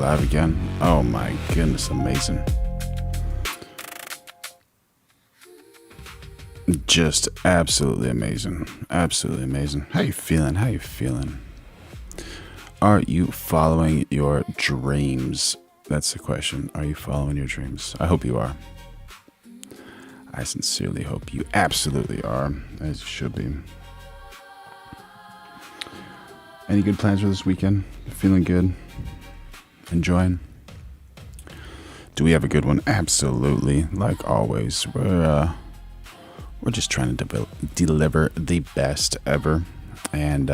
live again. Oh my goodness, amazing. Just absolutely amazing. Absolutely amazing. How you feeling? How you feeling? Are you following your dreams? That's the question. Are you following your dreams? I hope you are. I sincerely hope you absolutely are, as you should be. Any good plans for this weekend? Feeling good? Enjoying? Do we have a good one? Absolutely. Like always, we're just trying to deliver the best ever. And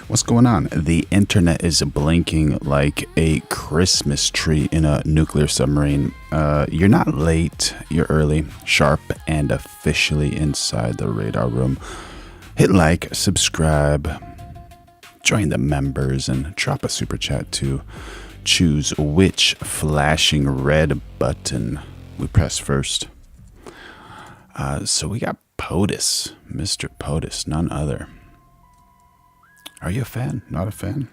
what's going on? The internet is blinking like a Christmas tree in a nuclear submarine. You're not late, you're early, sharp, and officially inside the radar room. Hit like, subscribe, join the members, and drop a super chat to choose which flashing red button we press first. So we got POTUS, Mr. POTUS, none other. Are you a fan? Not a fan?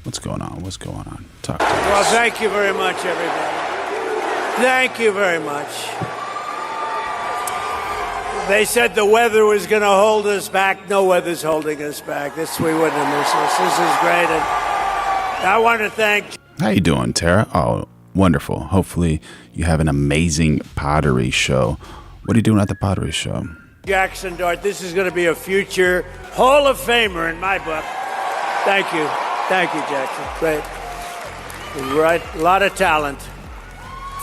What's going on? What's going on? Talk to us. Well, thank you very much, everybody. Thank you very much. They said the weather was going to hold us back. No weather's holding us back. We wouldn't have missed this. This is great. And I want to thank... How you doing, Tara? Oh, wonderful. Hopefully you have an amazing pottery show. What are you doing at the pottery show? Jackson Dart. This is going to be a future Hall of Famer in my book. Thank you. Thank you, Jackson. Great. Right. A lot of talent.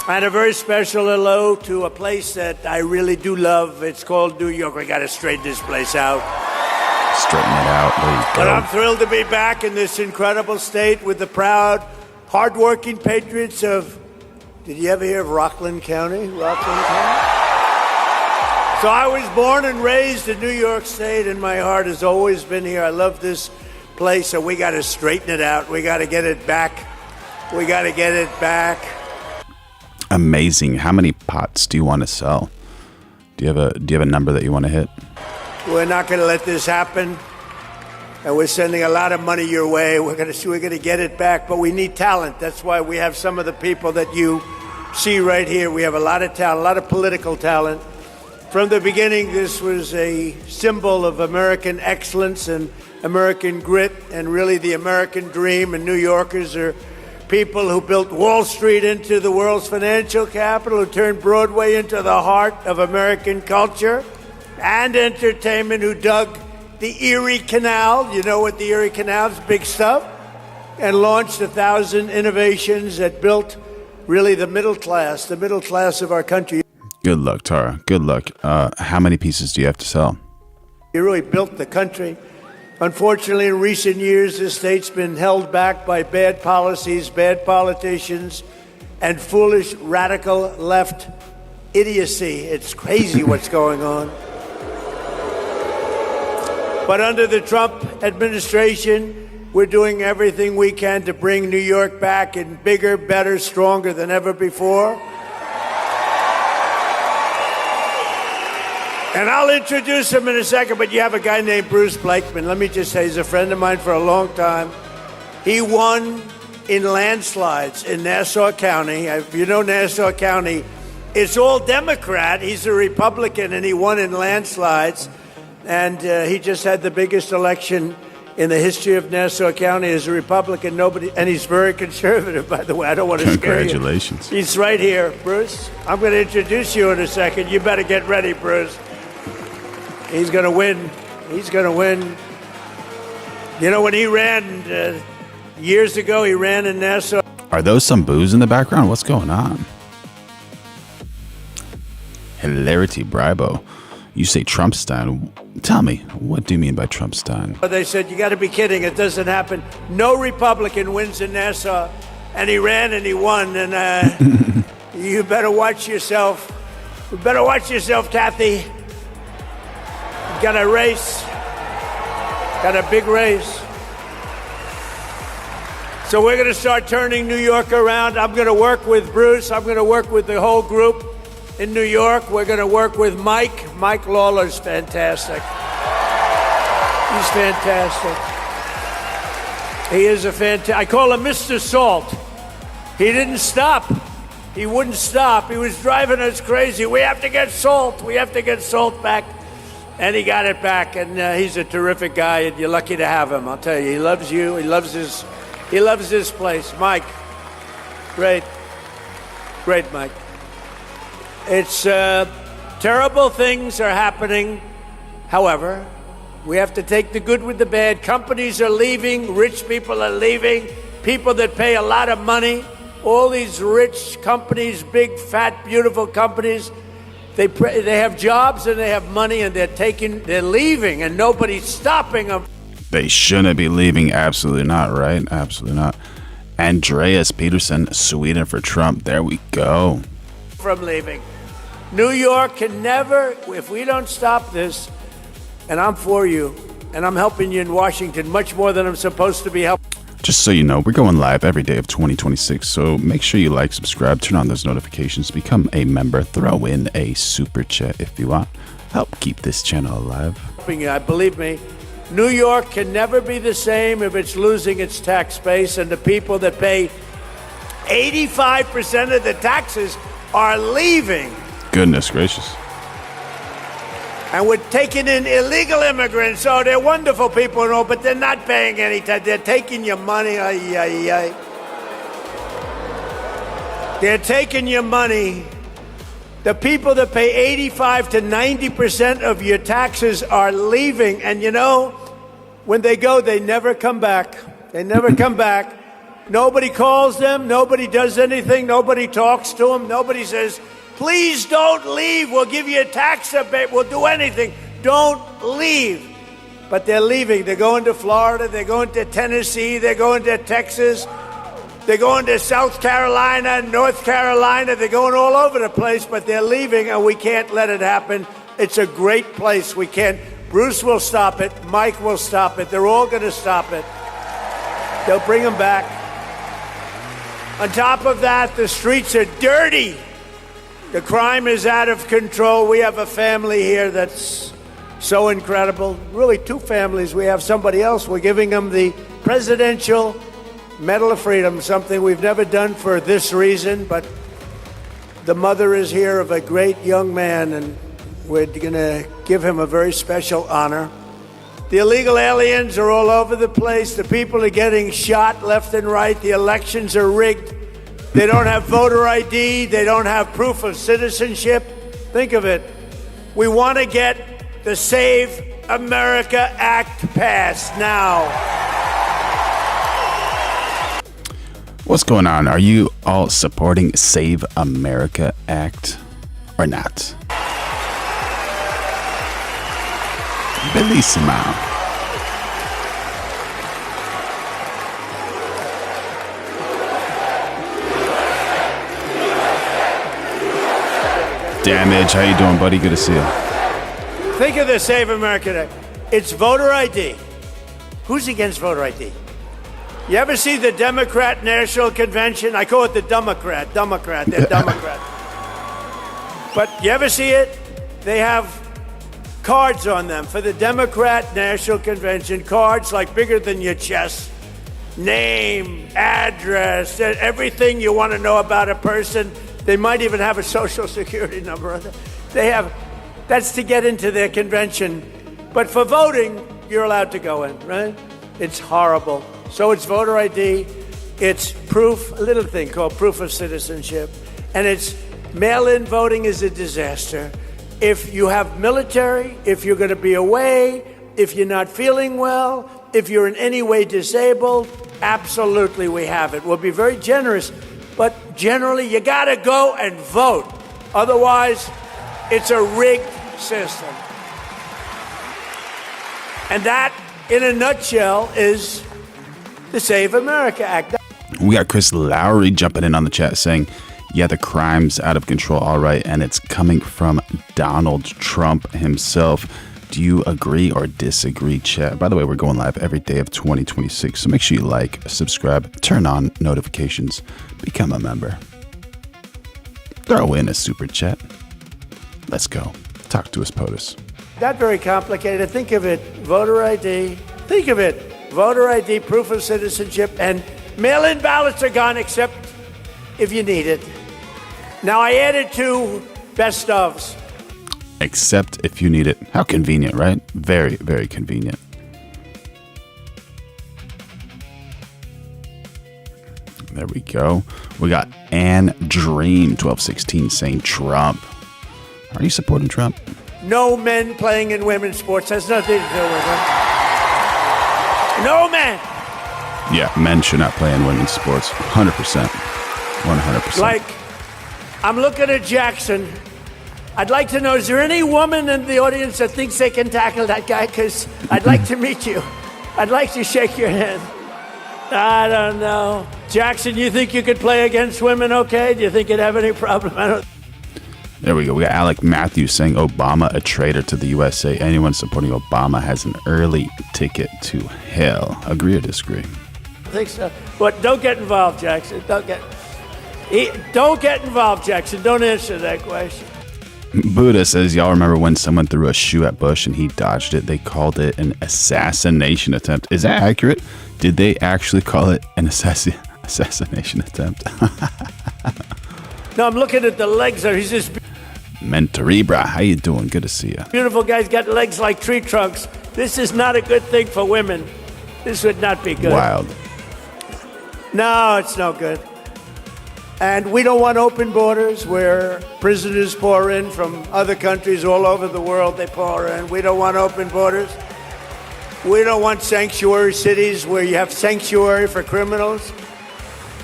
And a very special hello to a place that I really do love. It's called New York. We got to straighten this place out. Straighten it out. There you go. But I'm thrilled to be back in this incredible state with the proud, hardworking patriots of, did you ever hear of Rockland County? Rockland County? So I was born and raised in New York State, and my heart has always been here. I love this place, so we got to straighten it out. We got to get it back. We got to get it back. Amazing. How many pots do you want to sell? Do you have a number that you want to hit? We're not going to let this happen, and we're sending a lot of money your way. We're going to get it back, but we need talent. That's why we have some of the people that you see right here. We have a lot of talent, a lot of political talent. From the beginning, this was a symbol of American excellence and American grit, and really the American dream. And New Yorkers are people who built Wall Street into the world's financial capital, who turned Broadway into the heart of American culture and entertainment, who dug the Erie Canal. You know what the Erie Canal is, big stuff. And launched 1,000 innovations that built really the middle class of our country. Good luck, Tara. Good luck. How many pieces do you have to sell? You really built the country. Unfortunately, in recent years, this state's been held back by bad policies, bad politicians, and foolish radical left idiocy. It's crazy what's going on. But under the Trump administration, we're doing everything we can to bring New York back in bigger, better, stronger than ever before. And I'll introduce him in a second, but you have a guy named Bruce Blakeman. Let me just say, he's a friend of mine for a long time. He won in landslides in Nassau County. If you know Nassau County, it's all Democrat. He's a Republican, and he won in landslides. And he just had the biggest election in the history of Nassau County as a Republican. And he's very conservative, by the way. I don't want to scare you. Congratulations. He's right here, Bruce. I'm going to introduce you in a second. You better get ready, Bruce. He's going to win. He's going to win. You know, when he ran years ago, he ran in Nassau. Are those some booze in the background? What's going on? Hilarity, Bribo. You say Trumpstein. Tell me, what do you mean by Trumpstein? They said, you got to be kidding. It doesn't happen. No Republican wins in Nassau. And he ran and he won. And you better watch yourself. You better watch yourself, Kathy. Got a race, got a big race. So we're going to start turning New York around. I'm going to work with Bruce. I'm going to work with the whole group in New York. We're going to work with Mike. Mike Lawler's fantastic. He's fantastic. He is a fantastic. I call him Mr. Salt. He didn't stop. He wouldn't stop. He was driving us crazy. We have to get salt. We have to get salt back. And he got it back. And he's a terrific guy. And you're lucky to have him. I'll tell you. He loves you. He loves this place. Mike. Great. Great, Mike. It's terrible things are happening. However, we have to take the good with the bad. Companies are leaving. Rich people are leaving. People that pay a lot of money. All these rich companies, big, fat, beautiful companies, they have jobs and they have money and they're leaving and nobody's stopping them. They shouldn't be leaving. Absolutely not, right? Absolutely not. Andreas Peterson, Sweden for Trump. There we go. From leaving. New York can never, if we don't stop this, and I'm for you, and I'm helping you in Washington much more than I'm supposed to be helping. Just so you know, we're going live every day of 2026, so make sure you like, subscribe, turn on those notifications, become a member, throw in a super chat if you want. Help keep this channel alive. Believe me, New York can never be the same if it's losing its tax base, and the people that pay 85% of the taxes are leaving. Goodness gracious. And we're taking in illegal immigrants. Oh, they're wonderful people and all, but they're not paying any tax. They're taking your money. Ay, ay, ay. They're taking your money. The people that pay 85 to 90% of your taxes are leaving. And you know, when they go, they never come back. They never come back. Nobody calls them. Nobody does anything. Nobody talks to them. Nobody says, please don't leave. We'll give you a tax rebate. We'll do anything. Don't leave. But they're leaving. They're going to Florida. They're going to Tennessee. They're going to Texas. They're going to South Carolina, North Carolina. They're going all over the place, but they're leaving, and we can't let it happen. It's a great place. We can't. Bruce will stop it. Mike will stop it. They're all going to stop it. They'll bring them back. On top of that, the streets are dirty. The crime is out of control. We have a family here that's so incredible. Really, two families. We have somebody else. We're giving them the Presidential Medal of Freedom, something we've never done for this reason, but the mother is here of a great young man, and we're going to give him a very special honor. The illegal aliens are all over the place. The people are getting shot left and right. The elections are rigged. They don't have voter ID. They don't have proof of citizenship. Think of it. We want to get the Save America Act passed now. What's going on? Are you all supporting Save America Act or not? Bellissima. Damage, how you doing, buddy? Good to see you. Think of the Save America Act. It's voter ID. Who's against voter ID? You ever see the Democrat National Convention? I call it the Democrat. They're Democrat. But you ever see it? They have cards on them for the Democrat National Convention. Cards like bigger than your chest. Name, address, everything you want to know about a person. They might even have a social security number on it. That's to get into their convention. But for voting, you're allowed to go in, right? It's horrible. So it's voter ID, it's proof, a little thing called proof of citizenship, and it's mail-in voting is a disaster. If you have military, if you're going to be away, if you're not feeling well, if you're in any way disabled, absolutely we have it. We'll be very generous, but generally you got to go and vote. Otherwise, it's a rigged system. And that, in a nutshell, is the Save America Act. We got Chris Lowry jumping in on the chat saying, yeah, the crime's out of control, all right, and it's coming from Donald Trump himself. Do you agree or disagree, chat? By the way, we're going live every day of 2026, so make sure you like, subscribe, turn on notifications, become a member. Throw in a super chat. Let's go. Talk to us, POTUS. Not very complicated. Think of it, voter ID. Think of it. voter ID, proof of citizenship, and mail-in ballots are gone except if you need it. Now I added 2 best ofs. Except if you need it. How convenient, right? Very, very convenient. There we go. We got Ann Dream 1216 saying Trump. Are you supporting Trump? No men playing in women's sports. Has nothing to do with it. No men. Yeah, men should not play in women's sports. 100%. 100%. Like, I'm looking at Jackson. I'd like to know, is there any woman in the audience that thinks they can tackle that guy? Because I'd like to meet you. I'd like to shake your hand. I don't know. Jackson, you think you could play against women okay? Do you think you'd have any problem? I don't. There we go. We got Alec Matthews saying Obama a traitor to the USA. Anyone supporting Obama has an early ticket to hell. Agree or disagree? I think so. But don't get involved, Jackson. Don't get involved, Jackson. Don't answer that question. Buddha says, y'all remember when someone threw a shoe at Bush and he dodged it? They called it an assassination attempt. Is that accurate? Did they actually call it an assassination attempt? No, I'm looking at the legs there. He's just Mentoribra, how you doing? Good to see you. beautiful guy's got legs like tree trunks. This is not a good thing for women. This would not be good. Wild. No, it's no good. And we don't want open borders where prisoners pour in from other countries all over the world. They pour in. We don't want open borders. We don't want sanctuary cities where you have sanctuary for criminals.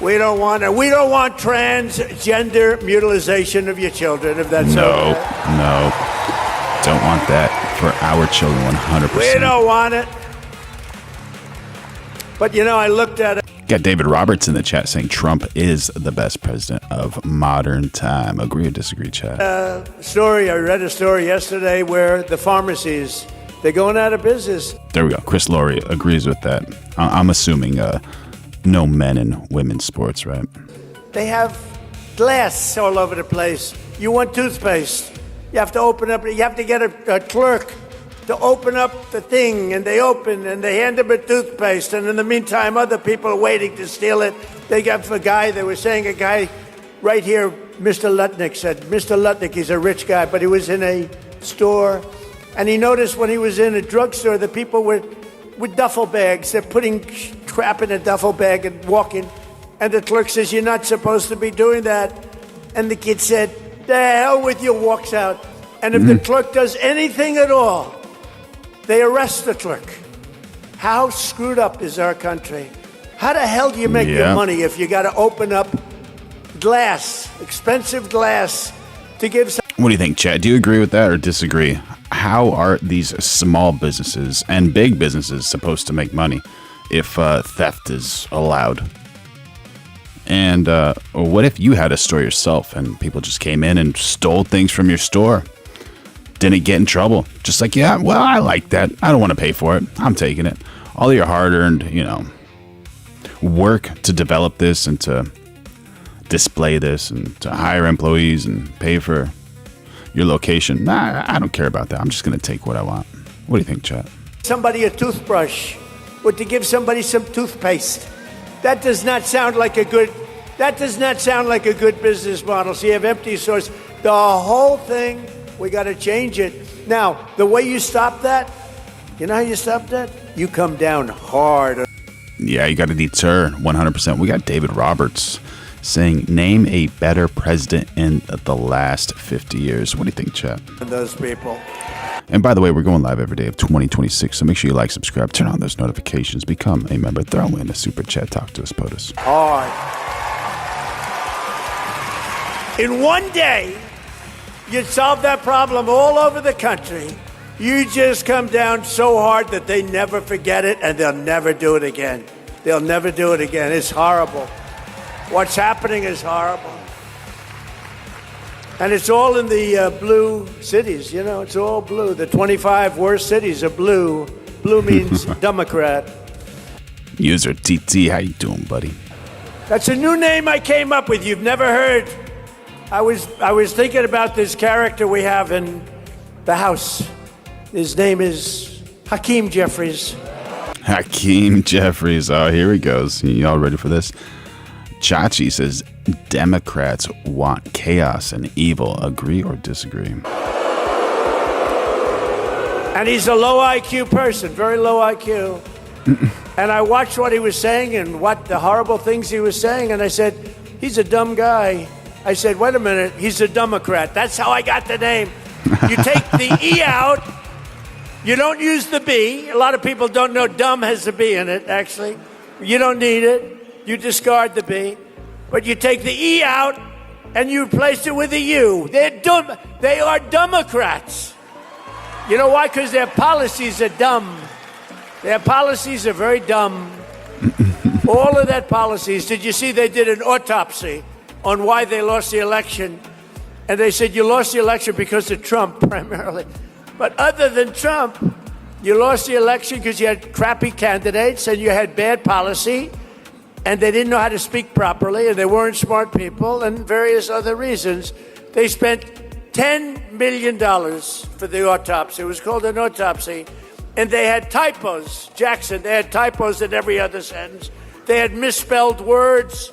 We don't want it. We don't want transgender mutilization of your children, if that's okay. No. Don't want that for our children, 100%. We don't want it. But, you know, I looked at it. Got David Roberts in the chat saying Trump is the best president of modern time. Agree or disagree, chat? I read a story yesterday where the pharmacies, they're going out of business. There we go. Chris Laurie agrees with that. I'm assuming no men in women's sports, right? They have glass all over the place. You want toothpaste. You have to open up, you have to get a clerk to open up the thing, and they open, and they hand them a toothpaste, and in the meantime, other people are waiting to steal it. They got a guy, they were saying a guy right here, Mr. Lutnick said, Mr. Lutnick, he's a rich guy, but he was in a store, and he noticed when he was in a drugstore, the people were with duffel bags. They're putting crap in a duffel bag and walking, and the clerk says, you're not supposed to be doing that. And the kid said, the hell with you, walks out. And if the clerk does anything at all, they arrest the clerk. How screwed up is our country? How the hell do you make your money if you got to open up glass, expensive glass, to give some... What do you think, Chad? Do you agree with that or disagree? How are these small businesses and big businesses supposed to make money if theft is allowed? And what if you had a store yourself and people just came in and stole things from your store? Didn't get in trouble. Just like, yeah, well, I like that. I don't want to pay for it. I'm taking it. All your hard-earned, work to develop this and to display this and to hire employees and pay for your location. Nah, I don't care about that. I'm just going to take what I want. What do you think, Chat? Somebody a toothbrush, or to give somebody some toothpaste. That does not sound like a good business model. So you have empty stores. The whole thing, we got to change it. Now, the way you stop that, you know how you stop that? You come down hard. Yeah, you got to deter 100%. We got David Roberts saying, name a better president in the last 50 years. What do you think, chat? Those people. And by the way, we're going live every day of 2026, so make sure you like, subscribe, turn on those notifications, become a member, throw in a super chat, talk to us, POTUS. Hard. In one day, you'd solve that problem all over the country. You just come down so hard that they never forget it and they'll never do it again. They'll never do it again. It's horrible. What's happening is horrible. And it's all in the blue cities, it's all blue. The 25 worst cities are blue. Blue means Democrat. User TT, how you doing, buddy? That's a new name I came up with. You've never heard. I was thinking about this character we have in the house. His name is Hakeem Jeffries. Hakeem Jeffries. Oh, here he goes. Y'all ready for this? Chachi says, Democrats want chaos and evil. Agree or disagree? And he's a low IQ person, very low IQ. And I watched what he was saying and what the horrible things he was saying, and I said, he's a dumb guy. I said, wait a minute, he's a Democrat. That's how I got the name. You take the E out, you don't use the B. A lot of people don't know dumb has a B in it, actually. You don't need it. You discard the B. But you take the E out and you replace it with a U. They're dumb. They are Democrats. You know why? Because their policies are dumb. Their policies are very dumb. All of that policies. Did you see they did an autopsy on why they lost the election? And they said you lost the election because of Trump, primarily. But other than Trump, you lost the election because you had crappy candidates and you had bad policy and they didn't know how to speak properly and they weren't smart people and various other reasons. They spent $10 million for the autopsy. It was called an autopsy. And they had typos. Jackson, they had typos in every other sentence. They had misspelled words.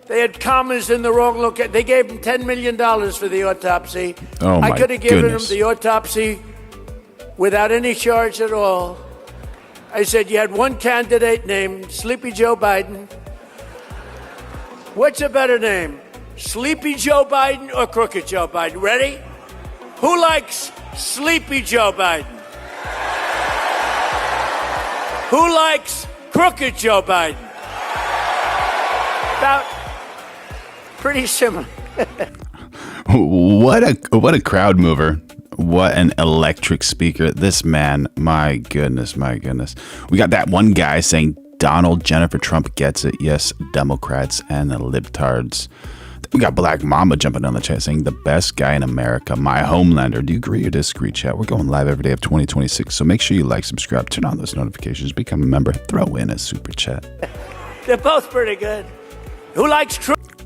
They had commas in the wrong location. They gave him $10 million for the autopsy. Oh, my I could have given goodness. him the autopsy without any charge at all. I said, you had one candidate named Sleepy Joe Biden. What's a better name? Sleepy Joe Biden or Crooked Joe Biden? Ready? Who likes Sleepy Joe Biden? Who likes Crooked Joe Biden? About pretty similar. What a crowd mover. What an electric speaker. This man, my goodness, my goodness. We got that one guy saying Donald Jennifer Trump gets it. Yes, Democrats and the libtards. We got Black Mamba jumping on the chat saying the best guy in America, my homelander. Do you agree or disagree, chat? We're going live every day of 2026, so make sure you like, subscribe, turn on those notifications, become a member, throw in a super chat. They're both pretty good. Who likes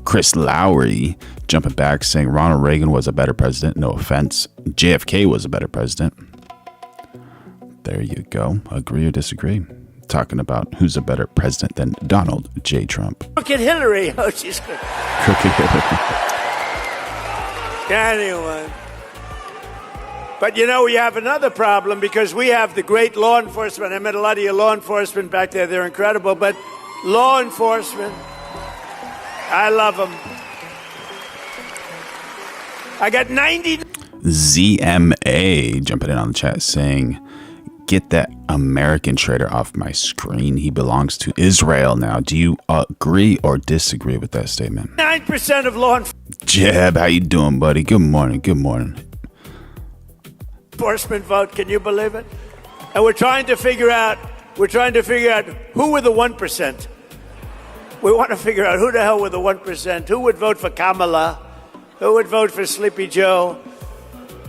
Chris Lowry jumping back saying Ronald Reagan was a better president. No offense. JFK was a better president. There you go. Agree or disagree? Talking about who's a better president than Donald J. Trump. Crooked Hillary? Oh, she's good. Crooked Hillary. Anyone. But you know, we have another problem because we have the great law enforcement. I met a lot of your law enforcement back there. They're incredible. But law enforcement, I love them. I got 90. ZMA jumping in on the chat saying, get that American traitor off my screen. He belongs to Israel now. Do you agree or disagree with that statement? 9% of law Jeb, how you doing, buddy? Good morning. Good morning. enforcement vote. Can you believe it? And we're trying to figure out who were the 1%. We want to figure out who the hell were the 1%. Who would vote for Kamala? Who would vote for Sleepy Joe?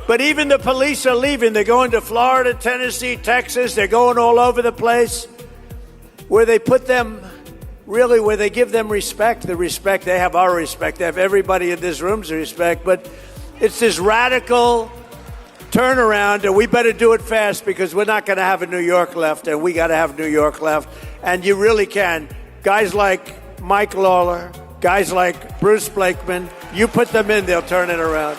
But even the police are leaving. They're going to Florida, Tennessee, Texas. They're going all over the place where they put them, really, where they give them respect. The respect, they have our respect. They have everybody in this room's respect. But it's this radical turnaround, and we better do it fast because we're not going to have a New York left, and we got to have New York left. And you really can. Guys like Mike Lawler, guys like Bruce Blakeman, you put them in, they'll turn it around.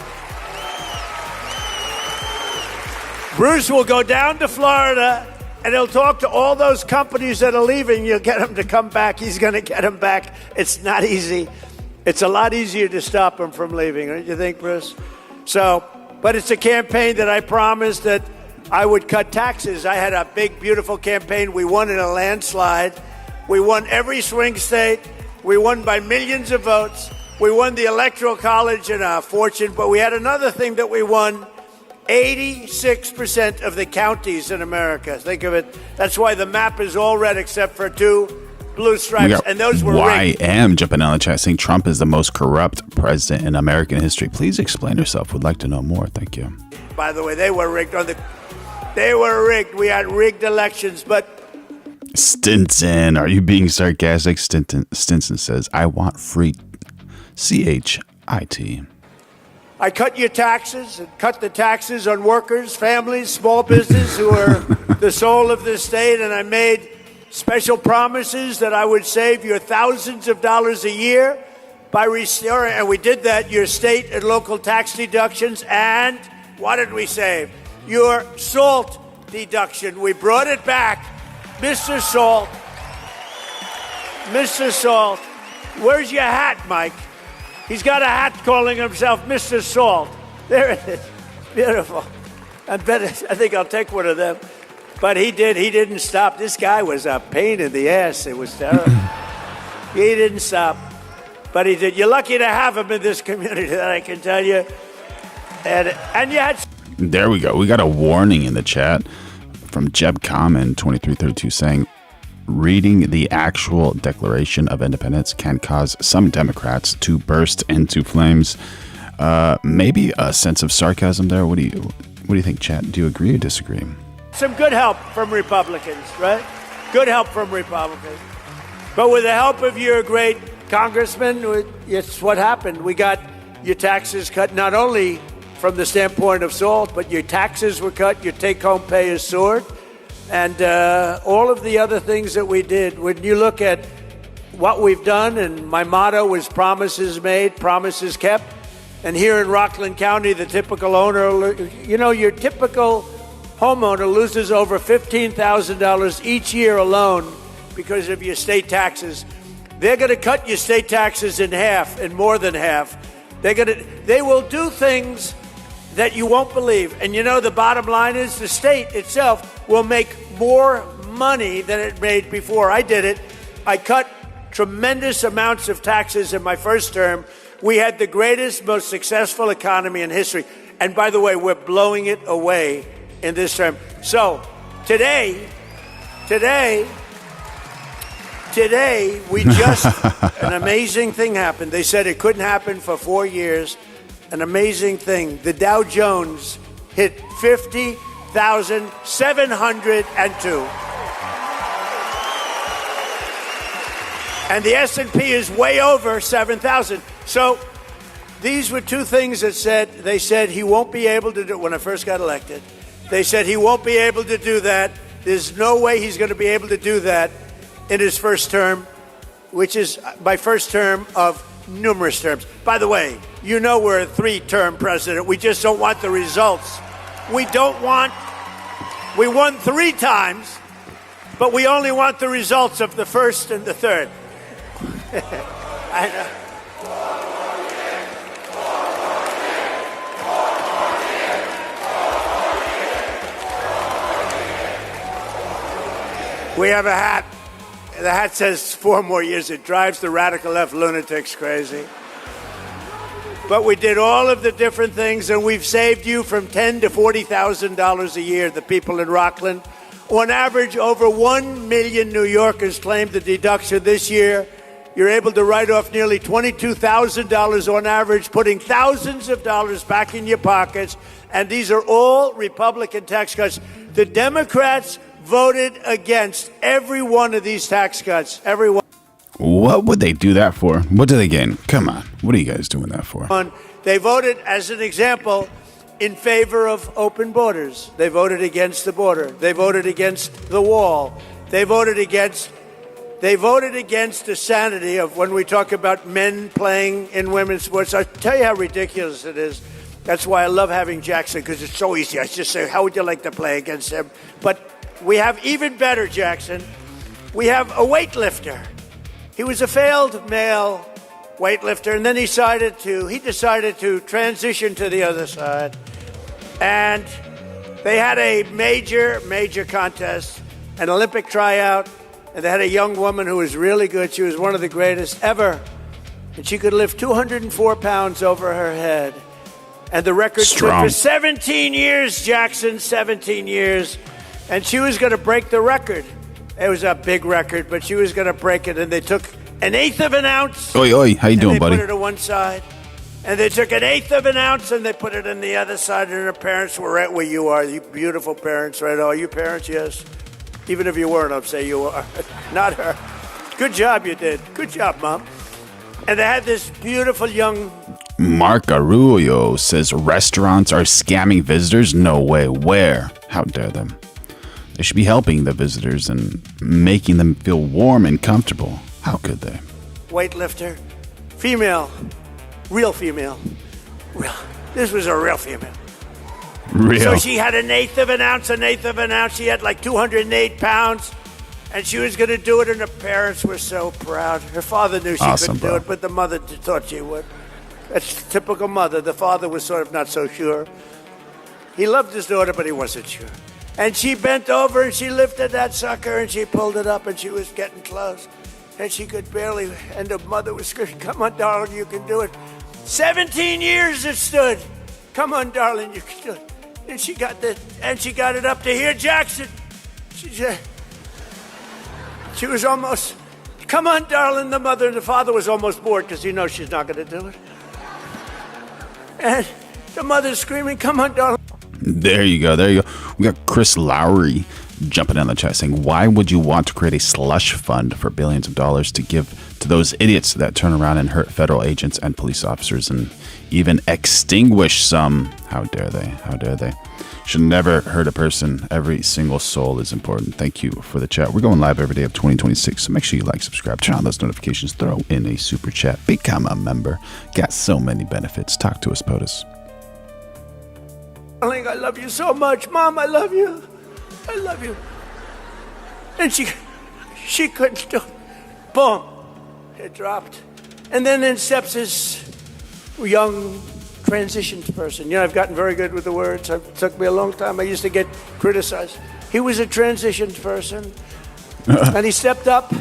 Bruce will go down to Florida and he'll talk to all those companies that are leaving. You'll get them to come back. He's going to get them back. It's not easy. It's a lot easier to stop them from leaving, don't you think, Bruce? So, but it's a campaign that I promised that I would cut taxes. I had a big, beautiful campaign. We won in a landslide. We won every swing state. We won by millions of votes. We won the Electoral College in a fortune. But we had another thing that we won. 86% of the counties in America. Think of it. That's why the map is all red except for 2 blue stripes. And those were rigged. YM jumping on the chat saying Trump is the most corrupt president in American history. Please explain yourself. Would like to know more. Thank you. By the way, they were rigged. They were rigged. We had rigged elections, but Stinson, are you being sarcastic? Stinson says, I want free CHIT. I cut your taxes and cut the taxes on workers, families, small business who are the soul of this state, and I made special promises that I would save you thousands of dollars a year by restoring, and we did that, your state and local tax deductions. And what did we save? Your salt deduction. We brought it back. Mr. Salt. Mr. Salt. Where's your hat, Mike? He's got a hat calling himself Mr. Salt. There it is. Beautiful. I think I'll take one of them. But he didn't stop. This guy was a pain in the ass. It was terrible. He didn't stop. But he did. You're lucky to have him in this community, that I can tell you. And you had... There we go. We got a warning in the chat from Jeb Common 2332 saying, reading the actual Declaration of Independence can cause some Democrats to burst into flames. Maybe a sense of sarcasm there. What do you think, chat? Do you agree or disagree? Some good help from Republicans, right? Good help from Republicans. But with the help of your great congressman, it's what happened. We got your taxes cut, not only from the standpoint of salt, but your taxes were cut, your take-home pay is soared, and all of the other things that we did. When you look at what we've done, and my motto was promises made, promises kept. And here in Rockland County, the typical owner, your typical homeowner loses over $15,000 each year alone because of your state taxes. They're going to cut your state taxes in half, and more than half. They will do things that you won't believe. And the bottom line is the state itself will make more money than it made before. I did it. I cut tremendous amounts of taxes in my first term. We had the greatest, most successful economy in history. And by the way, we're blowing it away in this term. So today, we just, an amazing thing happened. They said it couldn't happen for 4 years. An amazing thing. The Dow Jones hit 50,702. And the S&P is way over 7,000. So these were two things they said he won't be able to do when I first got elected. They said he won't be able to do that. There's no way he's going to be able to do that in his first term, which is my first term of numerous terms. By the way, we're a 3-term president. We just don't want the results. We won 3 times, but we only want the results of the first and the third. I know. We have a hat. The hat says 4 more years. It drives the radical left lunatics crazy. But we did all of the different things, and we've saved you from $10,000 to $40,000 a year, the people in Rockland. On average, over 1 million New Yorkers claimed the deduction this year. You're able to write off nearly $22,000 on average, putting thousands of dollars back in your pockets. And these are all Republican tax cuts. The Democrats voted against every one of these tax cuts. Every one. What would they do that for? What do they gain? Come on. What are you guys doing that for? They voted, as an example, in favor of open borders. They voted against the border. They voted against the wall. They voted against the sanity of when we talk about men playing in women's sports. I'll tell you how ridiculous it is. That's why I love having Jackson, because it's so easy. I just say, how would you like to play against him? But we have even better, Jackson. We have a weightlifter. He was a failed male weightlifter, and then he decided to transition to the other side. And they had a major contest, an Olympic tryout, and they had a young woman who was really good. She was one of the greatest ever. And she could lift 204 pounds over her head. And the record stood for 17 years, Jackson, 17 years. And she was going to break the record. It was a big record, but she was going to break it. And they took 1/8 of an ounce. Oi, how you doing, buddy? They put it on one side. And they took 1/8 of an ounce and they put it on the other side. And her parents were right where you are. You beautiful parents, right? Are you parents? Yes. Even if you weren't, I'd say you are. Not her. Good job you did. Good job, Mom. And they had this beautiful young... Marc says restaurants are scamming visitors? No way. Where? How dare them? They should be helping the visitors and making them feel warm and comfortable. How could they? Weightlifter, female, real female. Real. This was a real female. Real. So she had an eighth of an ounce. She had like 208 pounds. And she was going to do it, and her parents were so proud. Her father knew she couldn't do it, but the mother thought she would. That's typical mother. The father was sort of not so sure. He loved his daughter, but he wasn't sure. And she bent over, and she lifted that sucker, and she pulled it up, and she was getting close. And she could barely, and the mother was screaming, "Come on, darling, you can do it." 17 years it stood. "Come on, darling, you can do it." And she got it up to here, Jackson. She was almost, "Come on, darling." The mother and the father was almost bored because you know she's not going to do it. And the mother's screaming, "Come on, darling." There you go. We got Chris Lowry jumping in the chat saying, why would you want to create a slush fund for billions of dollars to give to those idiots that turn around and hurt federal agents and police officers and even extinguish some? How dare they? How dare they? Should never hurt a person. Every single soul is important. Thank you for the chat. We're going live every day of 2026, so make sure you like, subscribe, turn on those notifications, throw in a super chat, become a member. Got so many benefits. Talk to us, POTUS. "Darling, I love you so much. Mom, I love you. I love you." And she couldn't do it. Boom. It dropped. And then in steps this young transitioned person. You know, I've gotten very good with the words. It took me a long time. I used to get criticized. He was a transitioned person. And he stepped up.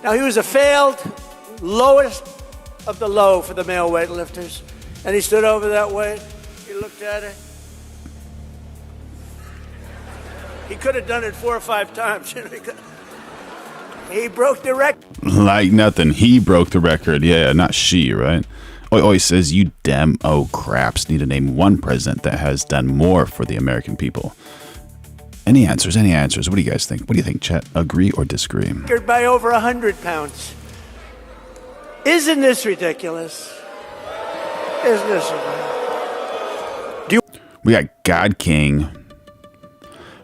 Now, he was a failed, lowest of the low for the male weightlifters. And he stood over that weight. He looked at it. He could have done it 4 or 5 times. He broke the record. Like nothing. He broke the record. Yeah, not she, right? He says, you damn craps need to name one president that has done more for the American people. Any answers? What do you guys think? What do you think, chat? Agree or disagree? By over 100 pounds. Isn't this ridiculous? Isn't this ridiculous? We got God King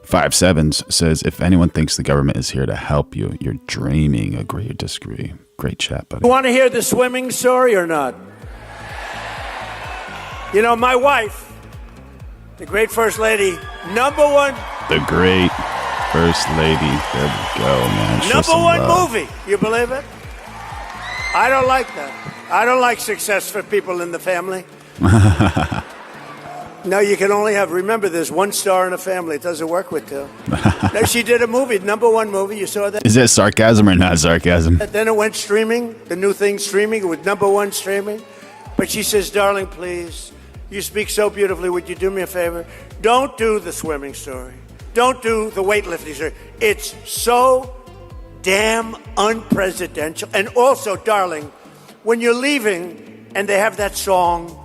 57s says, if anyone thinks the government is here to help you, you're dreaming. Agree or disagree? Great chat, buddy. You want to hear the swimming story or not? You know, my wife, the great First Lady, #1. The great First Lady. There we go, man. #1 movie. You believe it? I don't like that. I don't like success for people in the family. No, you can only have, remember, there's 1 star in a family. It doesn't work with 2. No, she did a movie, #1 movie. You saw that? Is that sarcasm or not sarcasm? Then it went streaming, the new thing streaming, with #1 streaming. But she says, "Darling, please, you speak so beautifully. Would you do me a favor? Don't do the swimming story. Don't do the weightlifting story. It's so damn unpresidential. And also, darling, when you're leaving and they have that song,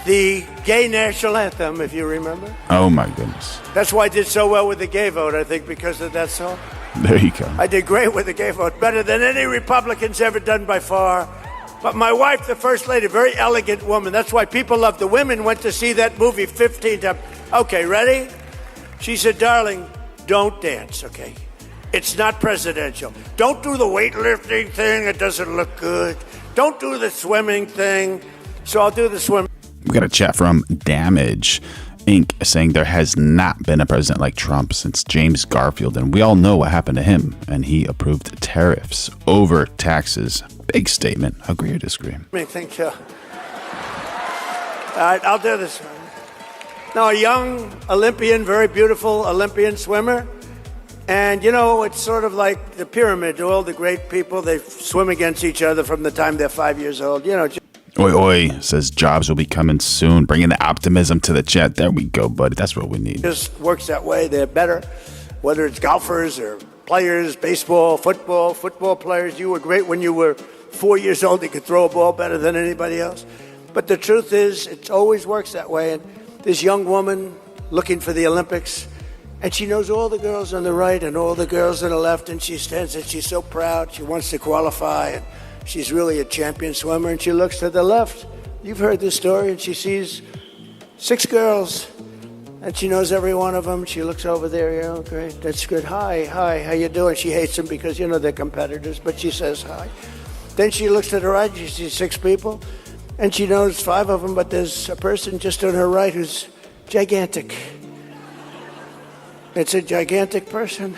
the gay national anthem, if you remember. Oh, my goodness. That's why I did so well with the gay vote, I think, because of that song. There you go. I did great with the gay vote, better than any Republican's ever done by far. But my wife, the First Lady, very elegant woman. That's why people love the women went to see that movie 15 times. Okay, ready? She said, "Darling, don't dance, okay? It's not presidential. Don't do the weightlifting thing. It doesn't look good. Don't do the swimming thing." So I'll do the swimming. We got a chat from Damage Inc. saying there has not been a president like Trump since James Garfield, and we all know what happened to him, and he approved tariffs over taxes. Big statement. Agree or disagree? I think so. All right, I'll do this one. Now, a young Olympian, very beautiful Olympian swimmer, and you know, it's sort of like the pyramid. All the great people, they swim against each other from the time they're 5 years old. You know. Oi says jobs will be coming soon, bringing the optimism to the chat. There we go, buddy. That's what we need. Just works that way. They're better, whether it's golfers or players, baseball, football players. You were great when you were 4 years old. You could throw a ball better than anybody else. But the truth is, it always works that way. And this young woman looking for the Olympics, and she knows all the girls on the right and all the girls on the left, and she stands and she's so proud. She wants to qualify, and she's really a champion swimmer, and she looks to the left. You've heard this story, and she sees 6 girls, And she knows every one of them. She looks over there, you know, great, that's good. Hi, how you doing? She hates them because, you know, they're competitors, but she says hi. Then she looks to the right, she sees 6 people, and she knows 5 of them, but there's a person just on her right who's gigantic. It's a gigantic person.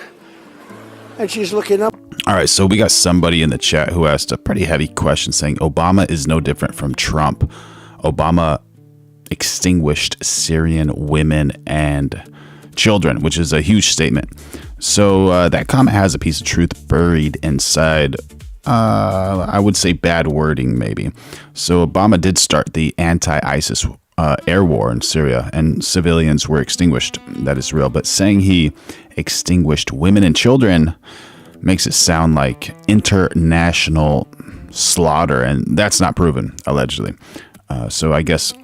And she's looking up. All right, so we got somebody in the chat who asked a pretty heavy question saying Obama is no different from Trump. Obama extinguished Syrian women and children, which is a huge statement. So that comment has a piece of truth buried inside, I would say bad wording maybe. So Obama did start the anti-ISIS air war in Syria, and civilians were extinguished. That is real. But saying he extinguished women and children makes it sound like international slaughter, and that's not proven, allegedly. So I guess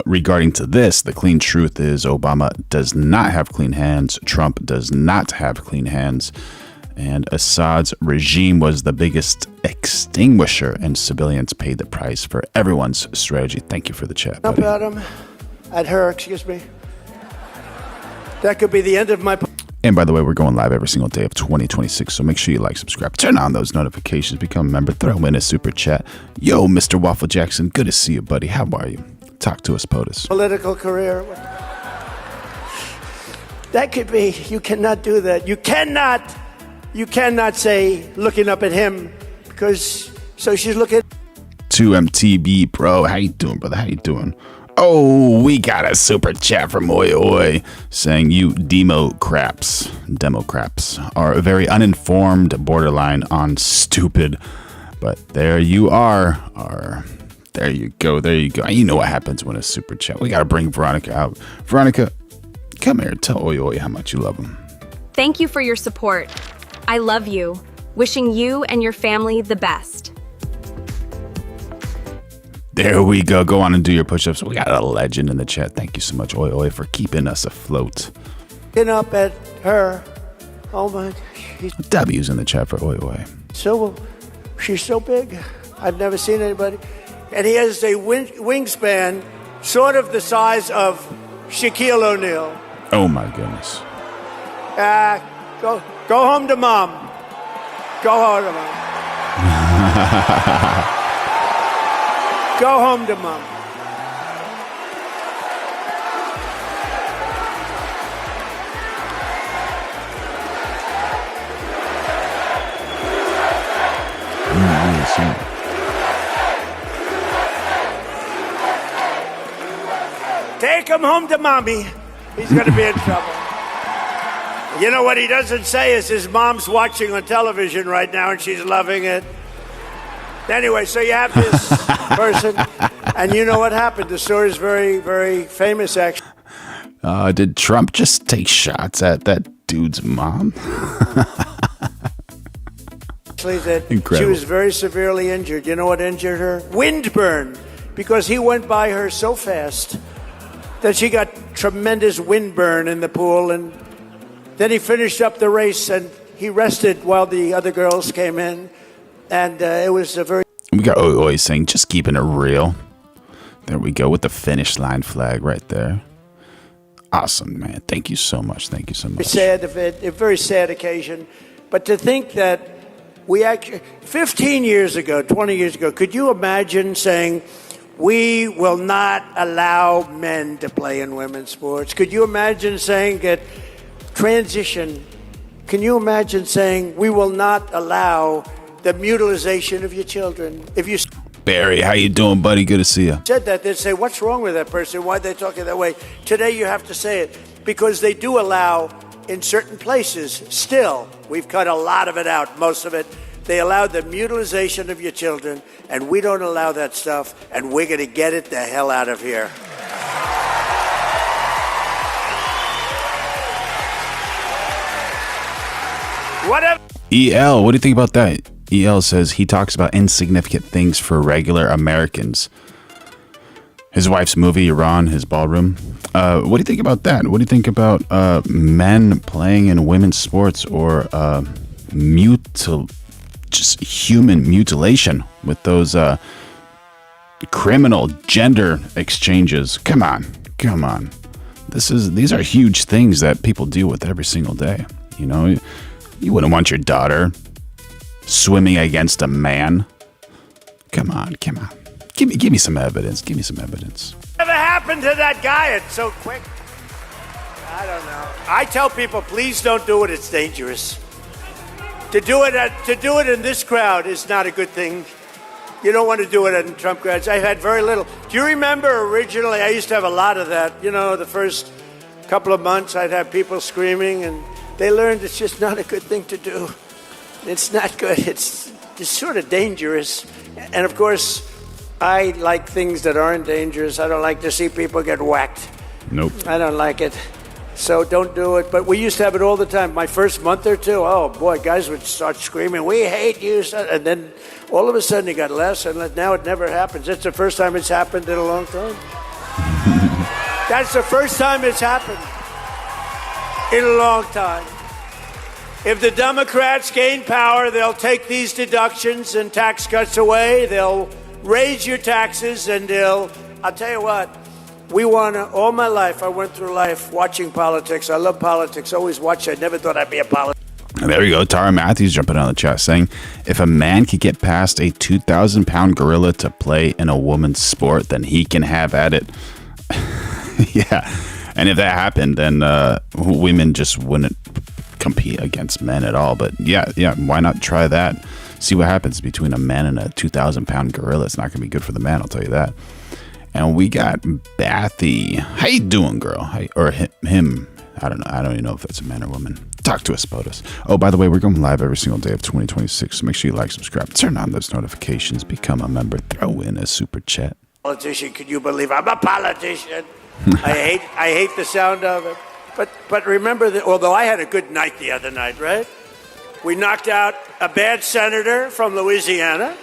regarding to this, the clean truth is Obama does not have clean hands. Trump does not have clean hands. And Assad's regime was the biggest extinguisher, and civilians paid the price for everyone's strategy. Thank you for the chat, buddy. Up at him, at her, excuse me. That could be the end of my... And by the way, we're going live every single day of 2026, so make sure you like, subscribe, turn on those notifications, become a member, throw in a super chat. Yo, Mr. Waffle Jackson, good to see you, buddy. How are you? Talk to us, POTUS. Political career. That could be, you cannot do that. You cannot say, looking up at him, because, so she's looking. 2MTB, bro. How you doing, brother? How you doing? Oh, we got a super chat from Oi Oi saying you Democrats are very uninformed, borderline on stupid. But there you are. There you go. You know what happens when a super chat. We got to bring Veronica out. Veronica, come here. Tell Oi Oi how much you love him. Thank you for your support. I love you. Wishing you and your family the best. There we go. Go on and do your push-ups. We got a legend in the chat. Thank you so much, Oi Oi, for keeping us afloat. Looking up at her. Oh my gosh. W's in the chat for Oi Oi. So, she's so big. I've never seen anybody. And he has a wingspan sort of the size of Shaquille O'Neal. Oh my goodness. Go home to mom. Go home to mom. Go home to mom. Take him home to mommy. He's going to be in trouble. You know what he doesn't say is his mom's watching on television right now and she's loving it. Anyway, so you have this person, and you know what happened. The story is very, very famous, actually. Did Trump just take shots at that dude's mom? Actually, that Incredible. She was very severely injured. You know what injured her? Windburn, because he went by her so fast that she got tremendous windburn in the pool, and then he finished up the race, and he rested while the other girls came in. And it was a very... We got Oi Oi saying, just keeping it real. There we go, with the finish line flag right there. Awesome, man. Thank you so much. Thank you so much. Sad event, a very sad occasion. But to think that we actually... 15 years ago, 20 years ago, could you imagine saying, we will not allow men to play in women's sports? Could you imagine saying that transition... Can you imagine saying, we will not allow... the mutilization of your children? If you Barry, how you doing, buddy? Good to see you. Said that, they'd say, what's wrong with that person? Why are they talking that way? Today you have to say it because they do allow in certain places, still, we've cut a lot of it out, most of it, they allow the mutilization of your children, and we don't allow that stuff, and we're going to get it the hell out of here. Whatever. EL, what do you think about that? EL says he talks about insignificant things for regular Americans. His wife's movie, Irann, his ballroom. What do you think about that? What do you think about men playing in women's sports or just human mutilation with those criminal gender exchanges? Come on. These are huge things that people deal with every single day. You know, you wouldn't want your daughter swimming against a man. Come on. Give me some evidence. Whatever happened to that guy? It's so quick. I don't know. I tell people, please don't do it. It's dangerous. To do it in this crowd is not a good thing. You don't want to do it in Trump crowds. I've had very little. Do you remember originally? I used to have a lot of that. You know, the first couple of months, I'd have people screaming, and they learned it's just not a good thing to do. It's not good. It's just sort of dangerous. And of course, I like things that aren't dangerous. I don't like to see people get whacked. Nope. I don't like it. So don't do it. But we used to have it all the time. My first month or two, oh boy, guys would start screaming, "We hate you!" And then all of a sudden it got less, and now it never happens. That's the first time it's happened in a long time. That's the first time it's happened in a long time. If the Democrats gain power, they'll take these deductions and tax cuts away. They'll raise your taxes, and I'll tell you what, all my life, I went through life watching politics. I love politics, always watched. I never thought I'd be a politician. There we go. Tara Matthews jumping on the chat saying, if a man could get past a 2,000-pound gorilla to play in a woman's sport, then he can have at it. Yeah. And if that happened, then women just wouldn't compete against men at all. But yeah, why not try that? See what happens between a man and a 2,000-pound gorilla. It's not going to be good for the man, I'll tell you that. And we got Bathy. How you doing, girl? Or him. I don't know. I don't even know if that's a man or woman. Talk to us, POTUS. Oh, by the way, we're going live every single day of 2026. So make sure you like, subscribe, turn on those notifications, become a member, throw in a super chat. Politician, can you believe I'm a politician? I hate the sound of it. But remember that, although I had a good night the other night, right? We knocked out a bad senator from Louisiana.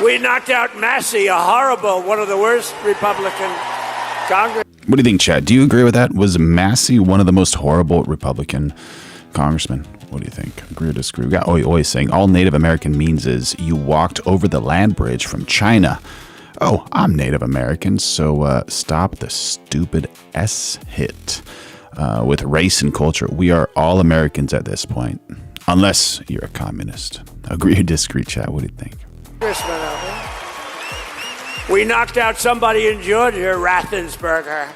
We knocked out Masie, a horrible, one of the worst Republican Congress. What do you think, Chad? Do you agree with that? Was Masie one of the most horrible Republican congressmen? What do you think? Agree or disagree? We got Oi Oi saying all Native American means is you walked over the land bridge from China. Oh, I'm Native American, so stop the stupid S hit with race and culture. We are all Americans at this point, unless you're a communist. Agree or disagree, Chad? What do you think? We knocked out somebody in Georgia, Rathensberger.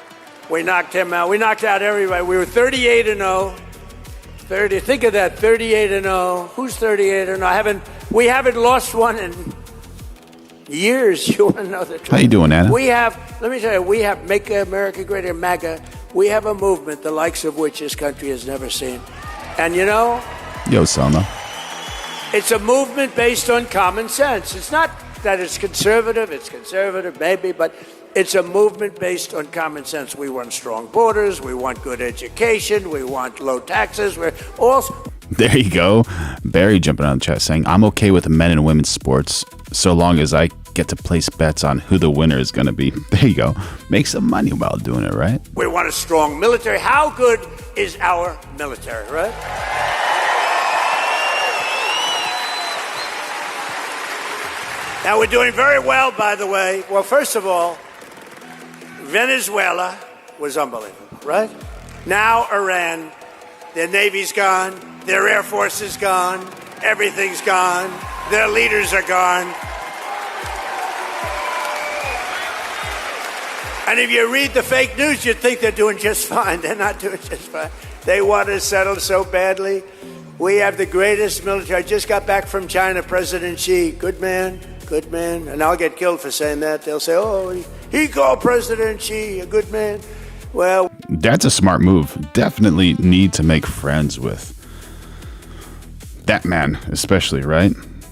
We knocked him out. We knocked out everybody. We were 38-0. 30. Think of that, 38-0. Who's 38-0? We haven't lost one in years. You want to know the truth? How you doing, Anna? Let me tell you, we have Make America Great Again, MAGA. We have a movement the likes of which this country has never seen. And you know? Yo, Selma. It's a movement based on common sense. It's not that it's conservative maybe, but it's a movement based on common sense. We want strong borders, we want good education, we want low taxes, we're all... There you go. Barry jumping on the chat saying, I'm okay with men and women's sports so long as I get to place bets on who the winner is going to be. There you go. Make some money while doing it, right? We want a strong military. How good is our military, right? Now, we're doing very well, by the way. Well, first of all, Venezuela was unbelievable, right? Now, Iran, their Navy's gone, their Air Force is gone, everything's gone, their leaders are gone. And if you read the fake news, you'd think they're doing just fine. They're not doing just fine. They want to settle so badly. We have the greatest military. I just got back from China, President Xi, good man. Good man, and I'll get killed for saying that. They'll say, oh, he called President Xi a good man. Well, that's a smart move. Definitely need to make friends with that man, especially, right?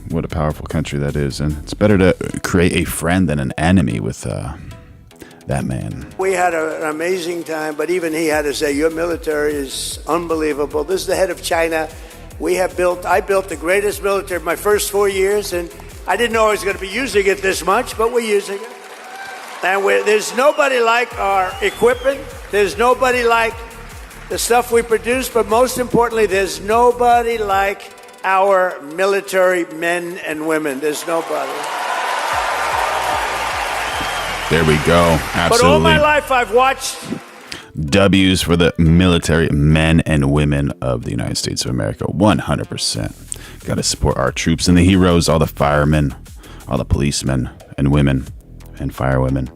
What a powerful country that is. And it's better to create a friend than an enemy with that man. We had an amazing time, but even he had to say, your military is unbelievable. This is the head of China. I built the greatest military in my first 4 years, and I didn't know I was going to be using it this much, but we're using it. And there's nobody like our equipment. There's nobody like the stuff we produce. But most importantly, there's nobody like our military men and women. There's nobody. There we go. Absolutely. But all my life I've watched. W's for the military men and women of the United States of America. 100%. Got to support our troops and the heroes, all the firemen, all the policemen and women and firewomen.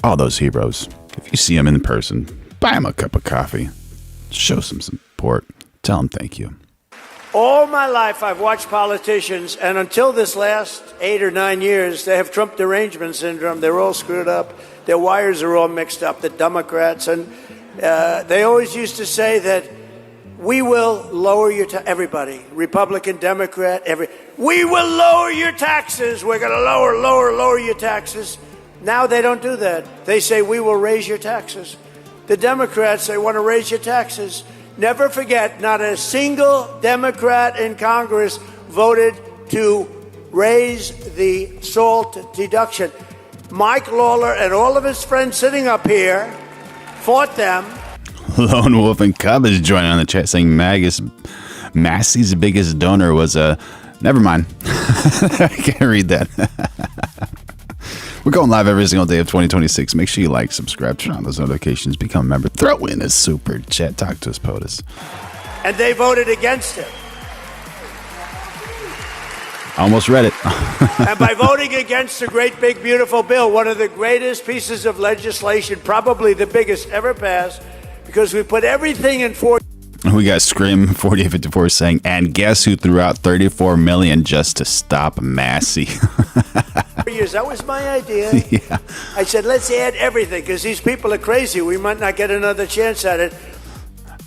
All those heroes. If you see them in person, buy them a cup of coffee. Show some support. Tell them thank you. All my life I've watched politicians, and until this last 8 or 9 years, they have Trump derangement syndrome. They're all screwed up. Their wires are all mixed up, the Democrats. And they always used to say that we will lower your everybody, Republican, Democrat, we will lower your taxes. We're going to lower your taxes. Now they don't do that. They say we will raise your taxes. The Democrats, they want to raise your taxes. Never forget, not a single Democrat in Congress voted to raise the SALT deduction. Mike Lawler and all of his friends sitting up here fought them. Lone Wolf and Cub is joining on the chat saying Massie's biggest donor was never mind. I can't read that. We're going live every single day of 2026. Make sure you like, subscribe, turn on those notifications, become a member, throw in a super chat, talk to us, POTUS. And they voted against it. Almost read it. And by voting against the great, big, beautiful bill, one of the greatest pieces of legislation, probably the biggest ever passed, because we put everything in four. We got Scream 4854 saying, and guess who threw out $34 million just to stop Massey? Years. That was my idea. Yeah. I said, let's add everything, because these people are crazy. We might not get another chance at it.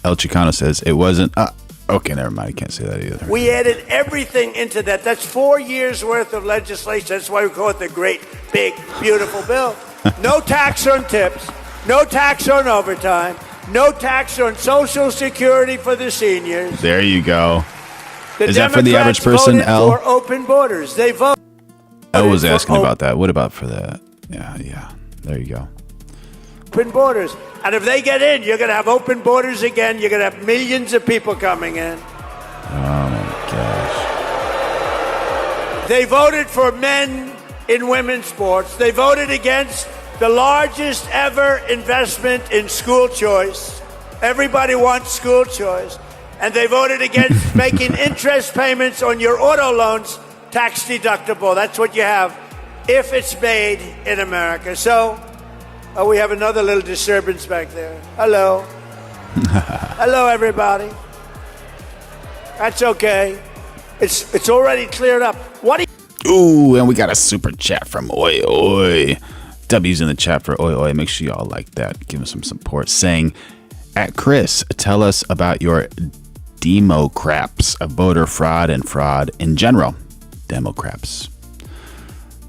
El Chicano says, it wasn't... okay, never mind. I can't say that either. We added everything into that. That's 4 years' worth of legislation. That's why we call it the great, big, beautiful bill. No tax on tips. No tax on overtime. No tax on Social Security for the seniors. There you go. Is that for the average person, El? For open borders. They voted. El was asking about that. What about for that? Yeah. There you go. Open borders. And if they get in, you're going to have open borders again. You're going to have millions of people coming in. Oh, my gosh. They voted for men in women's sports. They voted against the largest ever investment in school choice. Everybody wants school choice. And they voted against making interest payments on your auto loans tax deductible. That's what you have if it's made in America. So, we have another little disturbance back there. Hello. Hello, everybody. That's okay. It's already cleared up. What do you... Ooh, and we got a super chat from Oi Oi. W's in the chat for Oi Oi. Make sure y'all like that. Give him some support. Saying, at Chris, tell us about your demo craps of voter fraud and fraud in general. Demo craps.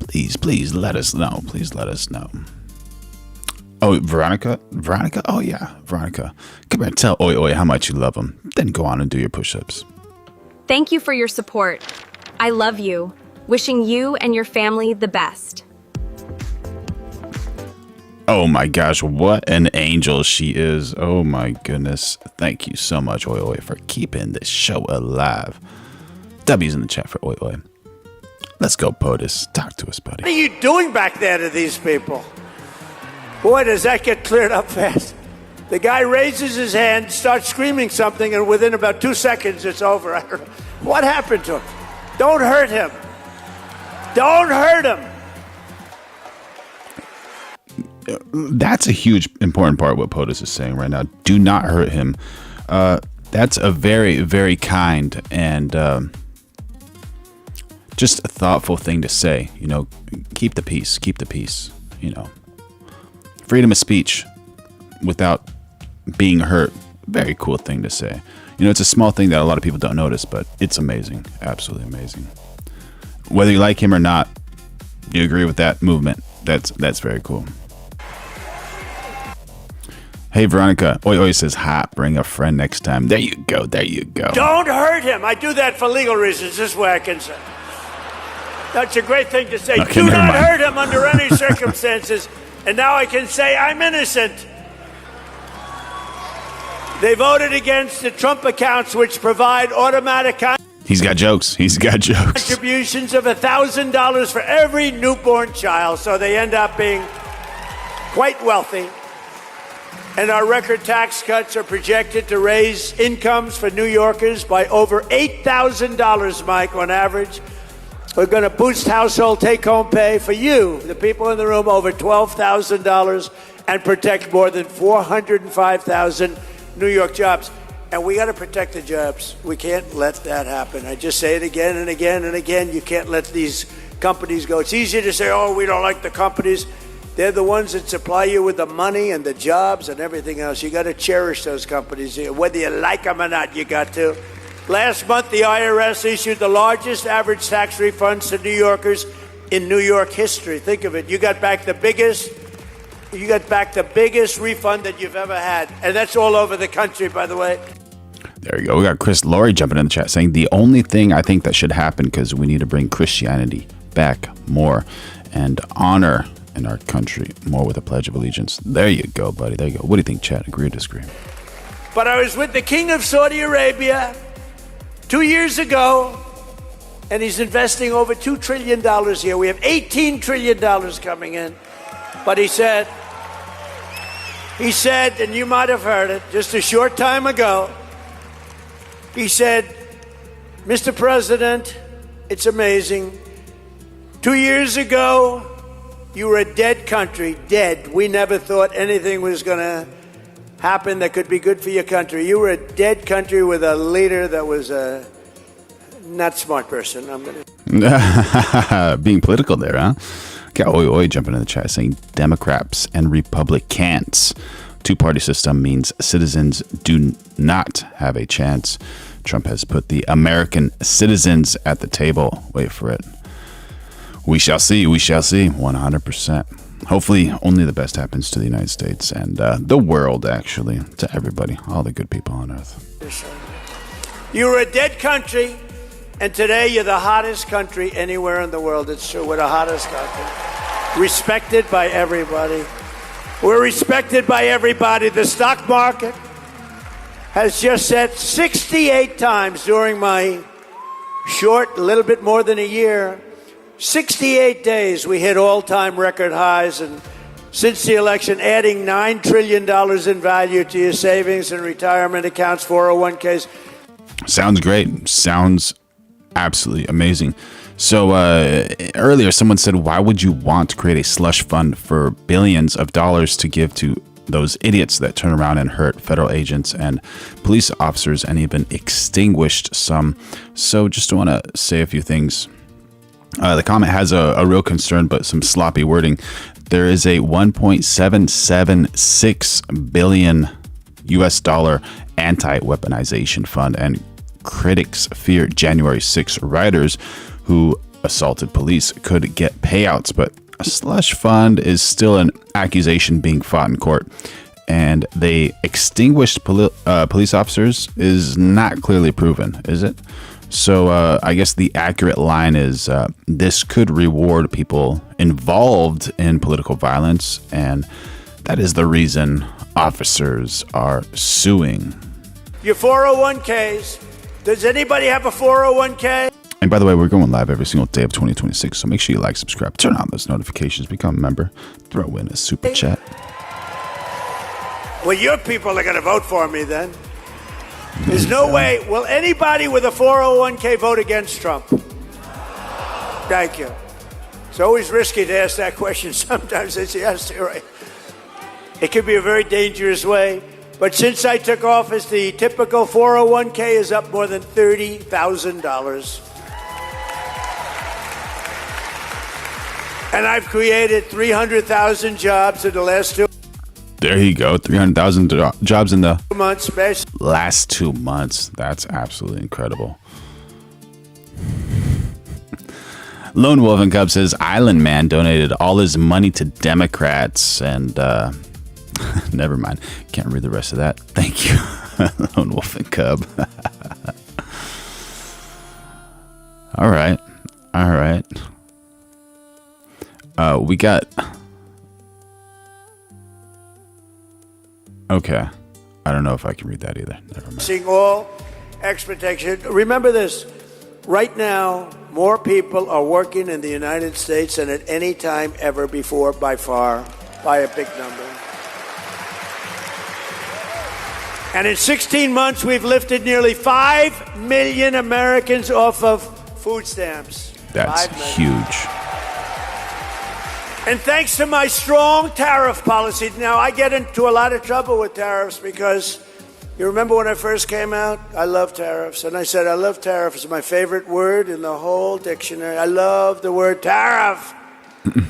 Please let us know. Please let us know. Oh, Veronica? Oh, yeah, Veronica. Come here and tell Oi Oi how much you love him. Then go on and do your push-ups. Thank you for your support. I love you. Wishing you and your family the best. Oh, my gosh. What an angel she is. Oh, my goodness. Thank you so much, Oi Oi, for keeping this show alive. W's in the chat for Oi Oi. Let's go, POTUS. Talk to us, buddy. What are you doing back there to these people? Boy, does that get cleared up fast. The guy raises his hand, starts screaming something, and within about 2 seconds, it's over. What happened to him? Don't hurt him. Don't hurt him. That's a huge, important part of what POTUS is saying right now. Do not hurt him. That's a very, very kind and just a thoughtful thing to say. You know, keep the peace. Keep the peace. You know, freedom of speech without being hurt. Very cool thing to say. You know, it's a small thing that a lot of people don't notice, but it's amazing. Absolutely amazing. Whether you like him or not, you agree with that movement. That's very cool. Hey, Veronica. Oi Oi says, hot. Bring a friend next time. There you go. There you go. Don't hurt him. I do that for legal reasons. This way I can say. That's a great thing to say. Okay, do not mind. hurt him under any circumstances. And now I can say I'm innocent. They voted against the Trump accounts, which provide automatic... He's got jokes. He's got jokes. Contributions of $1,000 for every newborn child, so they end up being quite wealthy. And our record tax cuts are projected to raise incomes for New Yorkers by over $8,000, Mike, on average. We're going to boost household take-home pay for you, the people in the room, over $12,000 and protect more than 405,000 New York jobs. And we got to protect the jobs. We can't let that happen. I just say it again and again and again. You can't let these companies go. It's easy to say, oh, we don't like the companies. They're the ones that supply you with the money and the jobs and everything else. You got to cherish those companies. Whether you like them or not, you got to. Last month, the IRS issued the largest average tax refunds to New Yorkers in New York history. Think of it. You got back the biggest refund that you've ever had. And that's all over the country, by the way. There you go. We got Chris Laurie jumping in the chat saying the only thing I think that should happen, because we need to bring Christianity back more and honor in our country more with a Pledge of Allegiance. There you go, buddy. There you go. What do you think, Chad? Agree or disagree? But I was with the King of Saudi Arabia 2 years ago, and he's investing over $2 trillion here. We have $18 trillion coming in. But he said, and you might have heard it just a short time ago, he said, Mr. President, it's amazing. 2 years ago, you were a dead country, dead. We never thought anything was going to happen that could be good for your country. You were a dead country with a leader that was a not smart person. Being political there, huh? Got Oi jumping in the chat saying Democrats and Republicans. Two-party system means citizens do not have a chance. Trump has put the American citizens at the table. Wait for it. We shall see. We shall see. 100%. Hopefully, only the best happens to the United States and the world, actually, to everybody, all the good people on Earth. You were a dead country, and today you're the hottest country anywhere in the world. It's true. We're the hottest country. Respected by everybody. We're respected by everybody. The stock market has just set 68 times during my short, a little bit more than a year. 68 days we hit all-time record highs, and since the election, adding $9 trillion in value to your savings and retirement accounts, 401ks. Sounds great. Sounds absolutely amazing. So earlier, someone said, why would you want to create a slush fund for billions of dollars to give to those idiots that turn around and hurt federal agents and police officers and even extinguished some? So just want to say a few things. The comment has a real concern, but some sloppy wording. There is a $1.776 billion US dollar anti-weaponization fund, and critics fear January 6 rioters who assaulted police could get payouts, but a slush fund is still an accusation being fought in court, and they extinguished police officers is not clearly proven, is it? So I guess the accurate line is this could reward people involved in political violence, and that is the reason officers are suing. Your 401ks. Does anybody have a 401k? And by the way, we're going live every single day of 2026, so make sure you like, subscribe, turn on those notifications, become a member, throw in a super chat. Well, your people are going to vote for me then. There's no way. Will anybody with a 401k vote against Trump? Thank you. It's always risky to ask that question. Sometimes it's yes, you're right. It could be a very dangerous way. But since I took office, the typical 401k is up more than $30,000. And I've created 300,000 jobs in the last 2 months. There you go. 300,000 jobs in the months, last 2 months. That's absolutely incredible. Lone Wolf and Cub says Island Man donated all his money to Democrats, and never mind. Can't read the rest of that. Thank you, Lone Wolf and Cub. All right. We got. Okay. I don't know if I can read that either. Never mind. Seeing all expectation. Remember this. Right now, more people are working in the United States than at any time ever before, by far, by a big number. And in 16 months, we've lifted nearly 5 million Americans off of food stamps. That's huge. And thanks to my strong tariff policy, now I get into a lot of trouble with tariffs because you remember when I first came out? I love tariffs. And I said, I love tariffs. It's my favorite word in the whole dictionary. I love the word tariff.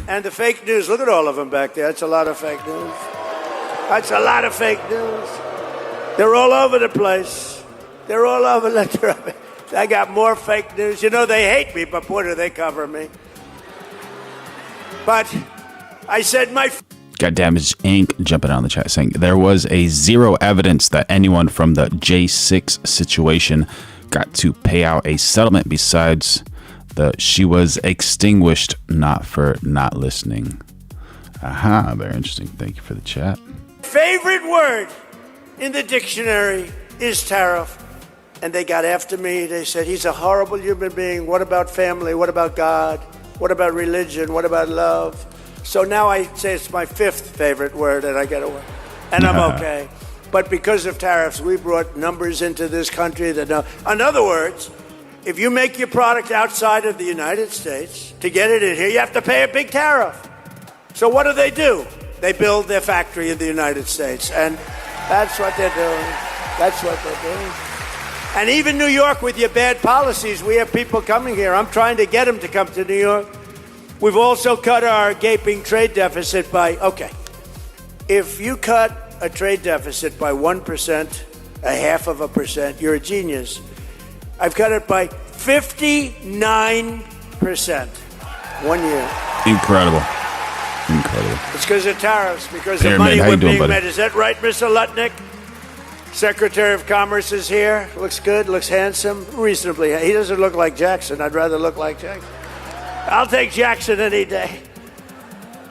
And the fake news, look at all of them back there. That's a lot of fake news. That's a lot of fake news. They're all over the place. They're all over the I got more fake news. You know, they hate me, but boy, do they cover me. But I said Got Damaged Inc. jumping on the chat saying there was zero evidence that anyone from the J6 situation got to pay out a settlement besides she was extinguished, not for not listening. Aha, very interesting. Thank you for the chat. Favorite word in the dictionary is tariff. And they got after me. They said, he's a horrible human being. What about family? What about God? What about religion? What about love? So now I say it's my 5th favorite word, and I get away. And I'm okay. But because of tariffs, we brought numbers into this country that know. In other words, if you make your product outside of the United States, to get it in here, you have to pay a big tariff. So what do? They build their factory in the United States. And that's what they're doing. That's what they're doing. And even New York, with your bad policies, we have people coming here. I'm trying to get them to come to New York. We've also cut our gaping trade deficit by, if you cut a trade deficit by 1%, 0.5%, you're a genius. I've cut it by 59%. 1 year. Incredible. It's because of tariffs, because Pyramid, the money how you we're doing, being buddy? made. Is that right, Mr. Lutnick? Secretary of Commerce is here. Looks good, looks handsome, reasonably. He doesn't look like Jackson. I'd rather look like Jackson. I'll take Jackson any day.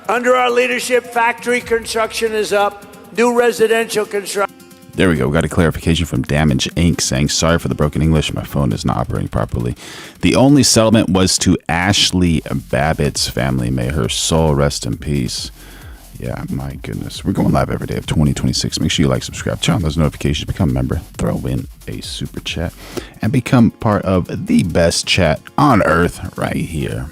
Under our leadership, factory construction is up. New residential construction. There we go. We got a clarification from Damage Inc. saying, sorry for the broken English. My phone is not operating properly. The only settlement was to Ashley Babbitt's family. May her soul rest in peace. Yeah, my goodness. We're going live every day of 2026. Make sure you like, subscribe, turn on those notifications, become a member, throw in a super chat, and become part of the best chat on earth right here.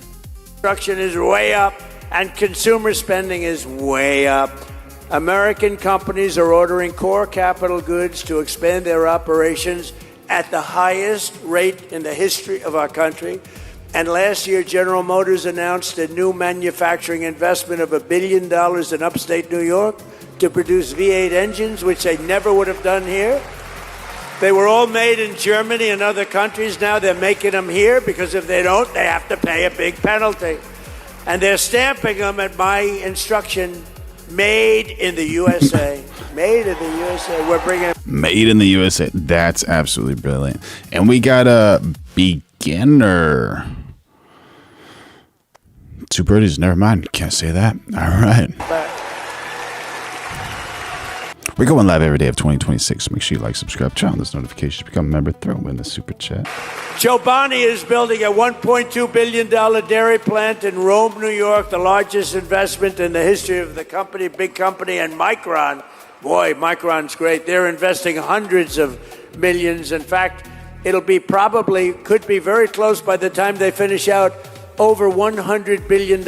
Construction is way up, and consumer spending is way up. American companies are ordering core capital goods to expand their operations at the highest rate in the history of our country. And last year, General Motors announced a new manufacturing investment of $1 billion in upstate New York to produce V8 engines, which they never would have done here. They were all made in Germany and other countries. Now they're making them here because if they don't, they have to pay a big penalty. And they're stamping them at my instruction, made in the USA. Made in the USA. We're bringing... Made in the USA. That's absolutely brilliant. And we got a beginner. Two birdies, never mind. Can't say that. All right. We're going live every day of 2026. Make sure you like, subscribe, turn on those notifications, become a member, throw in the super chat. Joe Bonney is building a $1.2 billion dairy plant in Rome, New York, the largest investment in the history of the company, big company, and Micron. Boy, Micron's great. They're investing hundreds of millions. In fact, it'll be could be very close by the time they finish out, over $100 billion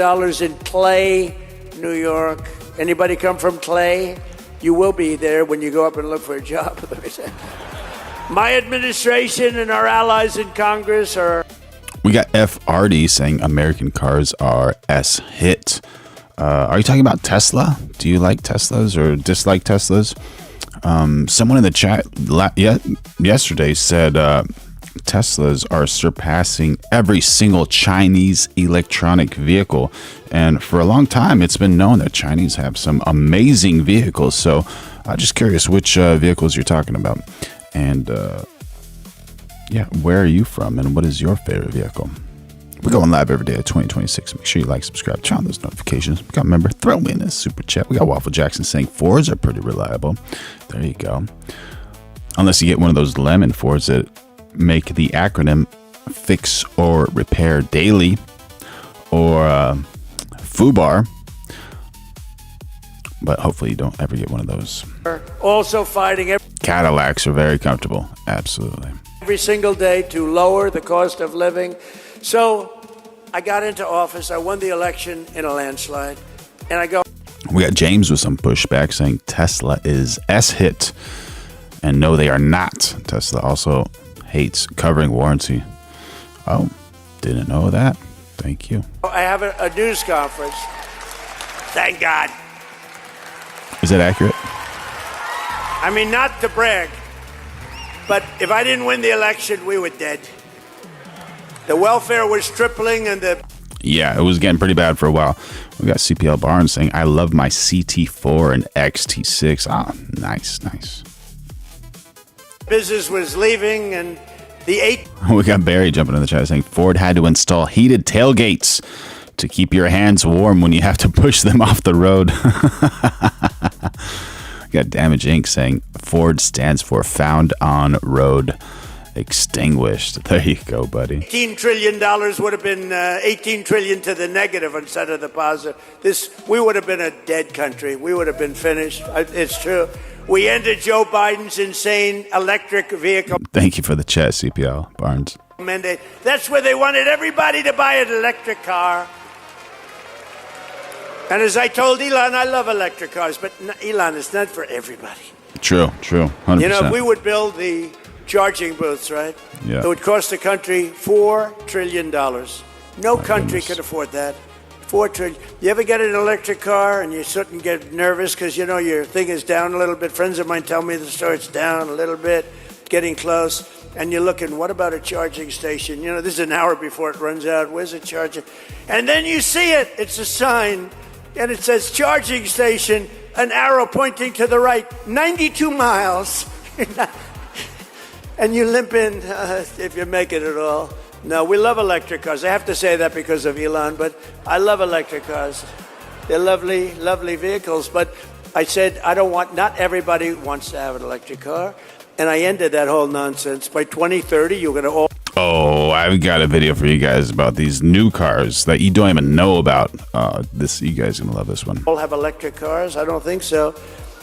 in Clay, New York. Anybody come from Clay? You will be there when you go up and look for a job. My administration and our allies in Congress are... We got FRD saying American cars are hit. Are you talking about Tesla? Do you like Teslas or dislike Teslas? Someone in the chat yesterday said Teslas are surpassing every single Chinese electronic vehicle. And for a long time, it's been known that Chinese have some amazing vehicles. So I'm just curious which vehicles you're talking about. And where are you from? And what is your favorite vehicle? We're going live every day at 2026. Make sure you like, subscribe, turn on those notifications. Become a member, throw in a super chat. We got Waffle Jackson saying Fords are pretty reliable. There you go. Unless you get one of those lemon Fords that make the acronym fix or repair daily, or foobar. But hopefully you don't ever get one of those. Also fighting Cadillacs are very comfortable. Absolutely. every single day to lower the cost of living. So I got into office. I won the election in a landslide. And I go. We got James with some pushback saying Tesla is S-hit. And no, they are not. Tesla also hates covering warranty. Oh, didn't know that. Thank you. I have a news conference. Thank God. Is that accurate? I mean, not to brag, but if I didn't win the election, we were dead. The welfare was tripling and the... Yeah, it was getting pretty bad for a while. We got CPL Barnes saying, I love my CT4 and XT6. Ah, nice, nice. business was leaving and the We got Barry jumping in the chat saying Ford had to install heated tailgates to keep your hands warm when you have to push them off the road. We got Damage Inc. saying Ford stands for Found on Road Extinguished. There you go, buddy. $18 trillion would have been 18 trillion to the negative instead of the positive. We would have been a dead country. We would have been finished. It's true. We ended Joe Biden's insane electric vehicle. Thank you for the chat, CPL Barnes. Mandate. That's where they wanted everybody to buy an electric car. And as I told Elon, I love electric cars, but Elon, it's not for everybody. True, 100%. You know, if we would build the charging booths, right? Yeah. It would cost the country $4 trillion. No country could afford that. $4 trillion. You ever get an electric car and you sit and get nervous because, you know, your thing is down a little bit? Friends of mine tell me the store it's down a little bit, getting close. And you're looking, what about a charging station? You know, this is an hour before it runs out. Where's the charger? And then you see it. It's a sign. And it says charging station, an arrow pointing to the right, 92 miles. And you limp in if you make it at all. No, we love electric cars. I have to say that because of Elon, but I love electric cars. They're lovely, lovely vehicles. But I said, not everybody wants to have an electric car. And I ended that whole nonsense. By 2030, you're going to all... Oh, I've got a video for you guys about these new cars that you don't even know about. You guys are going to love this one. All have electric cars? I don't think so.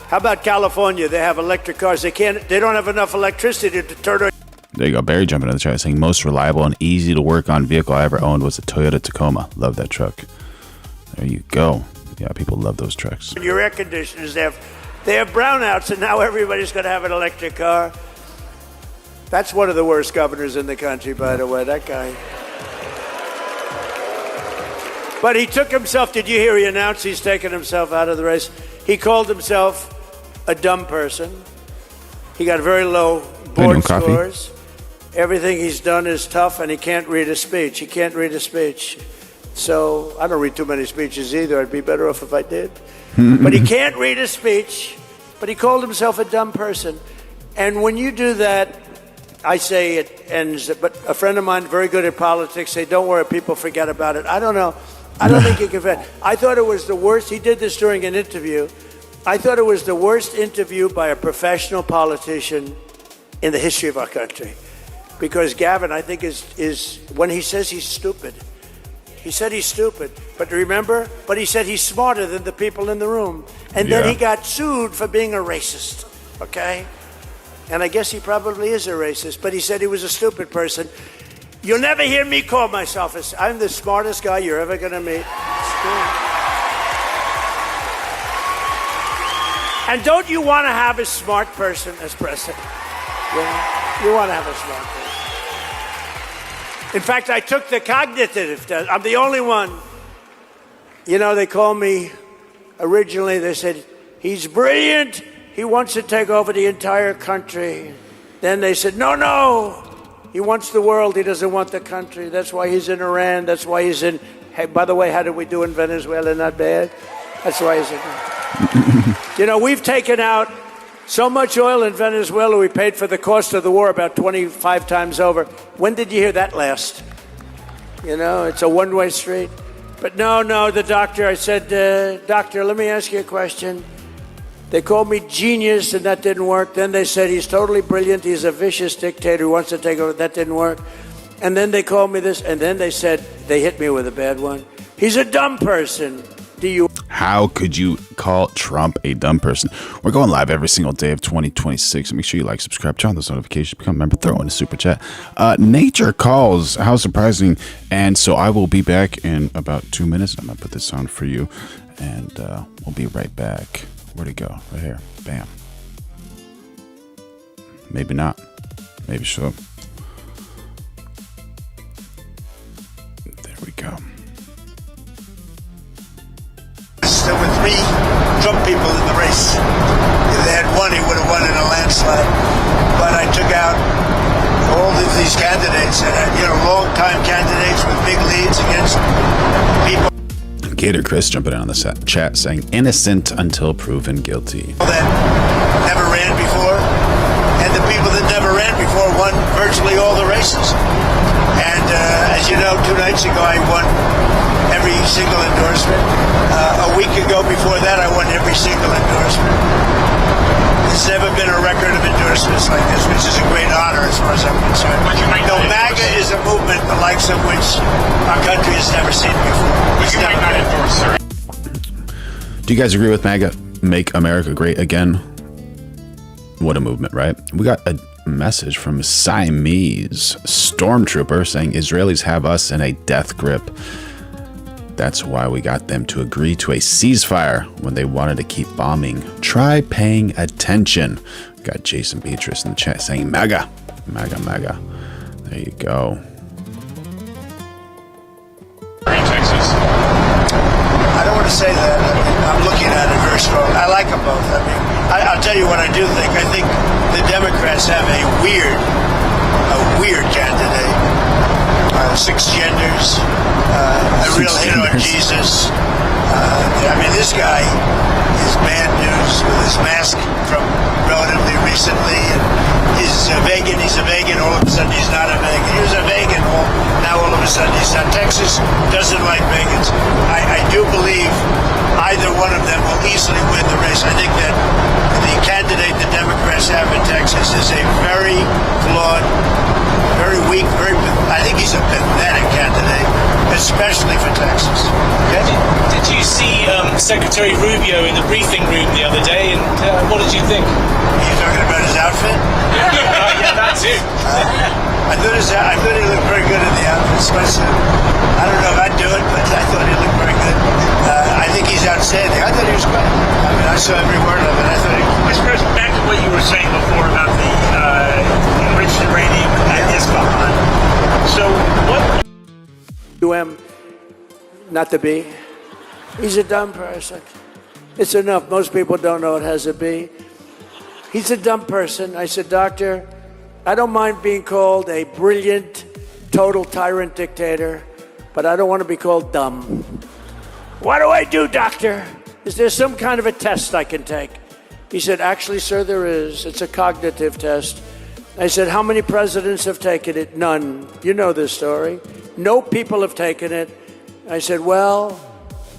How about California? They have electric cars. They don't have enough electricity to turn on. There you go. Barry jumping in the chat saying most reliable and easy to work on vehicle I ever owned was a Toyota Tacoma. Love that truck. There you go. Yeah, people love those trucks. Your air conditioners, they have brownouts, and now everybody's going to have an electric car. That's one of the worst governors in the country, by the way, that guy. But he took himself, did you hear he announced he's taking himself out of the race? He called himself a dumb person. He got very low board scores. Everything he's done is tough, and he can't read a speech. He can't read a speech. So I don't read too many speeches either. I'd be better off if I did. But he can't read a speech, but he called himself a dumb person. And when you do that, I say it ends. But a friend of mine, very good at politics, say, don't worry, people forget about it. I don't know. I don't think he can forget. I thought it was the worst. He did this during an interview. I thought it was the worst interview by a professional politician in the history of our country. Because Gabbard, I think, is when he says he's stupid. He said he's stupid. But remember? But he said he's smarter than the people in the room. And then he got sued for being a racist. Okay? And I guess he probably is a racist. But he said he was a stupid person. You'll never hear me call myself I'm the smartest guy you're ever going to meet. And don't you want to have a smart person as president? Yeah, you want to have a smart person. In fact, I took the cognitive test. I'm the only one. You know, they called me, originally they said, he's brilliant. He wants to take over the entire country. Then they said, no. He wants the world. He doesn't want the country. That's why he's in Iran. That's why he's in... Hey, by the way, how did we do in Venezuela? Not bad. That's why he's in... You know, we've taken out so much oil in Venezuela, we paid for the cost of the war about 25 times over. When did you hear that last? You know, it's a one-way street. But no, the doctor, I said, doctor, let me ask you a question. They called me genius, and that didn't work. Then they said he's totally brilliant. He's a vicious dictator who wants to take over. That didn't work. And then they called me this, and then they said, they hit me with a bad one. He's a dumb person. How could you call Trump a dumb person? We're going live every single day of 2026. So make sure you like, subscribe, turn on those notifications, become a member, throw in a super chat. Nature calls. How surprising. And so I will be back in about 2 minutes. I'm going to put this on for you. And we'll be right back. Where'd it go? Right here. Bam. Maybe not. Maybe so. There we go. There were 3 Trump people in the race. If they had won, he would have won in a landslide. But I took out all of these candidates that had, long-time candidates with big leads against people. Gator Chris jumping in on the chat saying, innocent until proven guilty. That never ran before, and the people that never ran before won virtually all the races. And as you know, 2 nights ago, I won every single endorsement. A week ago before that, I won every single endorsement. There's never been a record of endorsements like this, which is a great honor as far as I'm concerned. MAGA is a movement the likes of which our country has never seen before. But you might not endorse, sir. Do you guys agree with MAGA? Make America great again? What a movement, right? We got a message from Siamese stormtrooper saying Israelis have us in a death grip. That's why we got them to agree to a ceasefire when they wanted to keep bombing. Try paying attention. We got Jason Beatrice in the chat saying MAGA, MAGA, MAGA. There you go. Texas. I don't want to say that. I'm looking at it very strong. I like them both. I'll tell you what I do think. I think the Democrats have a weird candidate. 6 genders, a real hit on Jesus. This guy is bad news with his mask from relatively recently. And he's a vegan, all of a sudden he's not a vegan. He was a vegan, now all of a sudden he's not. Texas doesn't like vegans. I do believe either one of them will easily win the race. I think that the candidate the Democrats have in Texas is a very flawed, very weak, I think he's a pathetic candidate, especially for Texas. Okay? Did you see Secretary Rubyo in the briefing room the other day, and what did you think? Are you talking about his outfit? Yeah, that's it. I thought he looked very good in the outfit. I don't know if I'd do it, but I thought he looked very good. I think he's outstanding. I thought he was great. I saw every word of it. I thought he was Vice President, back to what you were saying before about the enriched uranium and Isfahan. So what? Not the B. He's a dumb person. It's enough. Most people don't know it has a B. He's a dumb person. I said, Doctor, I don't mind being called a brilliant, total tyrant dictator, but I don't want to be called dumb. What do I do, Doctor? Is there some kind of a test I can take? He said, actually, sir, there is. It's a cognitive test. I said, how many presidents have taken it? None. You know this story. No people have taken it. I said, well,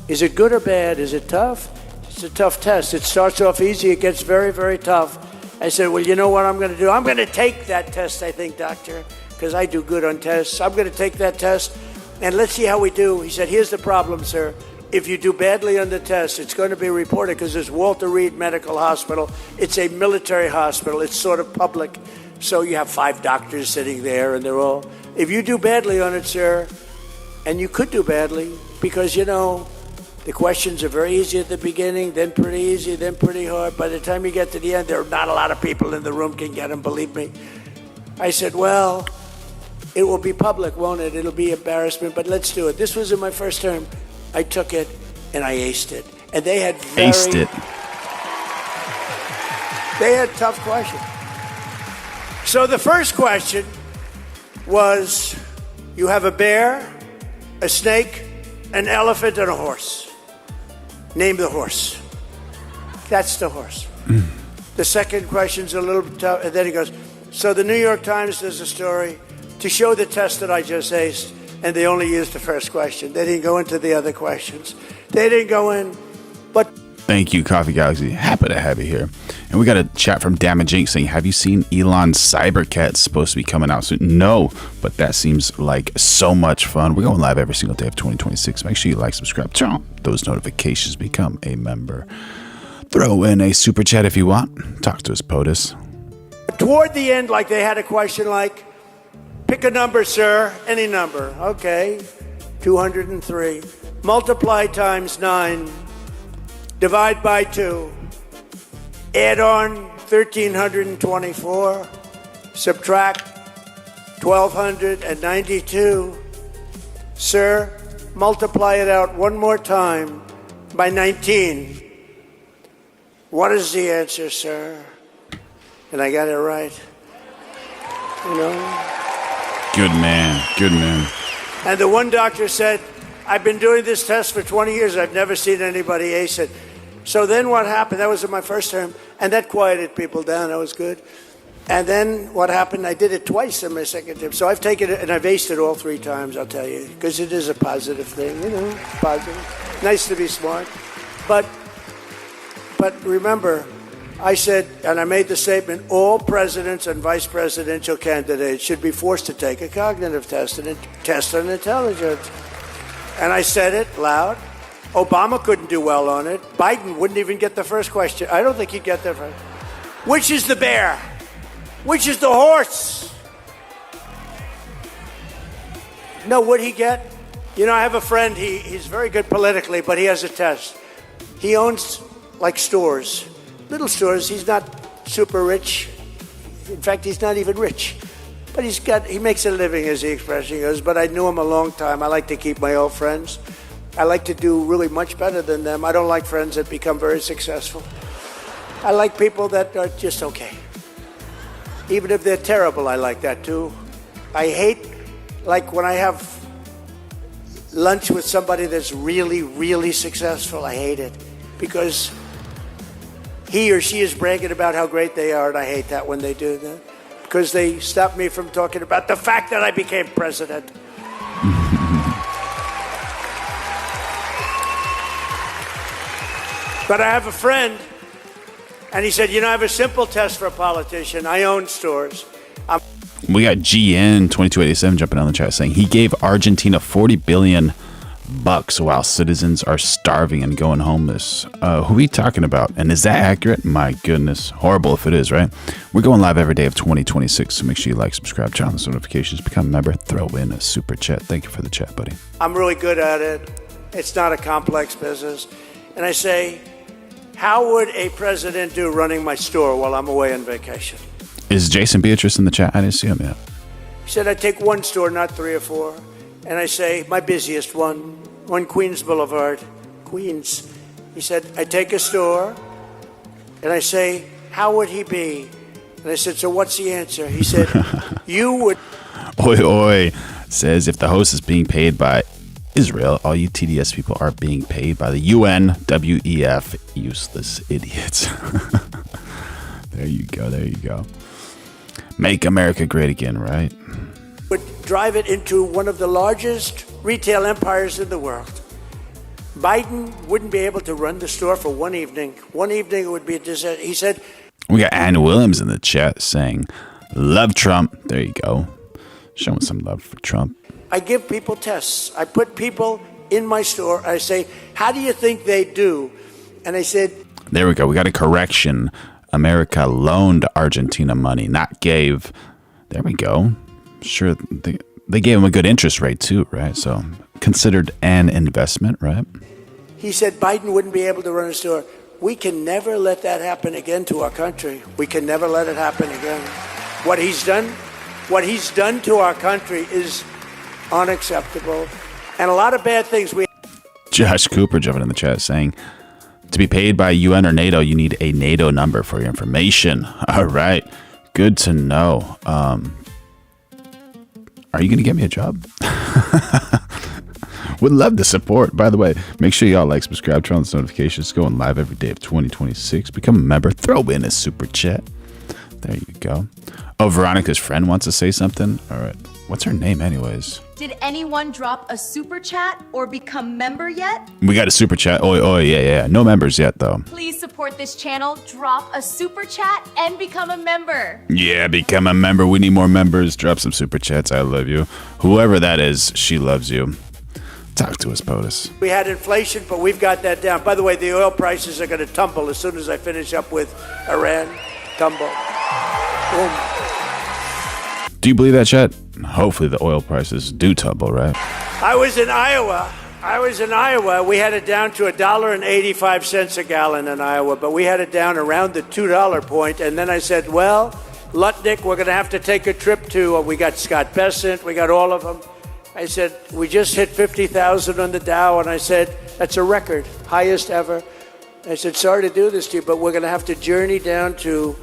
is it good or bad? Is it tough? It's a tough test. It starts off easy. It gets very, very tough. I said, well, you know what I'm going to do? I'm going to take that test, I think, Doctor, because I do good on tests. I'm going to take that test, and let's see how we do. He said, here's the problem, sir. If you do badly on the test, it's going to be reported because there's Walter Reed Medical Hospital. It's a military hospital. It's sort of public. So you have 5 doctors sitting there, and they're all... If you do badly on it, sir, and you could do badly, because, the questions are very easy at the beginning, then pretty easy, then pretty hard. By the time you get to the end, there are not a lot of people in the room can get them, believe me. I said, well, it will be public, won't it? It'll be embarrassment, but let's do it. This was in my first term. I took it, and I aced it. And they had Aced it. They had tough questions. So the first question was, you have a bear, a snake, an elephant, and a horse. Name the horse. That's the horse. The second question's a little tough, and then he goes, so the New York Times does a story to show the test that I just aced, and they only used the first question. They didn't go into the other questions. They didn't go in, but Thank you, Coffee Galaxy. Happy to have you here. And we got a chat from Damaging saying, have you seen Elon's Cybercat? It's supposed to be coming out soon. No, but that seems like so much fun. We're going live every single day of 2026. Make sure you like, subscribe, turn on those notifications, become a member. Throw in a super chat if you want. Talk to us, POTUS. Toward the end, like they had a question like, pick a number, sir, any number. Okay, 203. Multiply times 9. Divide by 2. Add on 1,324. Subtract 1,292. Sir, multiply it out one more time by 19. What is the answer, sir? And I got it right. You know? Good man. Good man. And the one doctor said, I've been doing this test for 20 years. I've never seen anybody ace it. So then what happened? That was in my first term. And that quieted people down. That was good. And then what happened? I did it twice in my second term. So I've taken it and I've aced it all 3 times, I'll tell you. Because it is a positive thing, you know, positive. Nice to be smart. But remember, I said, and I made the statement, all presidents and vice presidential candidates should be forced to take a cognitive test and test on intelligence. And I said it loud. Obama couldn't do well on it. Biden wouldn't even get the first question. I don't think he'd get the first. Which is the bear? Which is the horse? No, would he get? You know, I have a friend, he's very good politically, but he has a test. He owns, like, stores. Little stores. He's not super rich. In fact, he's not even rich. But he makes a living, as the expression goes. But I knew him a long time. I like to keep my old friends. I like to do really much better than them. I don't like friends that become very successful. I like people that are just okay. Even if they're terrible, I like that too. I hate, like, when I have lunch with somebody that's really, really successful. I hate it. Because he or she is bragging about how great they are, and I hate that when they do that. Because they stop me from talking about the fact that I became president. But I have a friend, and he said, you know, I have a simple test for a politician. I own stores. We got GN2287 jumping on the chat saying he gave Argentina $40 billion while citizens are starving and going homeless. Who are we talking about? And is that accurate? My goodness. Horrible if it is, right? We're going live every day of 2026, so make sure you like, subscribe, turn on the notifications, become a member, throw in a super chat. Thank you for the chat, buddy. I'm really good at it. It's not a complex business. And I say, how would a president do running my store while I'm away on vacation? Is Jason Beatrice in the chat? I didn't see him yet. He said, I take one store, not 3 or 4. And I say, my busiest one Queens Boulevard, Queens. He said, I take a store, and I say, how would he be? And I said, so what's the answer? He said, you would. Oi, oi, says, if the host is being paid by Israel, all you TDS people are being paid by the UN, WEF, useless idiots. There you go, there you go. Make America great again, right? Would drive it into one of the largest retail empires in the world. Biden wouldn't be able to run the store for one evening. One evening it would be a disaster. He said... We got Ann Williams in the chat saying, love Trump. There you go. Showing some love for Trump. I give people tests. I put people in my store. I say, how do you think they do? And I said... There we go. We got a correction. America loaned Argentina money, not gave. There we go. Sure, they gave him a good interest rate too, right? So considered an investment, right? He said Biden wouldn't be able to run a store. We can never let that happen again to our country. We can never let it happen again. What he's done to our country is unacceptable. And a lot of bad things we... Josh Cooper jumping in the chat saying, to be paid by UN or NATO, you need a NATO number for your information. All right. Good to know. Are you going to get me a job? Would love the support. By the way, make sure y'all like, subscribe, turn on the notifications. Going live every day of 2026. Become a member. Throw in a super chat. There you go. Oh, Veronica's friend wants to say something. All right. What's her name anyways? Did anyone drop a super chat or become member yet? We got a super chat. Yeah. No members yet, though. Please support this channel, drop a super chat, and become a member. Yeah, become a member. We need more members. Drop some super chats. I love you. Whoever that is, she loves you. Talk to us, POTUS. We had inflation, but we've got that down. By the way, the oil prices are going to tumble as soon as I finish up with Iran. Tumble. Boom. Do you believe that, chat? Hopefully the oil prices do tumble, right? I was in Iowa. We had it down to $1.85 a gallon in Iowa, but we had it down around the $2 point. And then I said, well, Lutnick, we're going to have to take a trip to, we got Scott Bessent, we got all of them. I said, we just hit 50,000 on the Dow. And I said, that's a record, highest ever. I said, sorry to do this to you, but we're going to have to journey down to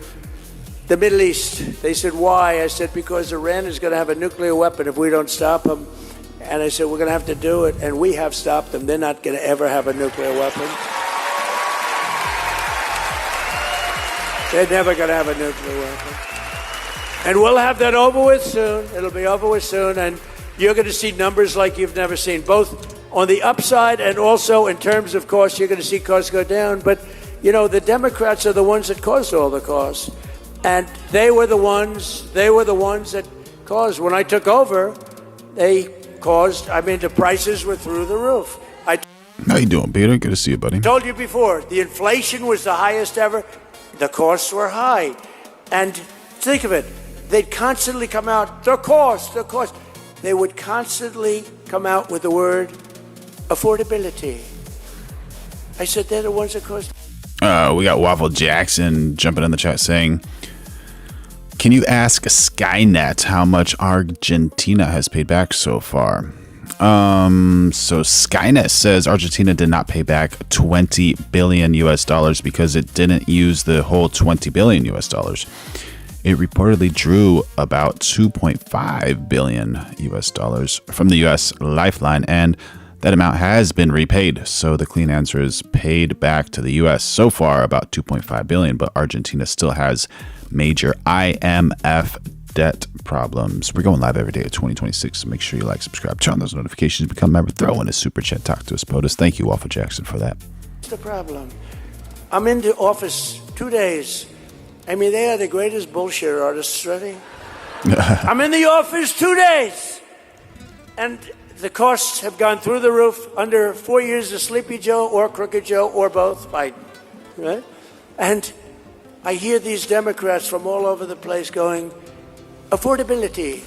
the Middle East. They said, why? I said, because Iran is going to have a nuclear weapon if we don't stop them. And I said, we're going to have to do it. And we have stopped them. They're not going to ever have a nuclear weapon. They're never going to have a nuclear weapon. And we'll have that over with soon. It'll be over with soon. And you're going to see numbers like you've never seen, both on the upside and also in terms of costs. You're going to see costs go down. But, you know, the Democrats are the ones that caused all the costs. And they were the ones that caused. When I took over, they caused, the prices were through the roof. How you doing, Peter? Good to see you, buddy. I told you before, the inflation was the highest ever. The costs were high. And think of it, they'd constantly come out, the cost. They would constantly come out with the word affordability. I said, they're the ones that caused. We got Waffle Jackson jumping in the chat saying, can you ask Skynet how much Argentina has paid back so far? So Skynet says Argentina did not pay back 20 billion US dollars because it didn't use the whole 20 billion US dollars. It reportedly drew about 2.5 billion US dollars from the US lifeline, and that amount has been repaid. So the clean answer is paid back to the US so far about 2.5 billion, but Argentina still has major IMF debt problems. We're going live every day at 2026, so make sure you like, subscribe, turn on those notifications, become a member, throw in a super chat, talk to us, POTUS. Thank you, Waffle Jackson, for that. What's the problem? I'm in the office 2 days. They are the greatest bullshit artists, ready? I'm in the office 2 days. And the costs have gone through the roof. Under 4 years of Sleepy Joe or Crooked Joe or both, right? And I hear these Democrats from all over the place going, affordability.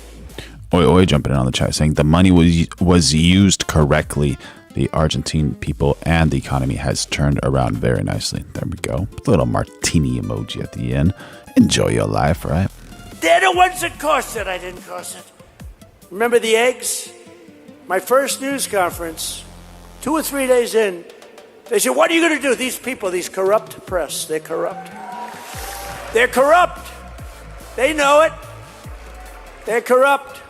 Oi, jumping in on the chat saying the money was used correctly. The Argentine people and the economy has turned around very nicely. There we go. A little martini emoji at the end. Enjoy your life, right? They're the ones that cost it. I didn't cost it. Remember the eggs? My first news conference, 2 or 3 days in, they said, what are you going to do? These people, these corrupt press, they're corrupt. They're corrupt. They know it. They're corrupt.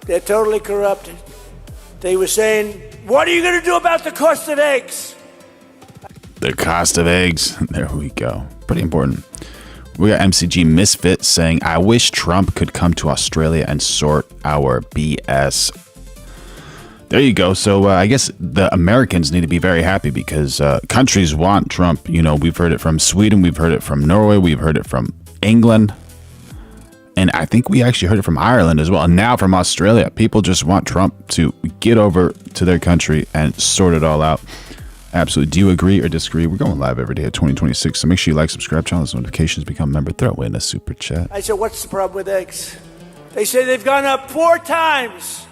They're totally corrupted. They were saying, what are you going to do about the cost of eggs? The cost of eggs. There we go. Pretty important. We got MCG Misfit saying, I wish Trump could come to Australia and sort our BS. There you go. So I guess the Americans need to be very happy because countries want Trump. You know, we've heard it from Sweden. We've heard it from Norway. We've heard it from England. And I think we actually heard it from Ireland as well. And now from Australia. People just want Trump to get over to their country and sort it all out. Absolutely. Do you agree or disagree? We're going live every day at 2026. So make sure you like, subscribe, turn on those notifications, become a member, throw in a super chat. I said, what's the problem with eggs? They say they've gone up 4 times.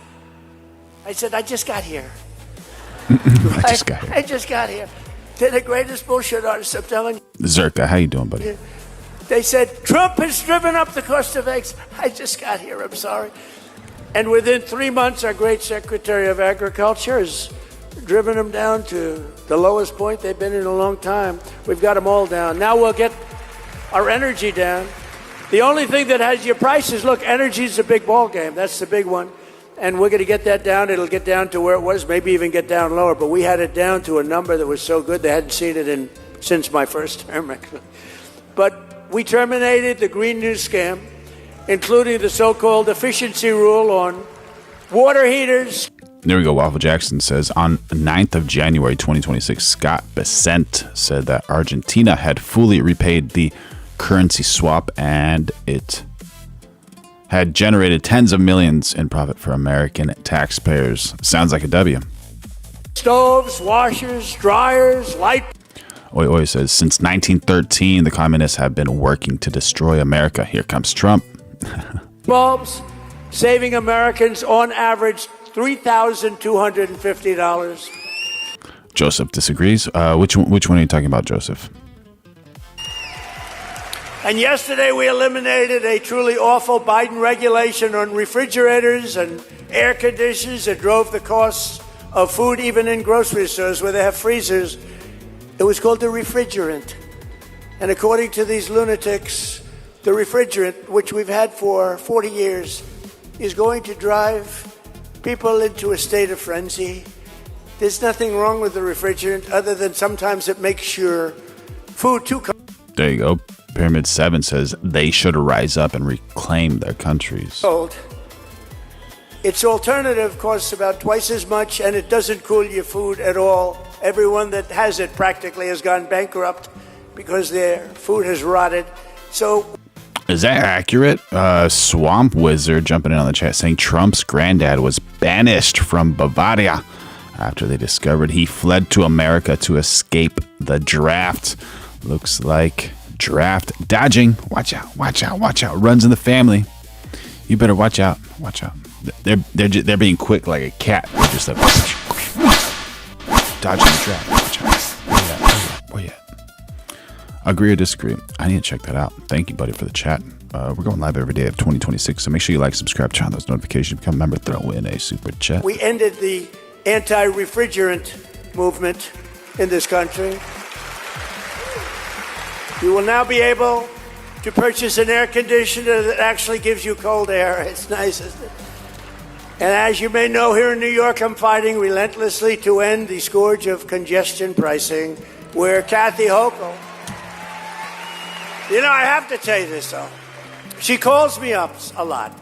I said, I just got here. I just got here. They're the greatest bullshit artists, I'm telling you. Zerka, how you doing, buddy? Yeah. They said, Trump has driven up the cost of eggs. I just got here, I'm sorry. And within 3 months, our great Secretary of Agriculture has driven them down to the lowest point they've been in a long time. We've got them all down. Now we'll get our energy down. The only thing that has your prices, look, energy is a big ball game. That's the big one. And we're going to get that down. It'll get down to where it was, maybe even get down lower. But we had it down to a number that was so good they hadn't seen it since my first term, actually. But we terminated the Green News scam, including the so-called efficiency rule on water heaters. There we go. Waffle Jackson says on 9th of January 2026, Scott Besant said that Argentina had fully repaid the currency swap and it had generated tens of millions in profit for American taxpayers. Sounds like a W. Stoves, washers, dryers, light. Oi Oi says, since 1913, the communists have been working to destroy America. Here comes Trump. bulbs, saving Americans on average $3,250. Joseph disagrees. Which one are you talking about, Joseph? And yesterday we eliminated a truly awful Biden regulation on refrigerators and air conditioners that drove the costs of food even in grocery stores where they have freezers. It was called the refrigerant. And according to these lunatics, the refrigerant, which we've had for 40 years, is going to drive people into a state of frenzy. There's nothing wrong with the refrigerant other than sometimes it makes your food too cold. There you go. Pyramid 7 says they should rise up and reclaim their countries. Its alternative costs about twice as much and it doesn't cool your food at all. Everyone that has it practically has gone bankrupt because their food has rotted. So is that accurate? Swamp Wizard jumping in on the chat saying Trump's granddad was banished from Bavaria after they discovered he fled to America to escape the draft. Looks like draft dodging. Watch out, watch out, watch out. Runs in the family. You better watch out, watch out. They're being quick like a cat. They're just like dodging the draft. Watch out. Where you at? Agree or disagree? I need to check that out. Thank you, buddy, for the chat. We're going live every day of 2026, so make sure you like, subscribe, turn on those notifications, become a member, throw in a super chat. We ended the anti-refrigerant movement in this country. You will now be able to purchase an air conditioner that actually gives you cold air. It's nice, isn't it? And as you may know, here in New York, I'm fighting relentlessly to end the scourge of congestion pricing, where Kathy Hochul, you know, I have to tell you this, though. She calls me up a lot,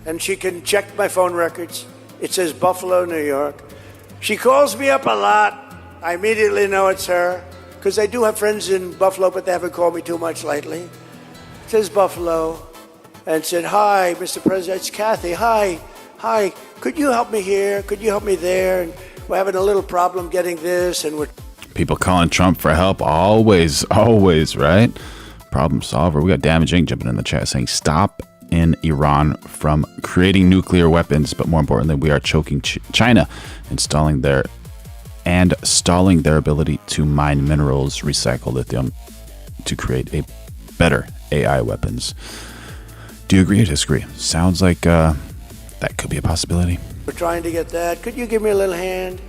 and she can check my phone records. It says Buffalo, New York. She calls me up a lot. I immediately know it's her, because I do have friends in Buffalo, but they haven't called me too much lately. It says Buffalo, and said, hi, Mr. President, it's Kathy. Hi, could you help me here? Could you help me there? And we're having a little problem getting this, and we're... People calling Trump for help, always, right? Problem solver. We got Damage Inc. jumping in the chat saying, stop in Iran from creating nuclear weapons, but more importantly, we are choking China and stalling their ability to mine minerals, recycle lithium to create a better AI weapons. Do you agree or disagree? Sounds like that could be a possibility. We're trying to get that. Could you give me a little hand?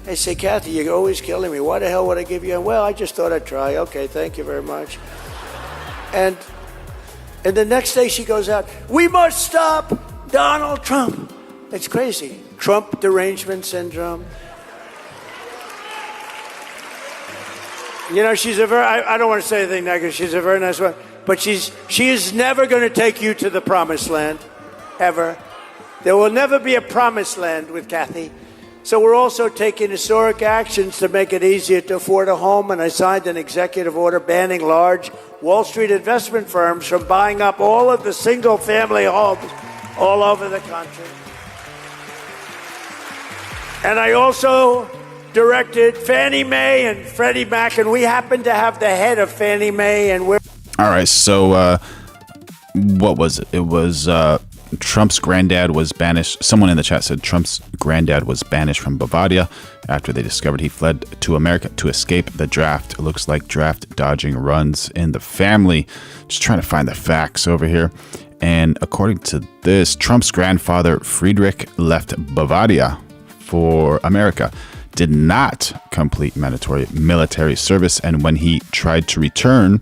I say, Kathy, you're always killing me. Why the hell would I give you? Well, I just thought I'd try. Okay, thank you very much. And the next day she goes out, we must stop Donald Trump. It's crazy. Trump derangement syndrome. You know, she's a very, I don't want to say anything negative. She's a very nice one. But she is never going to take you to the promised land, ever. There will never be a promised land with Kathy. So we're also taking historic actions to make it easier to afford a home, and I signed an executive order banning large Wall Street investment firms from buying up all of the single-family homes all over the country. And I also directed Fannie Mae and Freddie Mac, and we happen to have the head of Fannie Mae, and we're... All right, so what was it? It was... Trump's granddad was banished. Someone in the chat said Trump's granddad was banished from Bavaria after they discovered he fled to America to escape the draft. It looks like draft dodging runs in the family. Just trying to find the facts over here. And according to this, Trump's grandfather, Friedrich, left Bavaria for America, did not complete mandatory military service. And when he tried to return,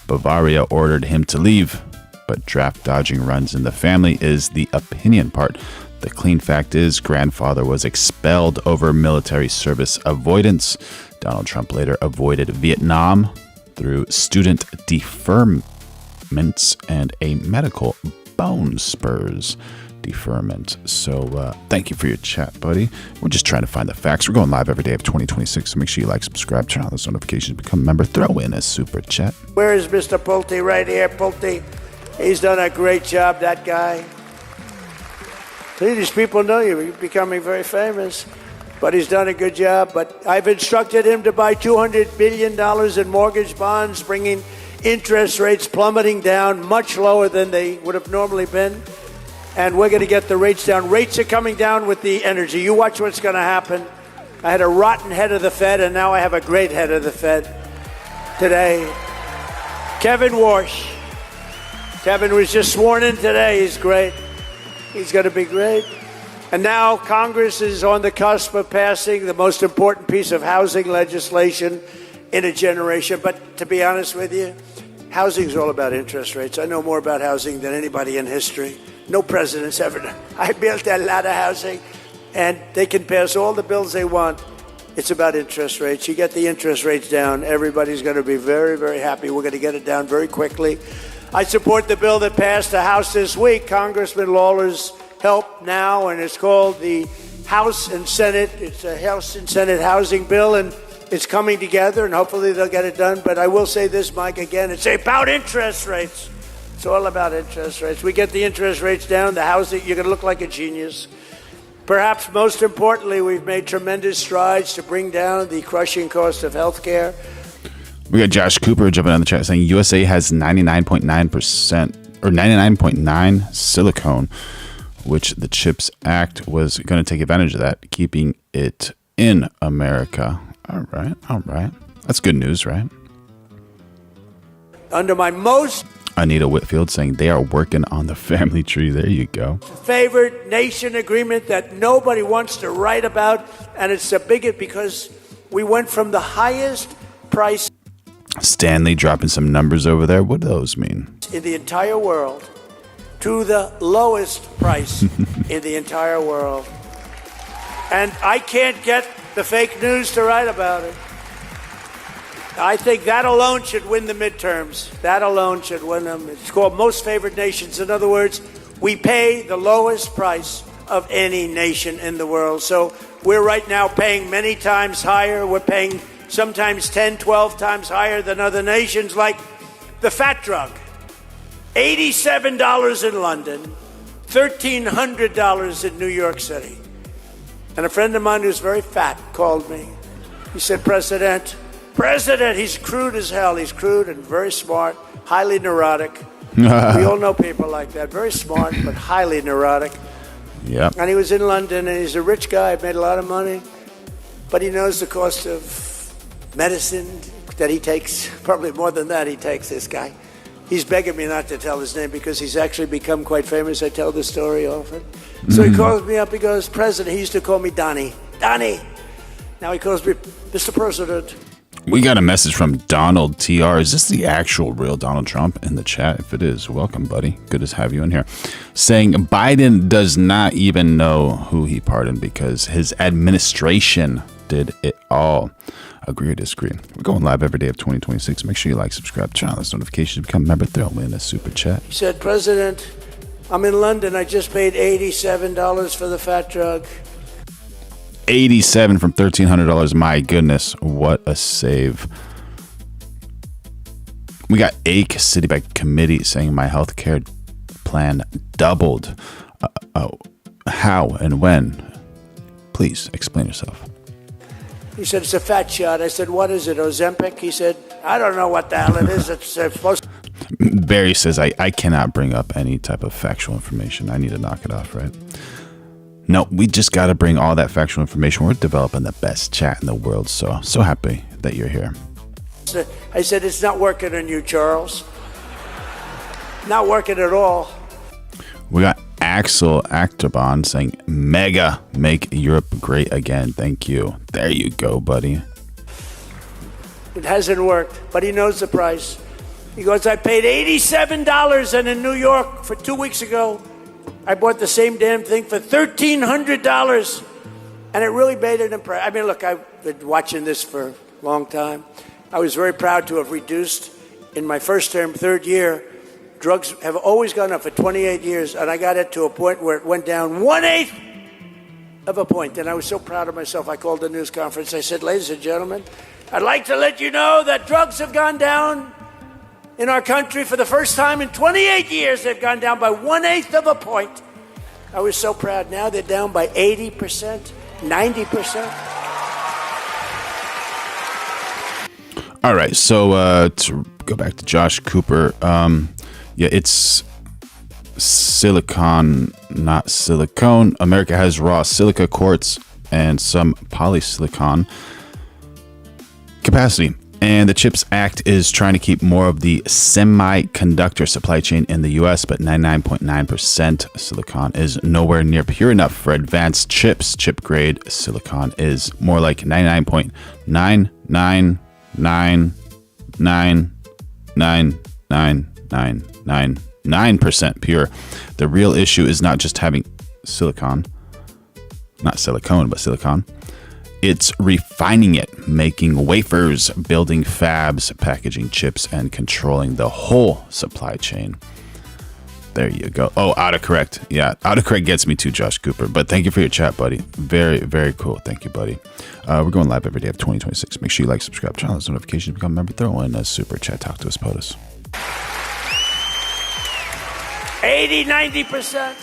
Bavaria ordered him to leave. But draft dodging runs in the family is the opinion part. The clean fact is grandfather was expelled over military service avoidance. Donald Trump later avoided Vietnam through student deferments and a medical bone spurs. deferment. So thank you for your chat, buddy. We're just trying to find the facts. We're going live every day of 2026, so make sure you like, subscribe, turn on those notifications, become a member, throw in a super chat. Where is Mr. Pulte? Right here, Pulte. He's done a great job, that guy. See, these people know you. You're becoming very famous. But he's done a good job. But I've instructed him to buy $200 billion in mortgage bonds, bringing interest rates plummeting down much lower than they would have normally been. And we're going to get the rates down. Rates are coming down with the energy. You watch what's going to happen. I had a rotten head of the Fed, and now I have a great head of the Fed today. Kevin Warsh. Kevin was just sworn in today. He's great. He's going to be great. And now Congress is on the cusp of passing the most important piece of housing legislation in a generation. But to be honest with you, housing is all about interest rates. I know more about housing than anybody in history. No president's ever done. I built a lot of housing, and they can pass all the bills they want. It's about interest rates. You get the interest rates down, everybody's going to be very, very happy. We're going to get it down very quickly. I support the bill that passed the House this week, Congressman Lawler's help now, and it's called the House and Senate. It's a House and Senate housing bill, and it's coming together, and hopefully they'll get it done. But I will say this, Mike, again, it's about interest rates. It's all about interest rates. We get the interest rates down, the housing, you're going to look like a genius. Perhaps most importantly, we've made tremendous strides to bring down the crushing cost of health care. We got Josh Cooper jumping on the chat saying USA has 99.9% or 99.9 silicone, which the CHIPS Act was going to take advantage of that, keeping it in America. All right. That's good news, right? Under my most Anita Whitfield saying they are working on the family tree. There you go. favored nation agreement that nobody wants to write about, and it's a bigot because we went from the highest price Stanley dropping some numbers over there. What do those mean? in the entire world to the lowest price in the entire world. And I can't get the fake news to write about it. I think that alone should win the midterms. That alone should win them. It's called most favored nations. In other words, we pay the lowest price of any nation in the world. So we're right now paying many times higher. We're paying sometimes 10, 12 times higher than other nations, like the fat drug. $87 in London, $1,300 in New York City. And a friend of mine who's very fat called me. He said, President, he's crude as hell. He's crude and very smart, highly neurotic. We all know people like that. Very smart, but highly neurotic. Yeah. And he was in London, and he's a rich guy, made a lot of money. But he knows the cost of medicine that he takes, probably more than that he takes, this guy. He's begging me not to tell his name because he's actually become quite famous. I tell the story often. So he calls me up. He goes, President. He used to call me Donnie. Donnie. Now he calls me Mr. President. We got a message from Donald TR. Is this the actual real Donald Trump in the chat? If it is, welcome, buddy. Good to have you in here. Saying Biden does not even know who he pardoned because his administration did it all. Agree or disagree? We're going live every day of 2026. Make sure you like, subscribe, turn on those notifications, become a member, throw in a super chat. He said, President, I'm in London. I just paid $87 for the fat drug. $87 from $1,300. My goodness, what a save. We got AIC Citibank Committee saying my health care plan doubled. How and when? Please explain yourself. He said, it's a fat shot. I said, what is it, Ozempic? He said, I don't know what the hell it is. It's supposed to... Barry says, I cannot bring up any type of factual information. I need to knock it off, right? No, we just got to bring all that factual information. We're developing the best chat in the world. So happy that you're here. I said, it's not working on you, Charles. Not working at all. We got Axel Actabon saying, mega, make Europe great again. Thank you. There you go, buddy. It hasn't worked, but he knows the price. He goes, I paid $87, and in New York for 2 weeks ago, I bought the same damn thing for $1,300, and it really made an impression. I mean, look, I've been watching this for a long time. I was very proud to have reduced, in my first term, third year, drugs have always gone up for 28 years, and I got it to a point where it went down 1/8 of a point. And I was so proud of myself, I called a news conference. I said, ladies and gentlemen, I'd like to let you know that drugs have gone down in our country for the first time in 28 years. They've gone down by 1/8 of a point. I was so proud. Now they're down by 80%, 90%. All right, so to go back to Josh Cooper, yeah, it's silicon, not silicone. America has raw silica quartz and some polysilicon capacity. And the CHIPS Act is trying to keep more of the semiconductor supply chain in the U.S., but 99.9% silicon is nowhere near pure enough for advanced chips. Chip-grade silicon is more like 99.999999999% pure. The real issue is not just having silicon, not silicone, but silicon. It's refining it, making wafers, building fabs, packaging chips, and controlling the whole supply chain. There you go. Oh, autocorrect. Yeah, autocorrect gets me too, Josh Cooper. But thank you for your chat, buddy. Very, very cool. Thank you, buddy. We're going live every day of 2026. Make sure you like, subscribe, turn on those notifications, become a member, throw in a super chat, talk to us, POTUS. 80, 90%.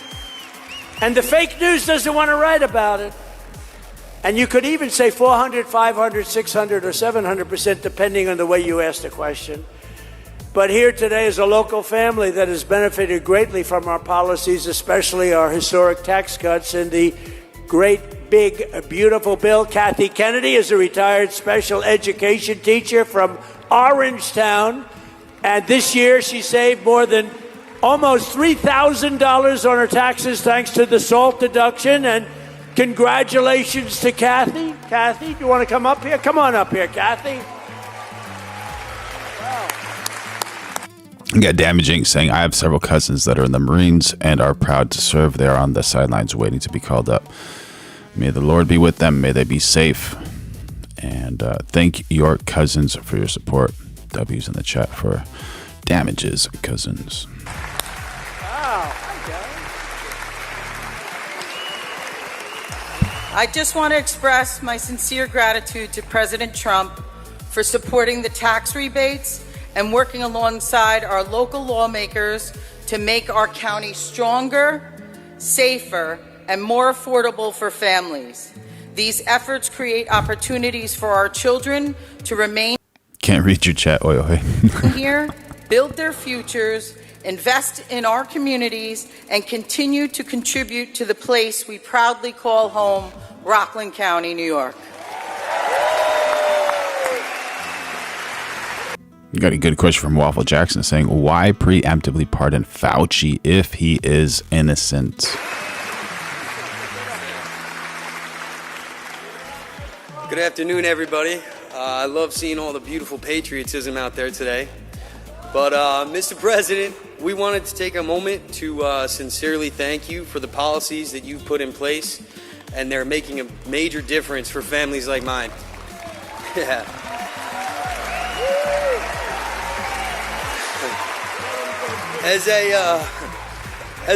And the fake news doesn't want to write about it. And you could even say 400, 500, 600, or 700%, depending on the way you ask the question. But here today is a local family that has benefited greatly from our policies, especially our historic tax cuts and the great, big, beautiful bill. Kathy Kennedy is a retired special education teacher from Orangetown. And this year she saved more than almost $3,000 on her taxes thanks to the SALT deduction. And congratulations to Kathy. Kathy, do you want to come up here? Come on up here, Kathy. You got Damaging saying, I have several cousins that are in the Marines and are proud to serve. They are on the sidelines waiting to be called up. May the Lord be with them. May they be safe. And thank your cousins for your support. W's in the chat for Damages cousins. Wow. I just want to express my sincere gratitude to President Trump for supporting the tax rebates and working alongside our local lawmakers to make our county stronger, safer, and more affordable for families. These efforts create opportunities for our children to remain Can't read your chat, oi, oi. here, build their futures, invest in our communities, and continue to contribute to the place we proudly call home, Rockland County, New York. You got a good question from Waffle Jackson saying, why preemptively pardon Fauci if he is innocent? Good afternoon, everybody. I love seeing all the beautiful patriotism out there today. But, Mr. President, we wanted to take a moment to sincerely thank you for the policies that you've put in place, and they're making a major difference for families like mine. Yeah. As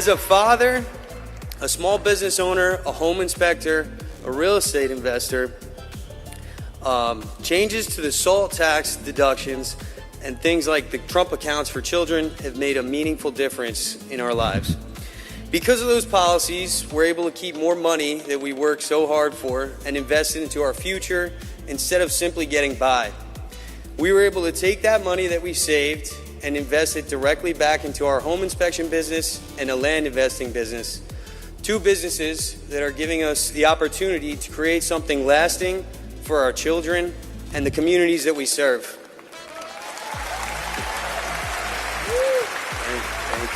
a father, a small business owner, a home inspector, a real estate investor, changes to the SALT tax deductions and things like the Trump accounts for children have made a meaningful difference in our lives. Because of those policies, we're able to keep more money that we work so hard for and invest it into our future instead of simply getting by. We were able to take that money that we saved and invest it directly back into our home inspection business and a land investing business. Two businesses that are giving us the opportunity to create something lasting for our children and the communities that we serve. Thank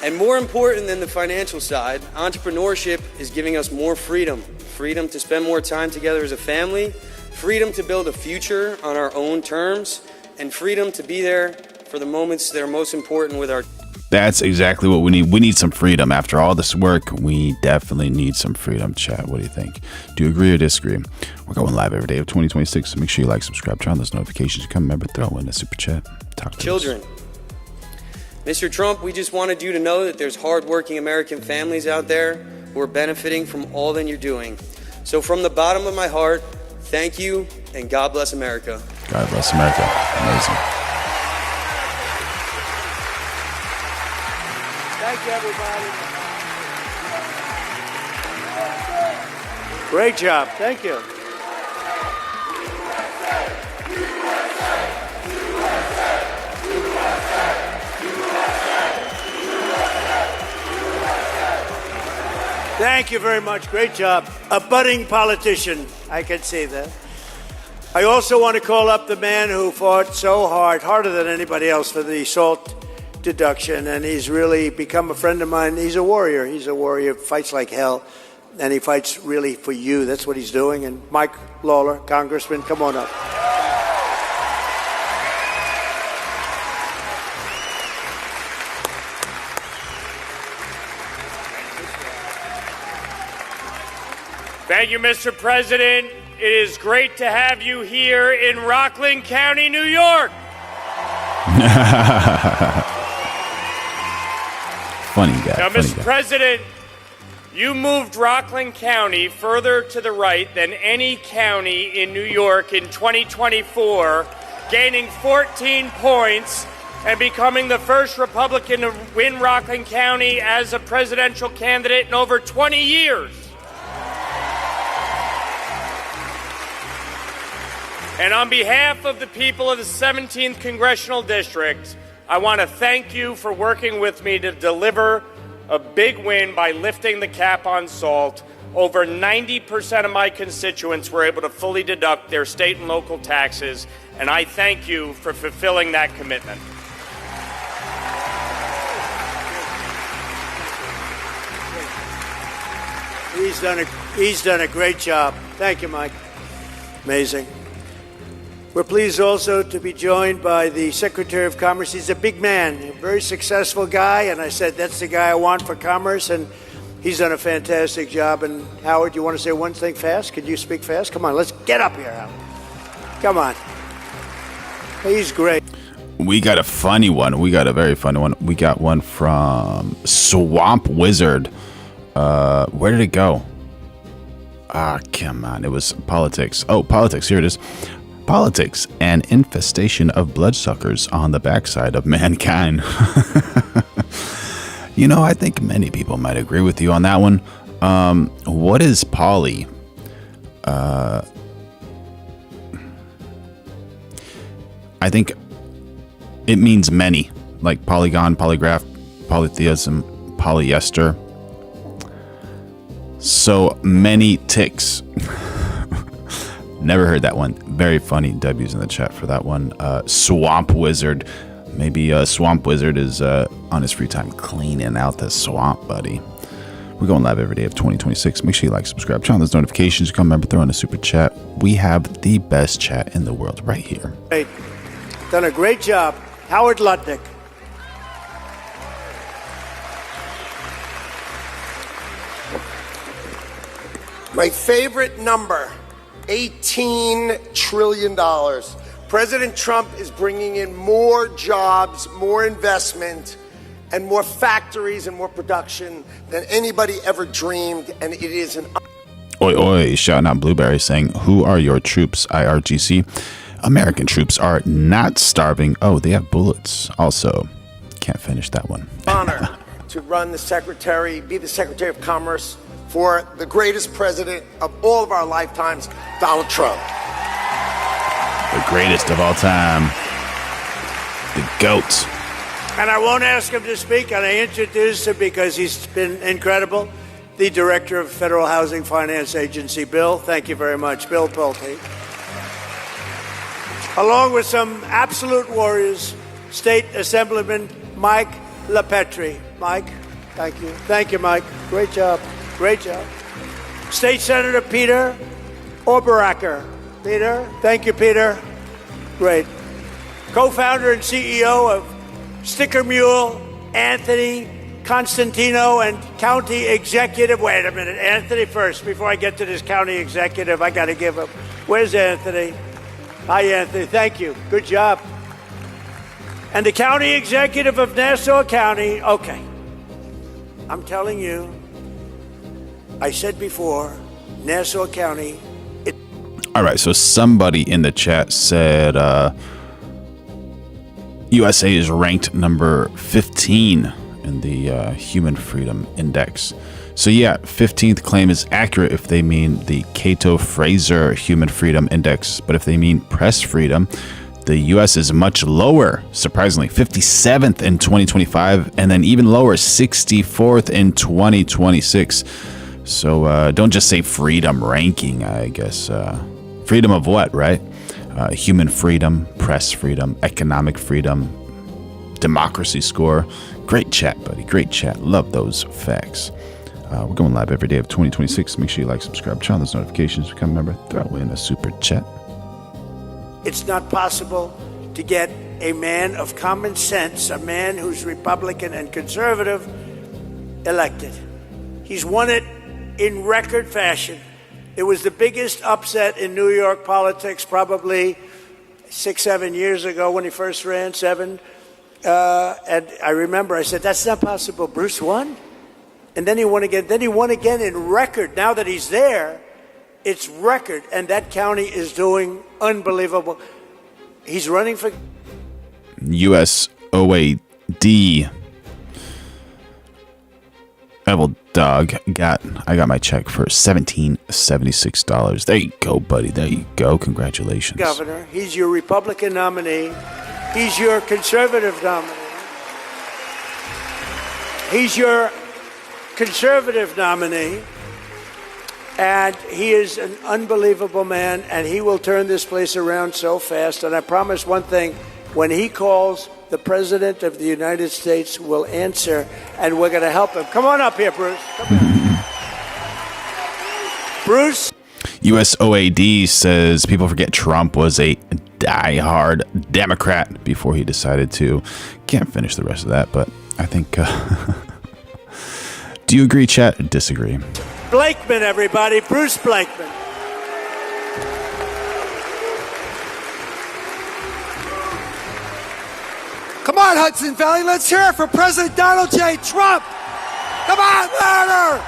you. And more important than the financial side, entrepreneurship is giving us more freedom. Freedom to spend more time together as a family, freedom to build a future on our own terms, and freedom to be there for the moments that are most important with our That's exactly what we need. We need some freedom. After all this work, we definitely need some freedom, chat. What do you think? Do you agree or disagree? We're going live every day of 2026, so make sure you like, subscribe, turn on those notifications. Come, remember, throw in a super chat. Talk to Children. us. Mr. Trump, we just wanted you to know that there's hardworking American families out there who are benefiting from all that you're doing. So from the bottom of my heart, thank you, and God bless America. God bless America. Amazing. Thank you, everybody. Great job. Thank you. Thank you very much. Great job. A budding politician. I can see that. I also want to call up the man who fought so hard, harder than anybody else, for the SALT deduction, and he's really become a friend of mine. He's a warrior. He's a warrior, fights like hell, and he fights really for you. That's what he's doing. And Mike Lawler, Congressman, come on up. Thank you, Mr. President. It is great to have you here in Rockland County, New York. Funny guy. Now, funny Mr. guy. President, you moved Rockland County further to the right than any county in New York in 2024, gaining 14 points and becoming the first Republican to win Rockland County as a presidential candidate in over 20 years. And on behalf of the people of the 17th Congressional District, I want to thank you for working with me to deliver a big win by lifting the cap on SALT. Over 90% of my constituents were able to fully deduct their state and local taxes, and I thank you for fulfilling that commitment. He's done a great job. Thank you, Mike. Amazing. We're pleased also to be joined by the Secretary of Commerce. He's a big man, a very successful guy, and I said, that's the guy I want for commerce, and he's done a fantastic job. And Howard, you want to say one thing fast? Could you speak fast? Come on, let's get up here, Howard. Come on. He's great. We got a funny one. We got a very funny one. We got one from Swamp Wizard. Where did it go? Come on. It was politics. Oh, politics. Here it is. Politics, an infestation of bloodsuckers on the backside of mankind. You know, I think many people might agree with you on that one. What is poly? I think it means many, like polygon, polygraph, polytheism, polyester. So many ticks. Never heard that one. Very funny. W's in the chat for that one. Swamp Wizard. Maybe Swamp Wizard is on his free time cleaning out the swamp, buddy. We're going live every day of 2026. Make sure you like, subscribe, turn on those notifications. Come remember, throw in a super chat. We have the best chat in the world right here. Great. Done a great job. Howard Lutnick. My favorite number, $18 trillion. President Trump is bringing in more jobs, more investment, and more factories and more production than anybody ever dreamed, and it is an... Oi, oi, shouting out Blueberry saying, who are your troops, IRGC? American troops are not starving. Oh, they have bullets. Also, can't finish that one. honor to run the secretary, be the Secretary of Commerce for the greatest president of all of our lifetimes, Donald Trump. The greatest of all time. The GOAT. And I won't ask him to speak, and I introduce him because he's been incredible. The Director of Federal Housing Finance Agency, Bill. Thank you very much, Bill Pulte. Along with some absolute warriors, State Assemblyman Mike LaPetrie. Mike, thank you. Thank you, Mike. Great job. Great job. State Senator Peter Oberacke. Peter, thank you, Peter. Great. Co-founder and CEO of Sticker Mule Anthony Constantino and County Executive. Wait a minute, Anthony first. Before I get to this County Executive, I got to give him. Where's Anthony? Hi, Anthony. Thank you. Good job. And the County Executive of Nassau County. Okay. I'm telling you, I said before, Nassau County. All right, so somebody in the chat said USA is ranked number 15 in the Human Freedom Index. So yeah, 15th claim is accurate if they mean the Cato-Fraser Human Freedom Index, but if they mean press freedom, the US is much lower, surprisingly, 57th in 2025, and then even lower, 64th in 2026. So don't just say freedom ranking, I guess. Freedom of what, right? Human freedom, press freedom, economic freedom, democracy score. Great chat, buddy. Great chat. Love those facts. We're going live every day of 2026. Make sure you like, subscribe, turn on those notifications, become a member, throw in a super chat. It's not possible to get a man of common sense, a man who's Republican and conservative, elected. He's won it in record fashion. It was the biggest upset in New York politics probably 6-7 years ago when he first ran, 7. And I remember I said, that's not possible. Bruce won? And then he won again. Then he won again in record. Now that he's there, it's record. And that county is doing unbelievable. He's running for USOAD. Evil Dog I got my check for $1,776. There you go, buddy. There you go. Congratulations. governor. He's your Republican nominee. He's your conservative nominee. He's your conservative nominee. And he is an unbelievable man, and he will turn this place around so fast. And I promise one thing, when he calls, the President of the United States will answer, and we're going to help him. Come on up here, Bruce. Bruce? USOAD says people forget Trump was a diehard Democrat before he decided to. Can't finish the rest of that, but I think... Do you agree, chat, or disagree? Blakeman, everybody. Bruce Blakeman. Come on, Hudson Valley, let's hear it for President Donald J. Trump. Come on, louder.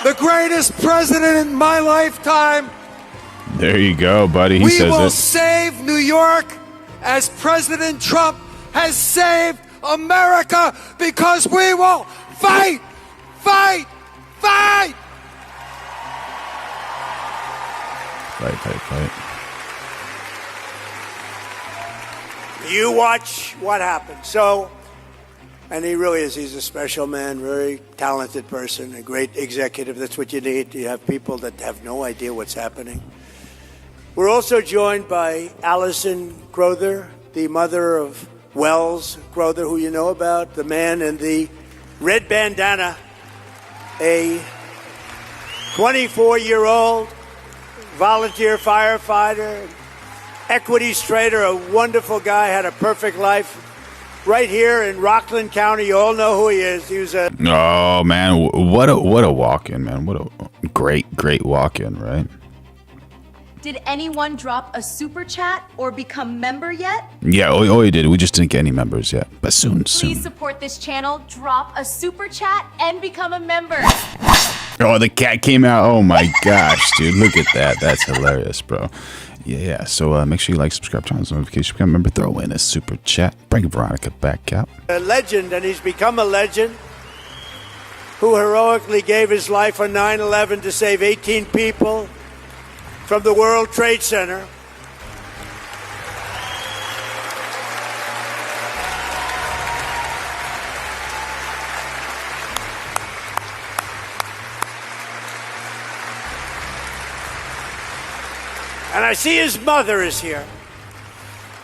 The greatest president in my lifetime. There you go, buddy. He We says will it. save New York as President Trump has saved America, because we will fight, fight, fight. Fight. You watch what happens. So, and he really is. He's a special man, very talented person, a great executive. That's what you need. You have people that have no idea what's happening. We're also joined by Allison Crowther, the mother of Wells Crowther, who you know about, the man in the red bandana, a 24-year-old volunteer firefighter, equities trader, a wonderful guy, had a perfect life. Right here in Rockland County, you all know who he is. He was a... Oh, man, what a walk-in, man. What a great walk-in, right? Did anyone drop a super chat or become member yet? Yeah, oh, you did. We just didn't get any members yet, but soon. Please support this channel, drop a super chat, and become a member. Oh, the cat came out. Oh, my gosh, dude. Look at that. That's hilarious, bro. Yeah. So make sure you like, subscribe, turn on those notifications, become a member, throw in a super chat, bring Veronica back out. A legend, and he's become a legend, who heroically gave his life on 9/11 to save 18 people from the World Trade Center. And I see his mother is here.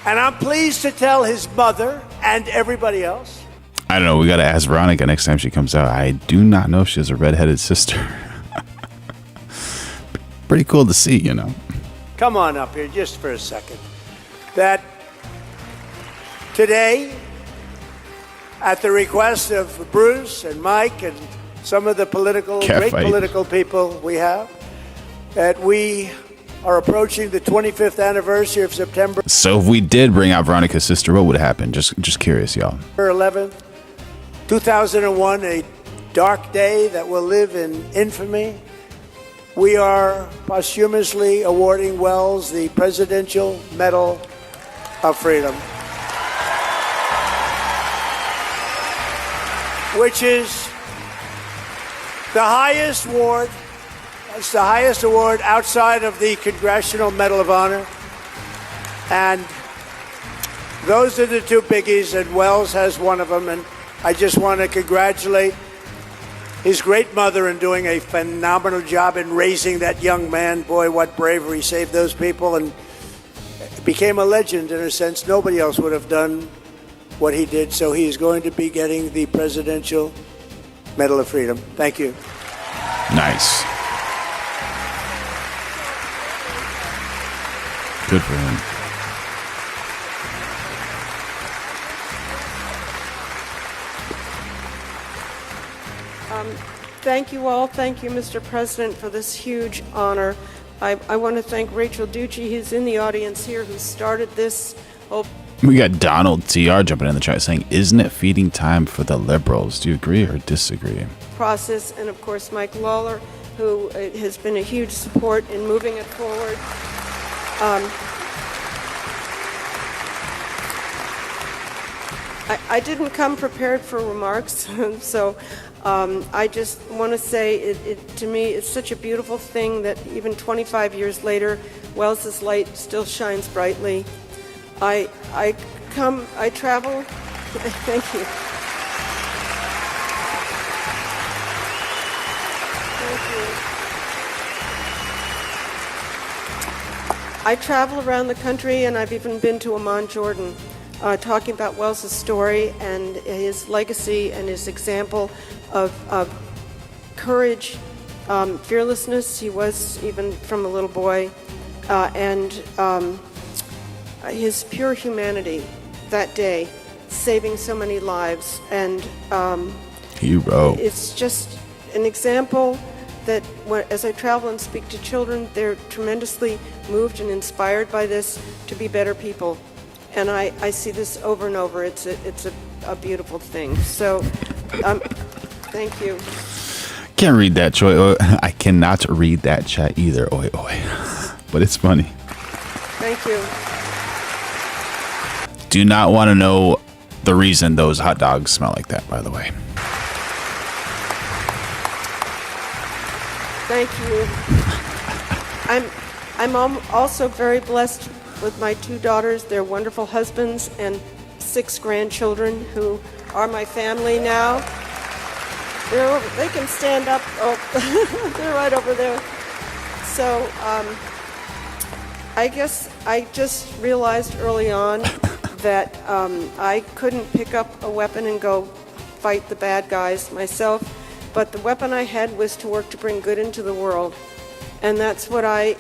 And I'm pleased to tell his mother and everybody else. I don't know. We got to ask Veronica next time she comes out. I do not know if she has a redheaded sister. Pretty cool to see, you know. Come on up here just for a second. That Today, at the request of Bruce and Mike and some of the great political people we have, that we are approaching the 25th anniversary of September. So if we did bring out Veronica's sister, what would happen? Just curious, y'all. 11th, 2001, a dark day that will live in infamy. We are posthumously awarding Wells the Presidential Medal of Freedom, which is the highest award. It's the highest award outside of the Congressional Medal of Honor. And those are the two biggies, and Wells has one of them. And I just want to congratulate his great mother in doing a phenomenal job in raising that young man. Boy, what bravery. Saved those people and became a legend in a sense. Nobody else would have done what he did. So he's going to be getting the Presidential Medal of Freedom. Thank you. Nice. Good for him. Thank you all. Thank you, Mr. President, for this huge honor. I want to thank Rachel Ducci, who's in the audience here, who started this whole... We got Donald TR jumping in the chat saying, isn't it feeding time for the liberals? Do you agree or disagree? ...process, and of course Mike Lawler, who has been a huge support in moving it forward. I didn't come prepared for remarks, so I just want to say, to me, it's such a beautiful thing that even 25 years later, Wells's light still shines brightly. I travel. Thank you. I travel around the country, and I've even been to Amman, Jordan, talking about Wells's story and his legacy and his example of courage, fearlessness. He was even from a little boy, and his pure humanity that day, saving so many lives. And hero. It's just an example that as I travel and speak to children, they're tremendously moved and inspired by this to be better people. And I see this over and over. It's a beautiful thing. So, thank you. Can't read that, Troy. I cannot read that chat either. Oi, oi. But it's funny. Thank you. Do not want to know the reason those hot dogs smell like that, by the way. Thank you. I'm also very blessed with my 2 daughters, their wonderful husbands, and 6 grandchildren who are my family now. They can stand up. Oh, they're right over there. So I guess I just realized early on that I couldn't pick up a weapon and go fight the bad guys myself, but the weapon I had was to work to bring good into the world. And that's what I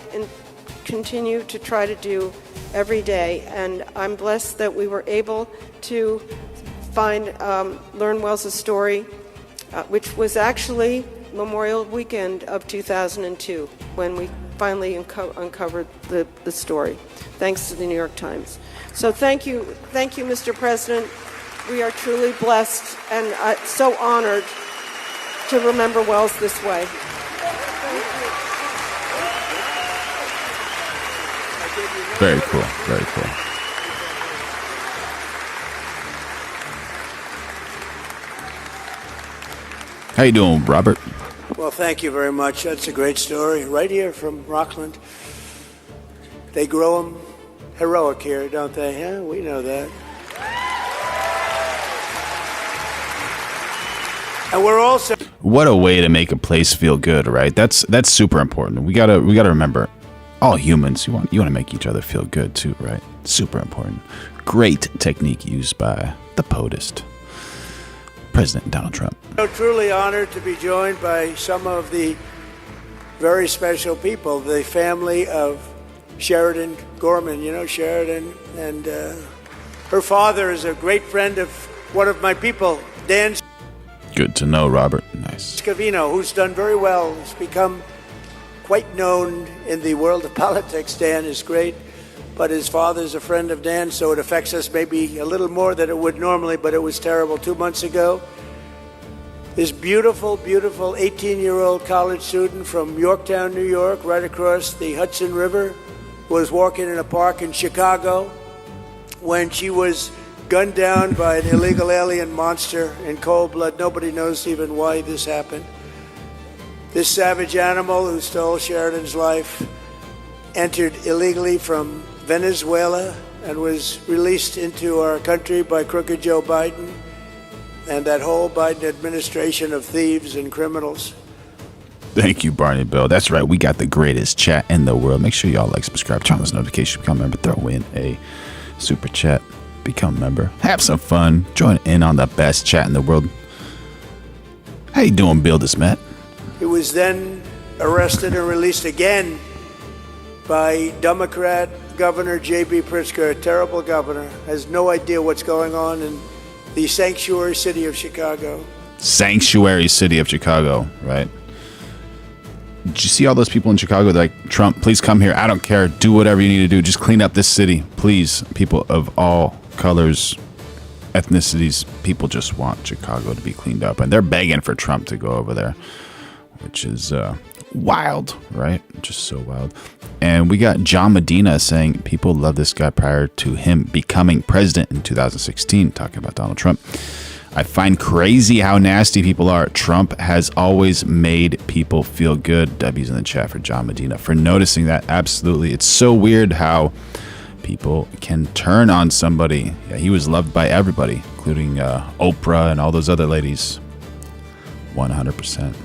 continue to try to do every day. And I'm blessed that we were able to learn Wells's story, which was actually Memorial Weekend of 2002, when we finally uncovered the story, thanks to the New York Times. So thank you, Mr. President. We are truly blessed and so honored to remember Wells this way. Very cool. Very cool. How you doing, Robert? Well, thank you very much. That's a great story. Right here from Rockland. They grow them heroic here, don't they? Huh? We know that. And we're also... What a way to make a place feel good, right? That's super important. We gotta remember, all humans, you want to make each other feel good too, right? Super important. Great technique used by the POTUS, President Donald Trump. So truly honored to be joined by some of the very special people, the family of Sheridan Gorman. You know Sheridan and Her father is a great friend of one of my people, Dan Good to know, Robert. Nice. Scavino, who's done very well. He's become quite known in the world of politics. Dan is great, but his father's a friend of Dan, so it affects us maybe a little more than it would normally, but it was terrible 2 months ago. This beautiful, beautiful 18-year-old college student from Yorktown, New York, right across the Hudson River, was walking in a park in Chicago when she was gunned down by an illegal alien monster in cold blood. Nobody knows even why this happened. This savage animal who stole Sheridan's life entered illegally from Venezuela and was released into our country by crooked Joe Biden and that whole Biden administration of thieves and criminals. Thank you, Barney Bill. That's right. We got the greatest chat in the world. Make sure y'all like, subscribe, turn on those notifications, become a member, throw in a super chat, become a member, have some fun, join in on the best chat in the world. How you doing, Bill DeSmet? He was then arrested and released again by Democrat Governor J.B. Pritzker, a terrible governor, has no idea what's going on in the sanctuary city of Chicago. Sanctuary city of Chicago, right? Did you see all those people in Chicago? They're like, Trump, please come here. I don't care. Do whatever you need to do. Just clean up this city. Please. People of all colors, ethnicities, people just want Chicago to be cleaned up. And they're begging for Trump to go over there, which is wild, right? Just so wild. And we got John Medina saying people love this guy prior to him becoming president in 2016, talking about Donald Trump. I find crazy how nasty people are. Trump has always made people feel good. W's in the chat for John Medina for noticing that. Absolutely. It's so weird how people can turn on somebody. Yeah, he was loved by everybody, including Oprah and all those other ladies. 100%.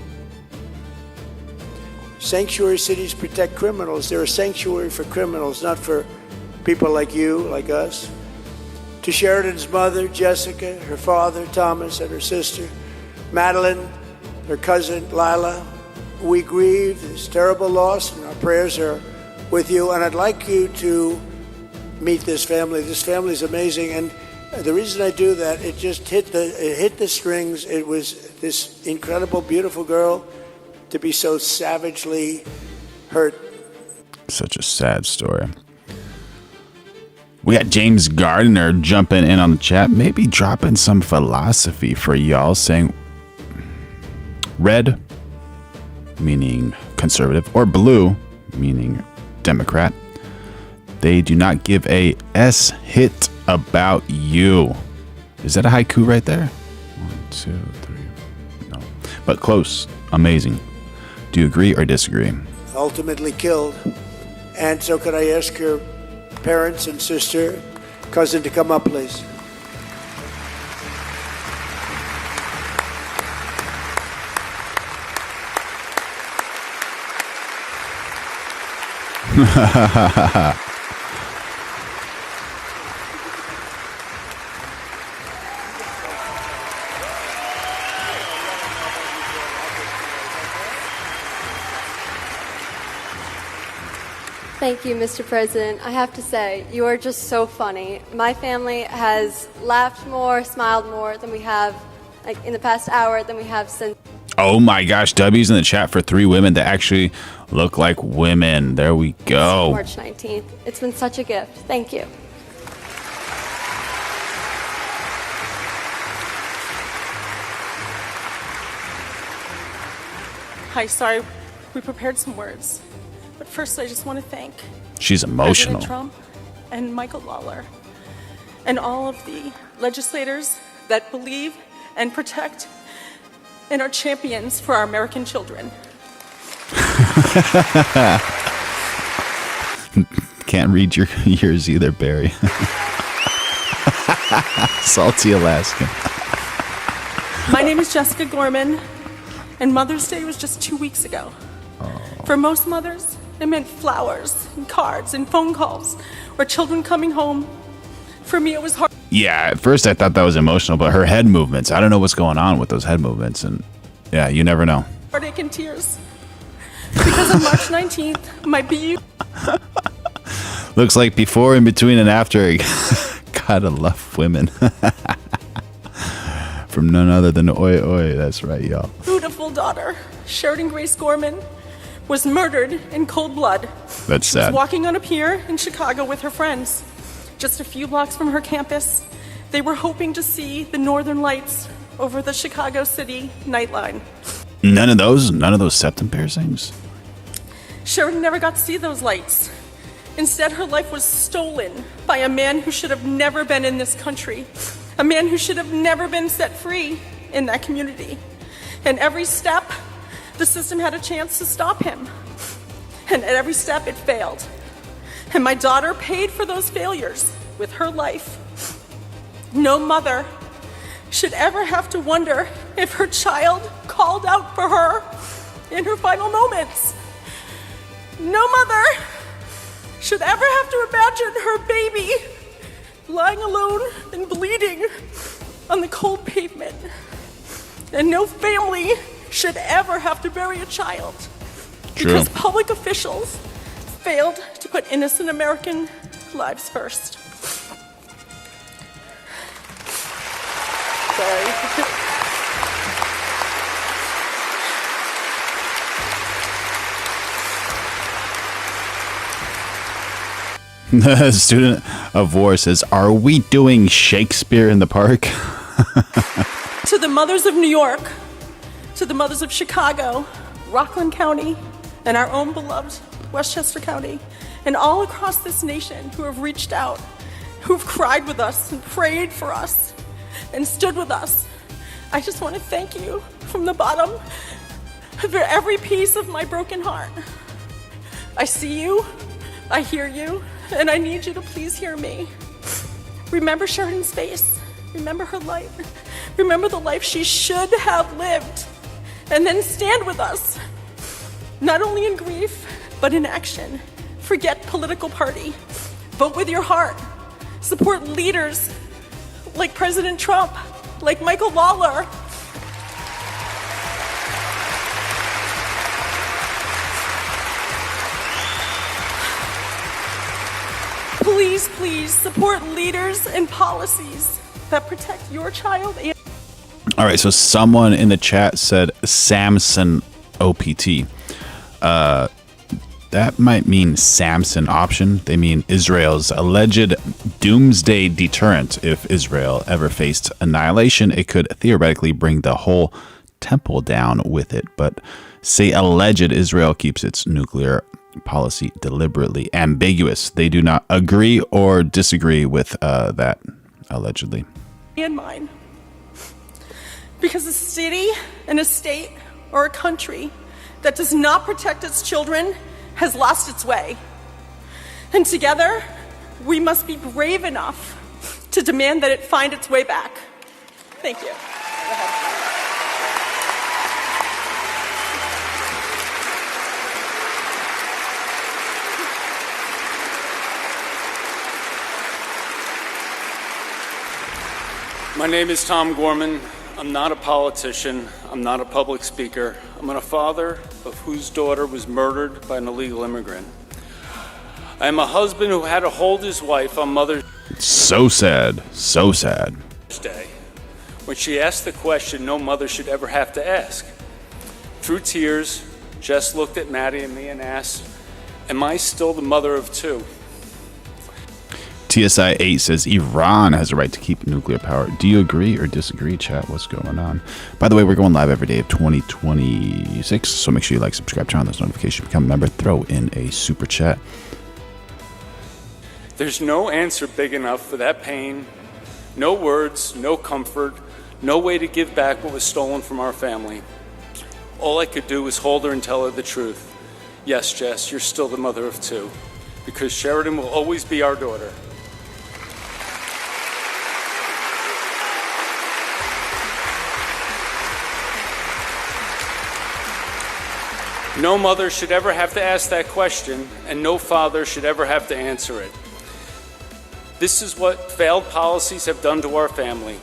Sanctuary cities protect criminals. They're a sanctuary for criminals, not for people like you, like us. To Sheridan's mother, Jessica, her father, Thomas, and her sister, Madeline, her cousin, Lila, we grieve this terrible loss, and our prayers are with you. And I'd like you to meet this family. This family is amazing, and the reason I do that, it just hit the strings. It was this incredible, beautiful girl to be so savagely hurt. Such a sad story. We got James Gardner jumping in on the chat, maybe dropping some philosophy for y'all, saying red, meaning conservative, or blue, meaning Democrat. They do not give a S hit about you. Is that a haiku right there? 1, 2, 3. No. But close. Amazing. Do you agree or disagree? Ultimately killed. And so could I ask your parents and sister, cousin to come up, please? Thank you, Mr. President. I have to say, you are just so funny. My family has laughed more, smiled more than we have, like, in the past hour than we have since. Oh my gosh, W's in the chat for 3 women that actually look like women. There we go. March 19th. It's been such a gift. Thank you. Hi, sorry. We prepared some words. But first, I just want to thank She's emotional. President Trump and Michael Lawler and all of the legislators that believe and protect and are champions for our American children. Can't read yours either, Barry. Salty Alaskan. My name is Jessica Gorman, and Mother's Day was just 2 weeks ago. For most mothers, it meant flowers and cards and phone calls or children coming home. For me, it was hard. Yeah, at first I thought that was emotional, but her head movements, I don't know what's going on with those head movements. And yeah, you never know. Heartache and tears. Because on March 19th, my BU. Looks like before, in between, and after. Gotta love women. From none other than Oi Oi. That's right, y'all. Beautiful daughter, Sheridan Grace Gorman, was murdered in cold blood. That's She was sad. walking on a pier in Chicago with her friends. Just a few blocks from her campus, they were hoping to see the northern lights over the Chicago City nightline. None of those septum piercings? Sheridan never got to see those lights. Instead, her life was stolen by a man who should have never been in this country, a man who should have never been set free in that community. And every step, the system had a chance to stop him. And at every step, it failed. And my daughter paid for those failures with her life. No mother should ever have to wonder if her child called out for her in her final moments. No mother should ever have to imagine her baby lying alone and bleeding on the cold pavement. And no family should ever have to bury a child because public officials failed to put innocent American lives first. Sorry. The student of war says, "Are we doing Shakespeare in the park?" To the mothers of New York, to the mothers of Chicago, Rockland County, and our own beloved Westchester County, and all across this nation who have reached out, who have cried with us and prayed for us and stood with us, I just want to thank you from the bottom of every piece of my broken heart. I see you, I hear you, and I need you to please hear me. Remember Sheridan's face. Remember her life. Remember the life she should have lived. And then stand with us. Not only in grief, but in action. Forget political party. Vote with your heart. Support leaders like President Trump, like Michael Lawler. Please, please support leaders and policies that protect your child. All right, so someone in the chat said Samson OPT. That might mean Samson option. They mean Israel's alleged doomsday deterrent. If Israel ever faced annihilation, it could theoretically bring the whole temple down with it. But say alleged, Israel keeps its nuclear policy deliberately ambiguous. They do not agree or disagree with that, allegedly. And mine. Because a city and a state or a country that does not protect its children has lost its way. And together, we must be brave enough to demand that it find its way back. Thank you. My name is Tom Gorman. I'm not a politician. I'm not a public speaker. I'm a father of whose daughter was murdered by an illegal immigrant. I am a husband who had to hold his wife on Mother's So sad. So sad. Day when she asked the question no mother should ever have to ask. Through tears, Jess looked at Maddie and me and asked, "Am I still the mother of two?" TSI 8 says Iran has a right to keep nuclear power. Do you agree or disagree, chat? What's going on? By the way, we're going live every day of 2026, so make sure you like, subscribe, turn on those notifications, become a member, throw in a super chat. There's no answer big enough for that pain, no words, no comfort, no way to give back what was stolen from our family. All I could do was hold her and tell her the truth. Yes, Jess, you're still the mother of two, because Sheridan will always be our daughter. No mother should ever have to ask that question, and no father should ever have to answer it. This is what failed policies have done to our family.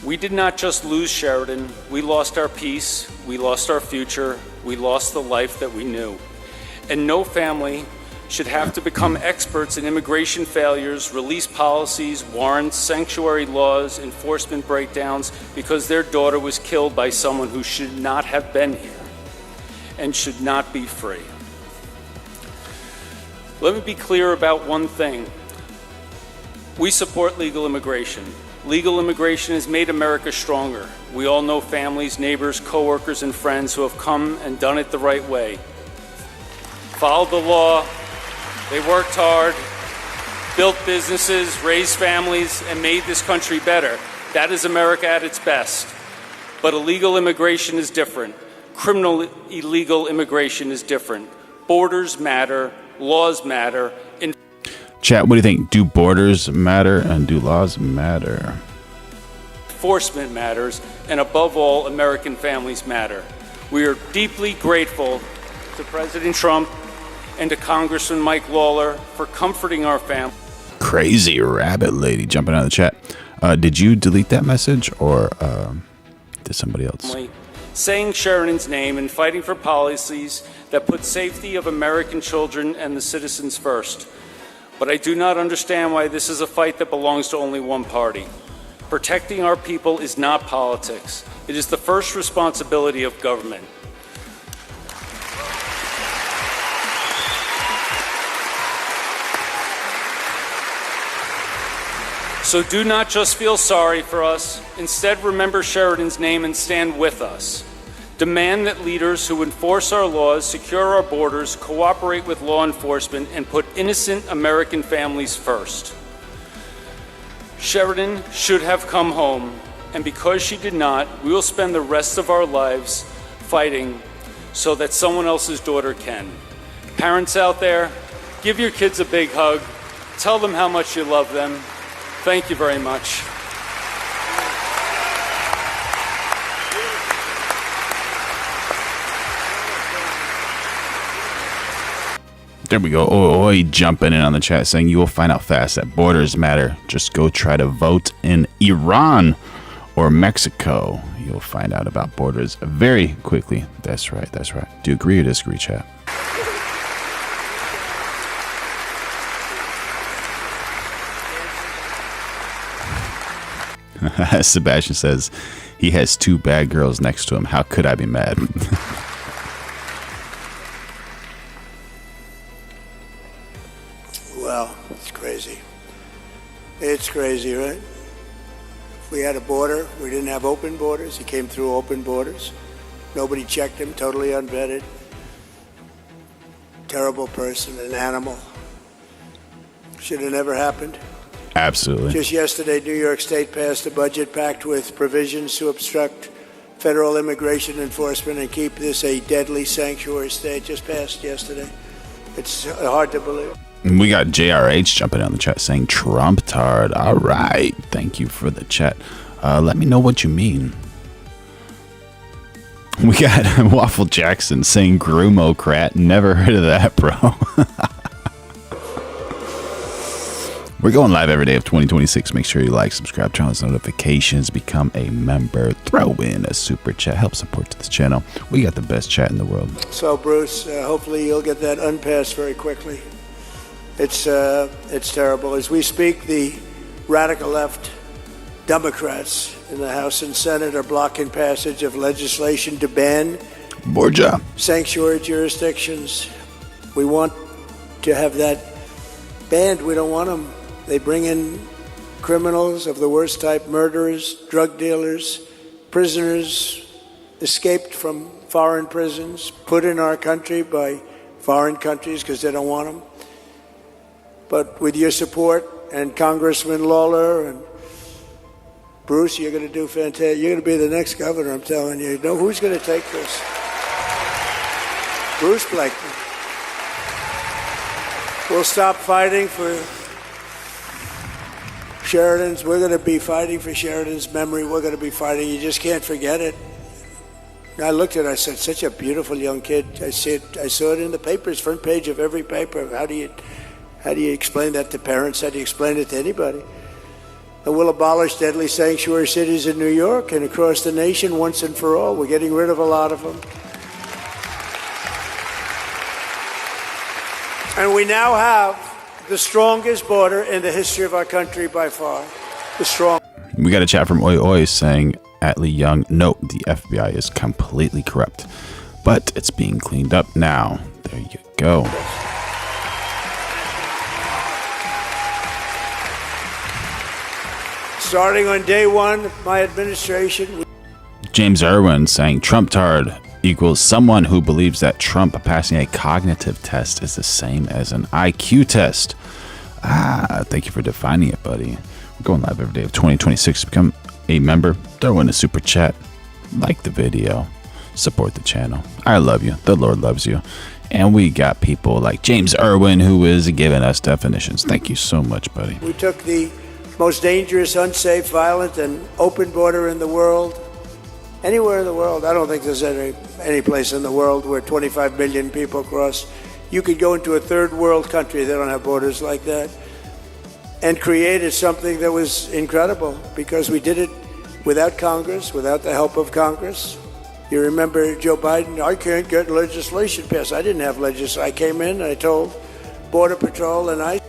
We did not just lose Sheridan, we lost our peace, we lost our future, we lost the life that we knew. And no family should have to become experts in immigration failures, release policies, warrants, sanctuary laws, enforcement breakdowns, because their daughter was killed by someone who should not have been here and should not be free. Let me be clear about one thing. We support legal immigration. Legal immigration has made America stronger. We all know families, neighbors, coworkers, and friends who have come and done it the right way. Followed the law, they worked hard, built businesses, raised families, and made this country better. That is America at its best. But illegal immigration is different. Criminal illegal immigration is different. Borders matter, laws matter. Chat, what do you think? Do borders matter and do laws matter? Enforcement matters, and above all, American families matter. We are deeply grateful to President Trump and to Congressman Mike Lawler for comforting our family. Crazy rabbit lady jumping out of the chat. Did you delete that message or did somebody else? Saying Sheridan's name and fighting for policies that put safety of American children and the citizens first. But I do not understand why this is a fight that belongs to only one party. Protecting our people is not politics. It is the first responsibility of government. So do not just feel sorry for us. Instead, remember Sheridan's name and stand with us. Demand that leaders who enforce our laws, secure our borders, cooperate with law enforcement, and put innocent American families first. Sheridan should have come home, and because she did not, we will spend the rest of our lives fighting so that someone else's daughter can. Parents out there, give your kids a big hug. Tell them how much you love them. Thank you very much. There we go. Oi, jumping in on the chat saying you will find out fast that borders matter. Just go try to vote in Iran or Mexico. You'll find out about borders very quickly. That's right. That's right. Do you agree or disagree, chat? Sebastian says he has two bad girls next to him. How could I be mad? Well, it's crazy. It's crazy, right? If we had a border, we didn't have open borders. He came through open borders. Nobody checked him, totally unvetted. Terrible person, an animal. Should have never happened. Absolutely. Just yesterday, New York State passed a budget packed with provisions to obstruct federal immigration enforcement and keep this a deadly sanctuary state. Just passed yesterday. It's hard to believe. We got JRH jumping on the chat saying Trump tard. All right. Thank you for the chat. Let me know what you mean. We got Waffle Jackson saying Groomocrat. Never heard of that, bro. We're going live every day of 2026. Make sure you like, subscribe, turn on those notifications, become a member, throw in a super chat, help support this channel. We got the best chat in the world. So, Bruce, hopefully you'll get that unpassed very quickly. It's terrible. As we speak, the radical left Democrats in the House and Senate are blocking passage of legislation to ban Borgia sanctuary jurisdictions. We want to have that banned. We don't want them. They bring in criminals of the worst type, murderers, drug dealers, prisoners escaped from foreign prisons, put in our country by foreign countries because they don't want them. But with your support and Congressman Lawler and Bruce, you're going to do fantastic. You're going to be the next governor, I'm telling you. You know who's going to take this? Bruce Blakeman. We'll stop fighting for Sheridan's. We're going to be fighting for Sheridan's memory. We're going to be fighting. You just can't forget it. And I looked at it. I said, such a beautiful young kid. I saw it in the papers, front page of every paper. How do you explain that to parents? How do you explain it to anybody? And we'll abolish deadly sanctuary cities in New York and across the nation once and for all. We're getting rid of a lot of them. And we now have the strongest border in the history of our country by far. The strong. We got a chat from Oi Oi saying, Atlee Young, note the FBI is completely corrupt, but it's being cleaned up now. There you go. Starting on day one of my administration. James Irwin saying, Trump-tard equals someone who believes that Trump passing a cognitive test is the same as an IQ test. Thank you for defining it, buddy. We're going live every day of 2026. Become a member, throw in a super chat, like the video, support the channel. I love you. The Lord loves you. And we got people like James Irwin who is giving us definitions. Thank you so much, buddy. We took the most dangerous, unsafe, violent, and open border in the world. Anywhere in the world. I don't think there's any place in the world where 25 million people cross. You could go into a third world country, they don't have borders like that, and created something that was incredible because we did it without Congress, without the help of Congress. You remember Joe Biden, I can't get legislation passed. I didn't have legislation. I came in and I told Border Patrol and ICE.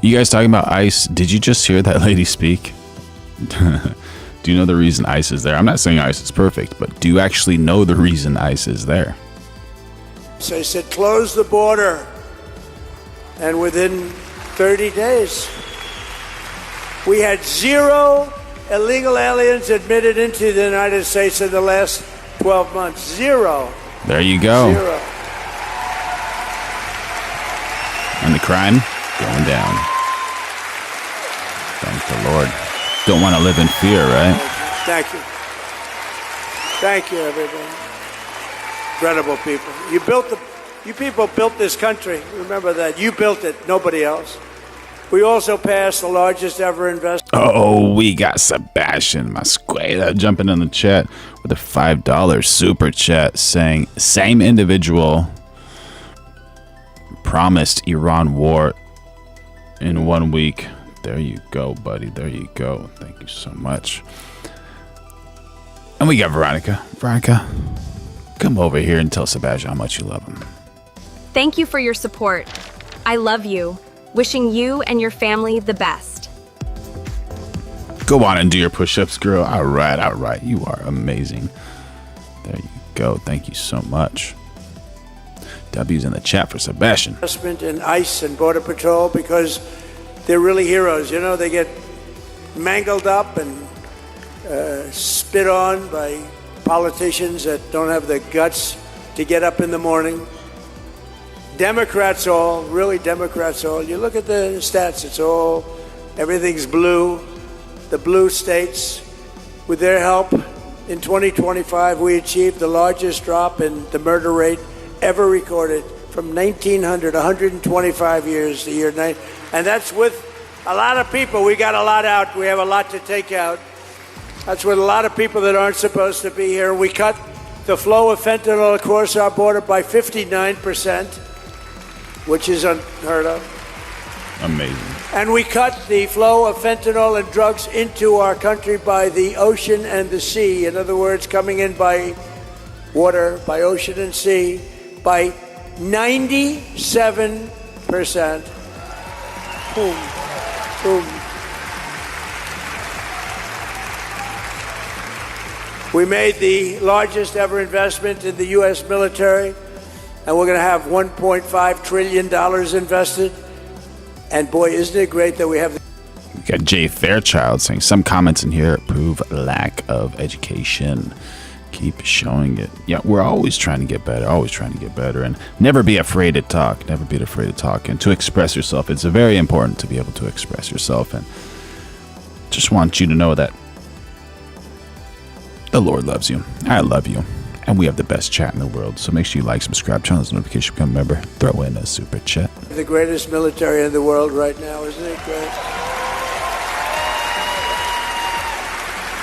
You guys talking about ICE, did you just hear that lady speak? Do you know the reason ICE is there? I'm not saying ICE is perfect, but do you actually know the reason ICE is there? So I said, close the border. And within 30 days, we had 0 illegal aliens admitted into the United States in the last 12 months. 0. There you go. 0. And the crime going down. Thank the Lord. Don't want to live in fear, right? Thank you. Thank you, everybody. Incredible people. You people built this country. Remember that. You built it, nobody else. We also passed the largest ever investment. Oh, we got Sebastian Masqueda jumping in the chat with a $5 super chat saying, same individual promised Iran war in 1 week. There you go, buddy. There you go. Thank you so much. And we got Veronica. Veronica, come over here and tell Sebastian how much you love him. Thank you for your support. I love you. Wishing you and your family the best. Go on and do your push-ups, girl. All right, all right. You are amazing. There you go. Thank you so much. W's in the chat for Sebastian. Investment in ICE and Border Patrol because they're really heroes. You know, they get mangled up and spit on by politicians that don't have the guts to get up in the morning. Democrats all, really Democrats all. You look at the stats, it's all, everything's blue. The blue states, with their help, in 2025, we achieved the largest drop in the murder rate ever recorded from 1900, 125 years, the year 9. And that's with a lot of people. We got a lot out. We have a lot to take out. That's with a lot of people that aren't supposed to be here. We cut the flow of fentanyl across our border by 59%, which is unheard of. Amazing. And we cut the flow of fentanyl and drugs into our country by the ocean and the sea. In other words, coming in by water, by ocean and sea, by 97%. Boom. Boom. We made the largest ever investment in the U.S. military, and we're going to have $1.5 trillion invested. And boy, isn't it great that we have... We got Jay Fairchild saying, some comments in here prove lack of education. Keep showing it. Yeah, we're always trying to get better, and never be afraid to talk. Never be afraid to talk and to express yourself. It's very important to be able to express yourself, and just want you to know that the Lord loves you. I love you. And we have the best chat in the world. So make sure you like, subscribe, turn on those notifications, become a member, throw in a super chat. The greatest military in the world right now, isn't it great?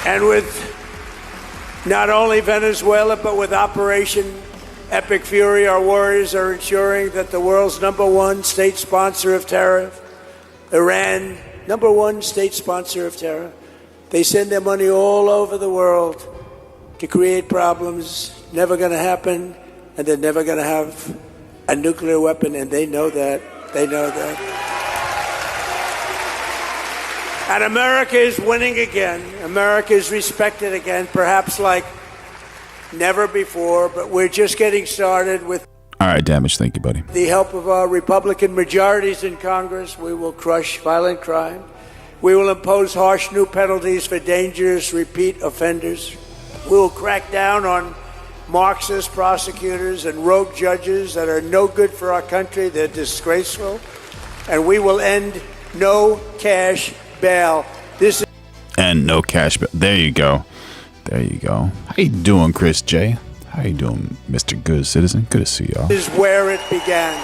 And with not only Venezuela, but with Operation Epic Fury, our warriors are ensuring that the world's #1 state sponsor of terror, Iran, #1 state sponsor of terror, they send their money all over the world to create problems, never going to happen, and they're never going to have a nuclear weapon, and they know that. They know that. And America is winning again. America is respected again, perhaps like never before, but we're just getting started with. All right, Damage, thank you, buddy. The help of our Republican majorities in Congress, we will crush violent crime. We will impose harsh new penalties for dangerous repeat offenders. We will crack down on Marxist prosecutors and rogue judges that are no good for our country. They're disgraceful. And we will end no cash bail. This is And no cash bail. There you go. There you go. How you doing, Chris J? How you doing, Mr. Good Citizen? Good to see y'all. is where it began.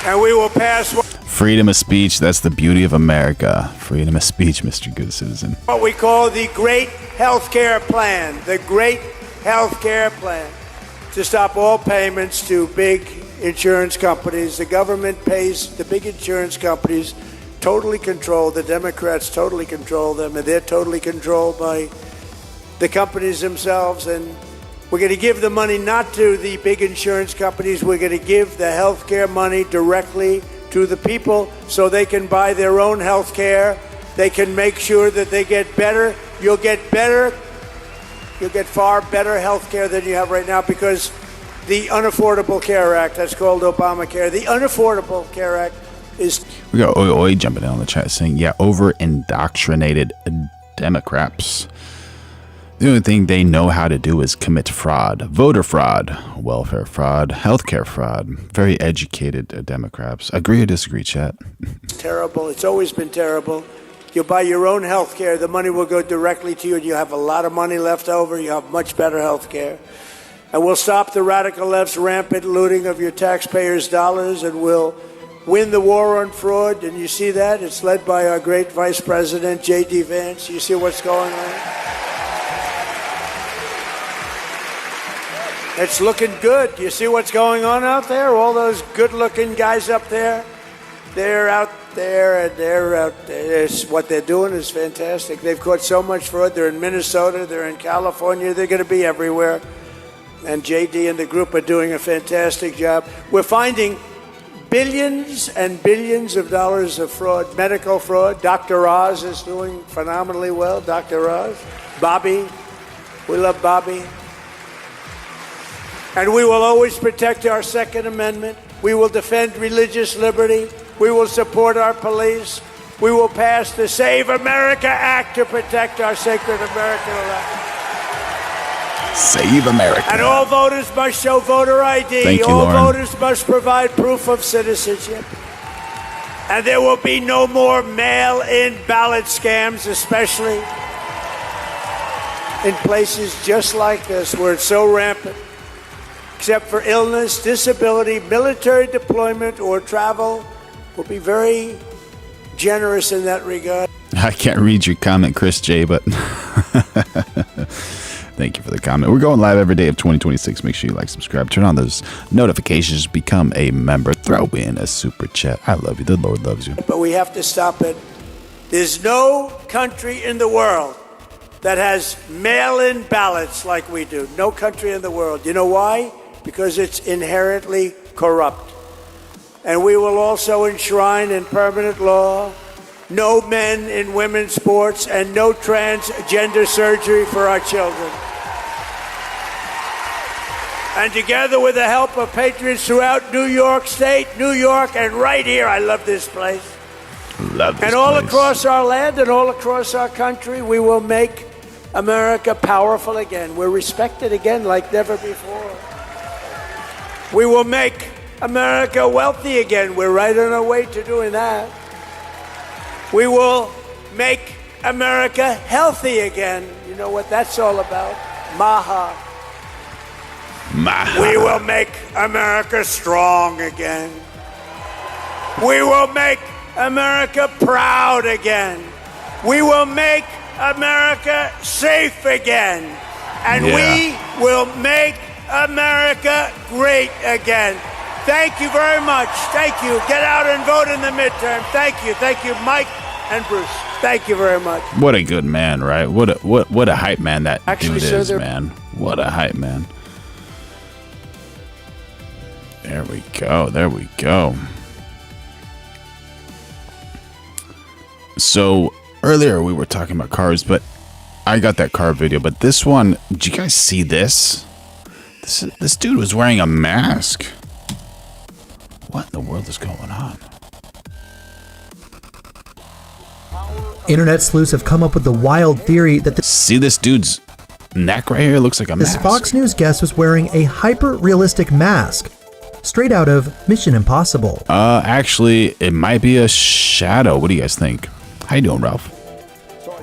And we will pass Freedom of speech. That's the beauty of America. Freedom of speech, Mr. Good Citizen. what we call the Great Healthcare Plan. The Great Healthcare Plan. To stop all payments to big insurance companies. The government pays the big insurance companies, totally control. The Democrats totally control them, and they're totally controlled by the companies themselves. And we're going to give the money not to the big insurance companies. We're going to give the health care money directly to the people so they can buy their own health care. They can make sure that they get better. You'll get better. You'll get far better health care than you have right now because the Unaffordable Care Act, that's called Obamacare, the Unaffordable Care Act is... We got Oi Oi jumping in on the chat saying, yeah, over-indoctrinated Democrats. The only thing they know how to do is commit fraud, voter fraud, welfare fraud, healthcare fraud. Very educated Democrats. Agree or disagree, chat? terrible. It's always been terrible. You'll buy your own health care. The money will go directly to you, and you have a lot of money left over. You have much better health care. And we'll stop the radical left's rampant looting of your taxpayers' dollars, and we'll win the war on fraud. And you see that? It's led by our great Vice President, J.D. Vance. You see what's going on? It's looking good. You see what's going on out there? All those good-looking guys up there, they're out there, and they're out there. What they're doing is fantastic. They've caught so much fraud. They're in Minnesota. They're in California. They're going to be everywhere. And J.D. and the group are doing a fantastic job. We're finding billions and billions of dollars of fraud, medical fraud. Dr. Oz is doing phenomenally well. Dr. Oz. Bobby. We love Bobby. And we will always protect our Second Amendment. We will defend religious liberty. We will support our police. We will pass the Save America Act to protect our sacred American election. Save America. And all voters must show voter ID. Thank you, all Lauren. voters must provide proof of citizenship. And there will be no more mail-in ballot scams, especially in places just like this where it's so rampant. Except for illness, disability, military deployment, or travel, we'll be very generous in that regard. I can't read your comment, Chris J, but thank you for the comment. We're going live every day of 2026. Make sure you like, subscribe, turn on those notifications, become a member, throw in a super chat. I love you. The Lord loves you. But we have to stop it. There's no country in the world that has mail-in ballots like we do. No country in the world. You know why? Because it's inherently corrupt. And we will also enshrine in permanent law no men in women's sports and no transgender surgery for our children. And together with the help of patriots throughout New York State, New York, and right here, I love this place. Love this and all place. across our land and all across our country, we will make America powerful again. We're respected again like never before. We will make America wealthy again. We're right on our way to doing that. We will make America healthy again. You know what that's all about? Maha. Maha. We will make America strong again. We will make America proud again. We will make America safe again. And we will make America great again. Thank you very much. Thank you. Get out and vote in the midterm. Thank you. Thank you, Mike and Bruce. Thank you very much. What a good man, right? What a hype man that Actually, dude sir, is, they're- man. What a hype man. There we go. There we go. So earlier we were talking about cars, but I got that car video. But this one, did you guys see this? This dude was wearing a mask. What in the world is going on? Internet sleuths have come up with the wild theory that see this dude's neck right here looks like a this mask. Fox News guest was wearing a hyper-realistic mask, straight out of Mission Impossible. Actually, it might be a shadow. What do you guys think? How you doing, Ralph?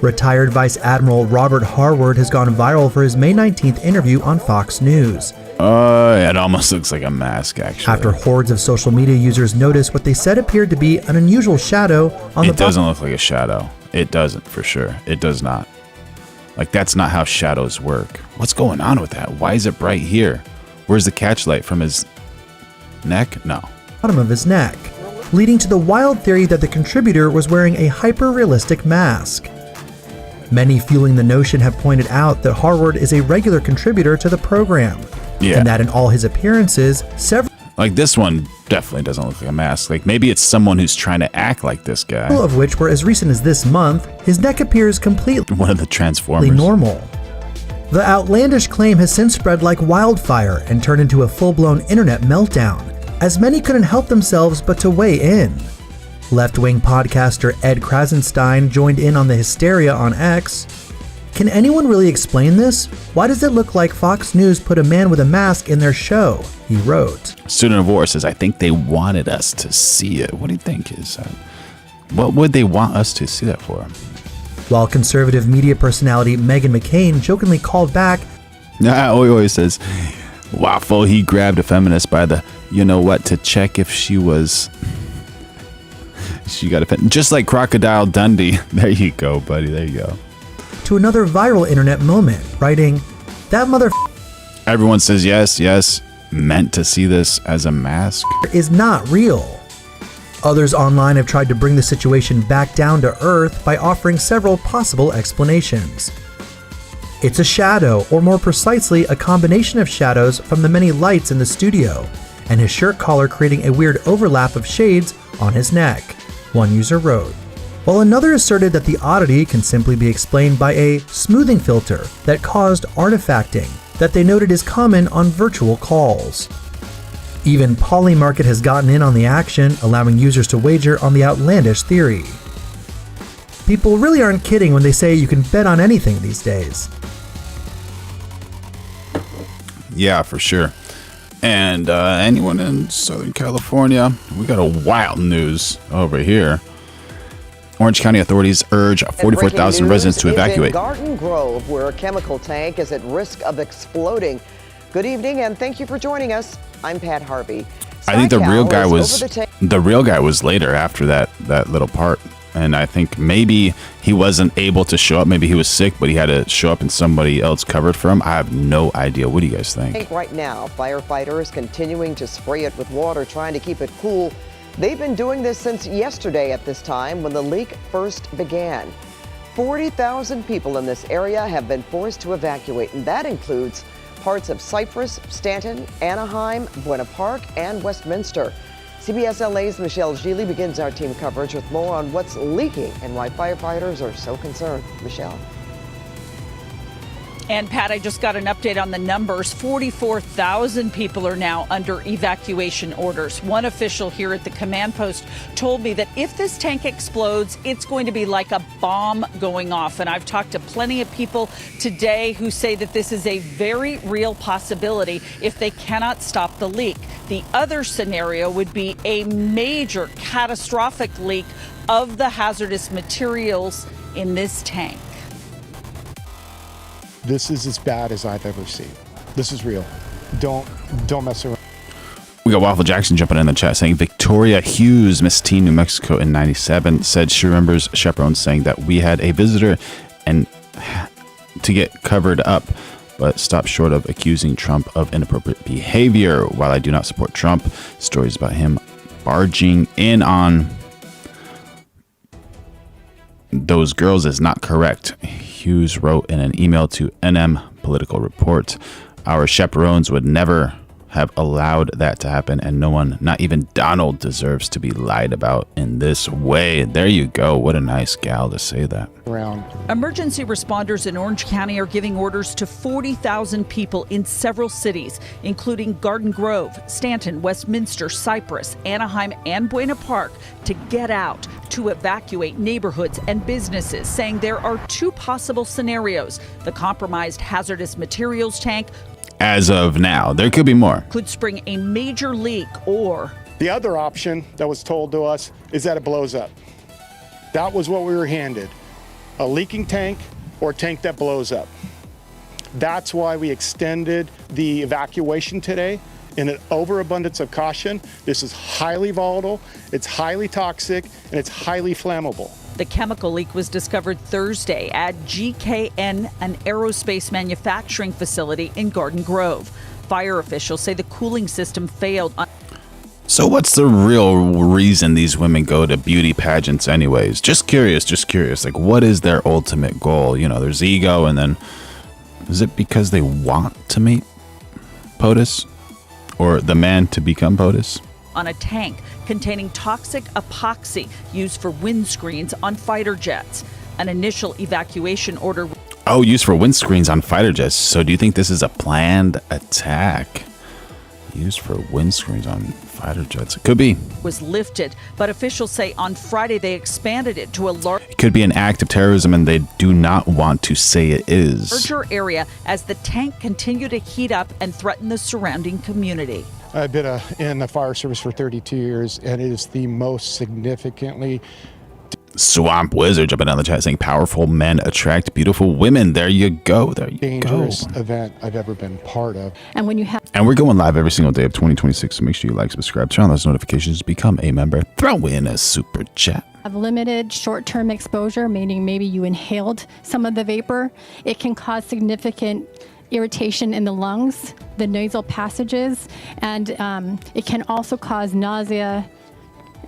Retired Vice Admiral Robert Harword has gone viral for his May 19th interview on Fox News. It almost looks like a mask, actually. After hordes of social media users noticed what they said appeared to be an unusual shadow on the It doesn't look like a shadow. It doesn't, for sure. It does not. Like, that's not how shadows work. What's going on with that? Why is it bright here? Where's the catch light from his neck? No. Bottom of his neck, leading to the wild theory that the contributor was wearing a hyper-realistic mask. Many fueling the notion have pointed out that Harword is a regular contributor to the program, and that in all his appearances, several Like, this one definitely doesn't look like a mask. Like, maybe it's someone who's trying to act like this guy. of which were as recent as this month, his neck appears completely One of the Transformers. normal. The outlandish claim has since spread like wildfire and turned into a full-blown internet meltdown, as many couldn't help themselves but to weigh in. Left-wing podcaster Ed Krasenstein joined in on the hysteria on X. Can anyone really explain this? Why does it look like Fox News put a man with a mask in their show? He wrote. Student of War says, I think they wanted us to see it. What do you think is that? What would they want us to see that for? While conservative media personality Meghan McCain jokingly called back, Oi says, Waffle, he grabbed a feminist by the, you know what, to check if she was... She got a just like Crocodile Dundee. There you go, buddy. There you go. to another viral internet moment, writing, "That Everyone says yes, meant to see this as a mask. Is not real." Others online have tried to bring the situation back down to earth by offering several possible explanations. It's a shadow, or more precisely, a combination of shadows from the many lights in the studio, and his shirt collar creating a weird overlap of shades on his neck, one user wrote. While another asserted that the oddity can simply be explained by a smoothing filter that caused artifacting that they noted is common on virtual calls. Even Polymarket has gotten in on the action, allowing users to wager on the outlandish theory. People really aren't kidding when they say you can bet on anything these days. Yeah, for sure. And anyone in Southern California, we got a wild news over here. Orange County authorities urge 44,000 residents to evacuate. In Garden Grove, where a chemical tank is at risk of exploding. Good evening, and thank you for joining us. I'm Pat Harvey. I think the real guy was later after that little part, and I think maybe he wasn't able to show up. Maybe he was sick, but he had to show up and somebody else covered for him. I have no idea. What do you guys think? Right now, firefighters continuing to spray it with water, trying to keep it cool. They've been doing this since yesterday at this time when the leak first began. 40,000 people in this area have been forced to evacuate, and that includes parts of Cypress, Stanton, Anaheim, Buena Park, and Westminster. CBS LA's Michelle Gili begins our team coverage with more on what's leaking and why firefighters are so concerned. Michelle. And Pat, I just got an update on the numbers. 44,000 people are now under evacuation orders. One official here at the command post told me that if this tank explodes, it's going to be like a bomb going off. And I've talked to plenty of people today who say that this is a very real possibility if they cannot stop the leak. The other scenario would be a major catastrophic leak of the hazardous materials in this tank. This is as bad as I've ever seen. This is real. Don't mess around. We got Waffle Jackson jumping in the chat saying Victoria Hughes, Miss Teen, New Mexico in 97, said she remembers chaperones saying that we had a visitor and to get covered up, but stopped short of accusing Trump of inappropriate behavior. While I do not support Trump, stories about him barging in on those girls is not correct. Hughes wrote in an email to NM Political Report, our chaperones would never have allowed that to happen, and no one, not even Donald, deserves to be lied about in this way. There you go. What a nice gal to say that. Emergency responders in Orange County are giving orders to 40,000 people in several cities, including Garden Grove, Stanton, Westminster, Cypress, Anaheim, and Buena Park, to get out, to evacuate neighborhoods and businesses, saying there are two possible scenarios: the compromised hazardous materials tank, as of now, there could be more, could spring a major leak, or the other option that was told to us is that it blows up. That was what we were handed: a leaking tank or a tank that blows up. That's why we extended the evacuation today in an overabundance of caution. This is highly volatile, it's highly toxic, and it's highly flammable. The chemical leak was discovered Thursday at GKN, an aerospace manufacturing facility in Garden Grove. Fire officials say the cooling system failed. So what's the real reason these women go to beauty pageants anyways? Just curious. Like, what is their ultimate goal? You know, there's ego, and then is it because they want to meet POTUS? Or the man to become POTUS? On a tank containing toxic epoxy used for windscreens on fighter jets. An initial evacuation order. Oh, used for windscreens on fighter jets. So do you think this is a planned attack? Used for windscreens on fighter jets. It could be. Was lifted, but officials say on Friday they expanded it to a It could be an act of terrorism, and they do not want to say it is. larger area as the tank continued to heat up and threaten the surrounding community. I've been in the fire service for 32 years, and it is the most significantly Swamp Wizard jumping down the chat saying powerful men attract beautiful women. There you go. dangerous event I've ever been part of. And when you have And we're going live every single day of 2026, so make sure you like, subscribe, turn on those notifications, become a member, throw in a super chat. limited short-term exposure, meaning maybe you inhaled some of the vapor, it can cause significant irritation in the lungs, the nasal passages, and it can also cause nausea.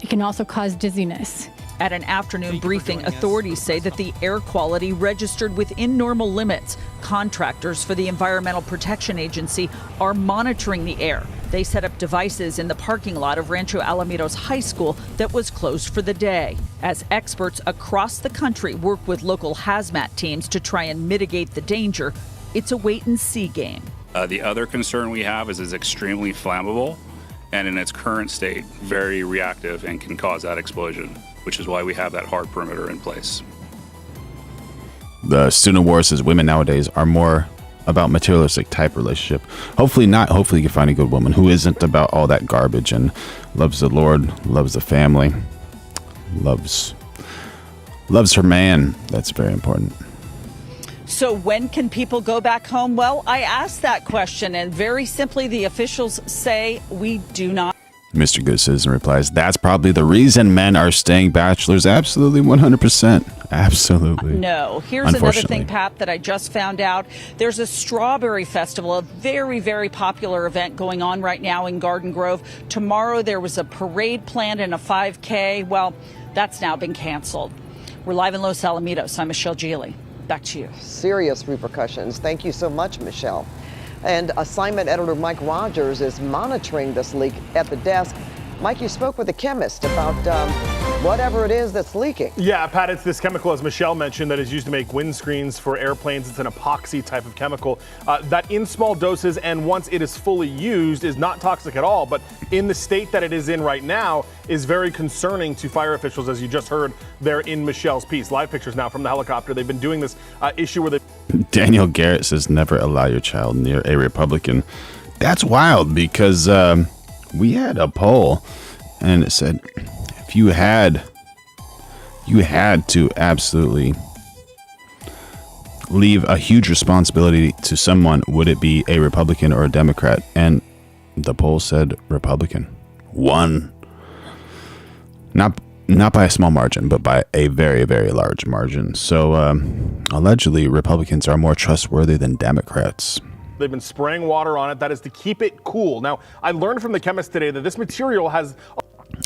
It can also cause dizziness. At an afternoon briefing, authorities say that the air quality registered within normal limits. Contractors for the Environmental Protection Agency are monitoring the air. They set up devices in the parking lot of Rancho Alamitos High School that was closed for the day. As experts across the country work with local hazmat teams to try and mitigate the danger, it's a wait-and-see game. The other concern we have is it's extremely flammable, and in its current state, very reactive and can cause that explosion, which is why we have that hard perimeter in place. The student war says women nowadays are more about materialistic type relationship. Hopefully not. Hopefully you can find a good woman who isn't about all that garbage and loves the Lord, loves the family, loves her man. That's very important. So when can people go back home? Well, I asked that question, and very simply, the officials say we do not. Mr. Good Citizen replies, that's probably the reason men are staying bachelors. Absolutely, 100%. Absolutely. No. Here's another thing, Pat, that I just found out. There's a strawberry festival, a very, very popular event going on right now in Garden Grove. Tomorrow there was a parade planned and a 5K. Well, that's now been canceled. We're live in Los Alamitos. I'm Michelle Geely. Back to you. Serious repercussions. Thank you so much, Michelle. And assignment editor Mike Rogers is monitoring this leak at the desk. Mike, you spoke with a chemist about whatever it is that's leaking. Yeah, Pat, it's this chemical, as Michelle mentioned, that is used to make windscreens for airplanes. It's an epoxy type of chemical that in small doses and once it is fully used is not toxic at all. But in the state that it is in right now is very concerning to fire officials, as you just heard there in Michelle's piece. Live pictures now from the helicopter. They've been doing this issue where they... Daniel Garrett says never allow your child near a Republican. That's wild because we had a poll and it said if you had to absolutely leave a huge responsibility to someone, would it be a Republican or a Democrat? And the poll said Republican. Won. Not by a small margin, but by a very, very large margin. So allegedly, Republicans are more trustworthy than Democrats. They've been spraying water on it. That is to keep it cool. Now, I learned from the chemist today that this material has...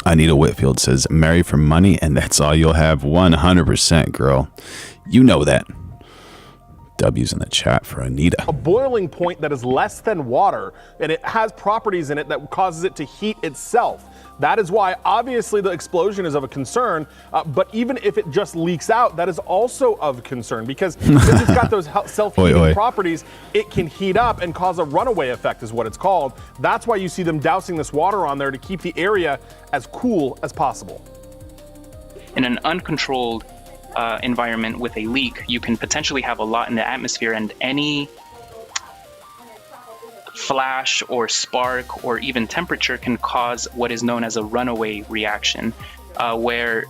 Anita Whitfield says, marry for money and that's all you'll have. 100%, girl. You know that. W's in the chat for Anita. A boiling point that is less than water, and it has properties in it that causes it to heat itself. That is why, obviously, the explosion is of a concern, but even if it just leaks out, that is also of concern, because since it's got those self-heating properties, it can heat up and cause a runaway effect is what it's called. That's why you see them dousing this water on there to keep the area as cool as possible. In an uncontrolled environment with a leak, you can potentially have a lot in the atmosphere, and any flash or spark or even temperature can cause what is known as a runaway reaction, where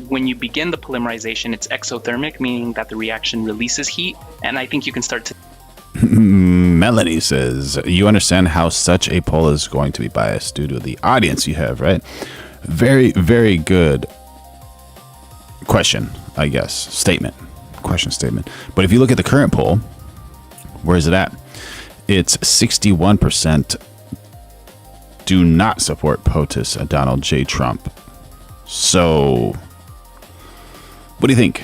when you begin the polymerization, it's exothermic, meaning that the reaction releases heat, and I think you can start to... Melanie says, you understand how such a poll is going to be biased due to the audience you have, right? Very, very good question, I guess. Statement. Question statement. But if you look at the current poll, where is it at? It's 61% do not support POTUS Donald J. Trump. So, what do you think?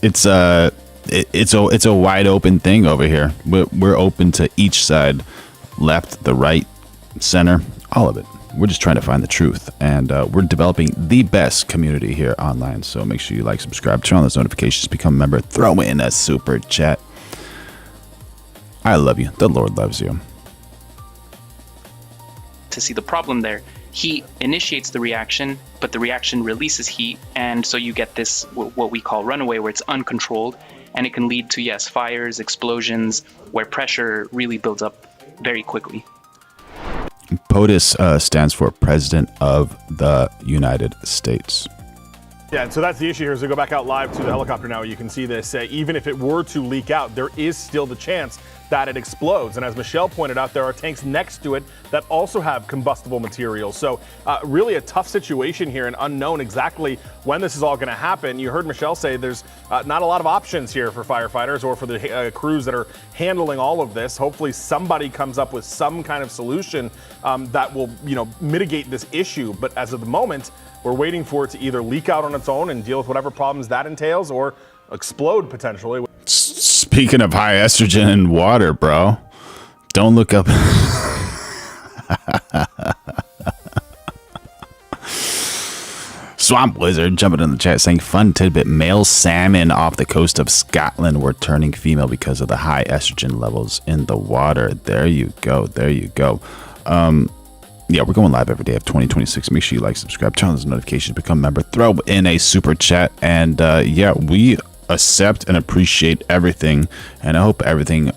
It's a wide open thing over here. We're open to each side, left, the right, center, all of it. We're just trying to find the truth, and we're developing the best community here online. So make sure you like, subscribe, turn on those notifications, become a member, throw in a super chat. I love you. The Lord loves you. To see the problem there, heat initiates the reaction, but the reaction releases heat, and so you get this what we call runaway, where it's uncontrolled, and it can lead to, yes, fires, explosions, where pressure really builds up very quickly. POTUS stands for President of the United States. Yeah, and so that's the issue here. As we go back out live to the helicopter now, you can see this. Even if it were to leak out, there is still the chance that it explodes. And as Michelle pointed out, there are tanks next to it that also have combustible materials. So really a tough situation here and unknown exactly when this is all going to happen. You heard Michelle say there's not a lot of options here for firefighters or for the crews that are handling all of this. Hopefully somebody comes up with some kind of solution that will, mitigate this issue. But as of the moment, we're waiting for it to either leak out on its own and deal with whatever problems that entails, or explode potentially. Speaking of high estrogen in water, bro, don't look up. Swamp Wizard jumping in the chat saying, fun tidbit, male salmon off the coast of Scotland were turning female because of the high estrogen levels in the water. There you go. There you go. Yeah, we're going live every day of 2026. Make sure you like, subscribe, turn on those notifications, become a member, throw in a super chat. And yeah, we accept and appreciate everything. And I hope everything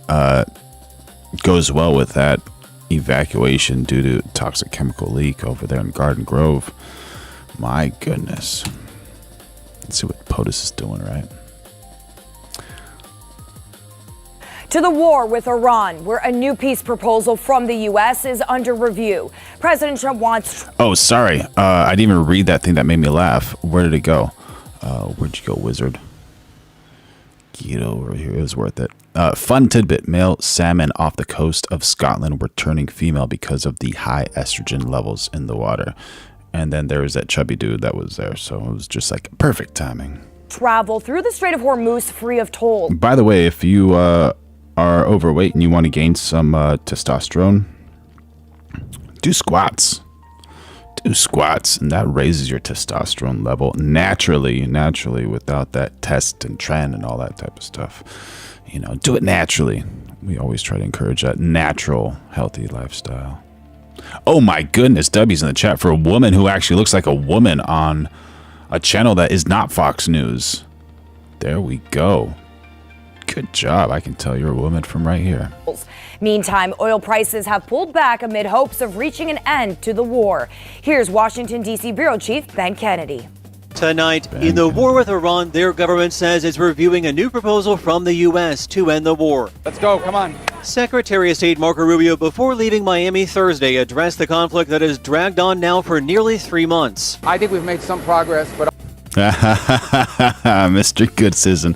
goes well with that evacuation due to toxic chemical leak over there in Garden Grove. My goodness. Let's see what POTUS is doing, right? To the war with Iran, where a new peace proposal from the U.S. is under review. President Trump wants... Oh, sorry. I didn't even read that thing that made me laugh. Where did it go? Where'd you go, wizard? Get over here. It was worth it. Fun tidbit. Male salmon off the coast of Scotland were turning female because of the high estrogen levels in the water. And then there was that chubby dude that was there. So it was just like perfect timing. Travel through the Strait of Hormuz free of toll. By the way, if you... are overweight and you want to gain some testosterone, do squats. Do squats, and that raises your testosterone level naturally without that test and trend and all that type of stuff. Do it naturally. We always try to encourage that natural, healthy lifestyle. Oh my goodness, W's in the chat for a woman who actually looks like a woman on a channel that is not Fox News. There we go. Good job. I can tell you're a woman from right here. Meantime, oil prices have pulled back amid hopes of reaching an end to the war. Here's Washington, D.C. Bureau Chief Ben Kennedy. Tonight, in the war with Iran, their government says it's reviewing a new proposal from the U.S. to end the war. Let's go. Come on. Secretary of State Marco Rubio, before leaving Miami Thursday, addressed the conflict that has dragged on now for nearly 3 months. I think we've made some progress, but... Mr. Good Citizen.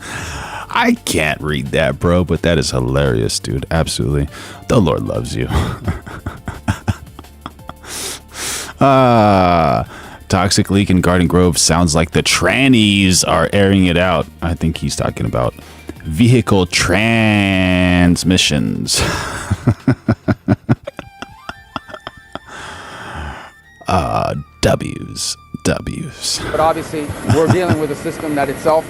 I can't read that, bro, but that is hilarious, dude. Absolutely. The Lord loves you. Toxic leak in Garden Grove sounds like the trannies are airing it out. I think he's talking about vehicle transmissions. W's. But obviously, we're dealing with a system that itself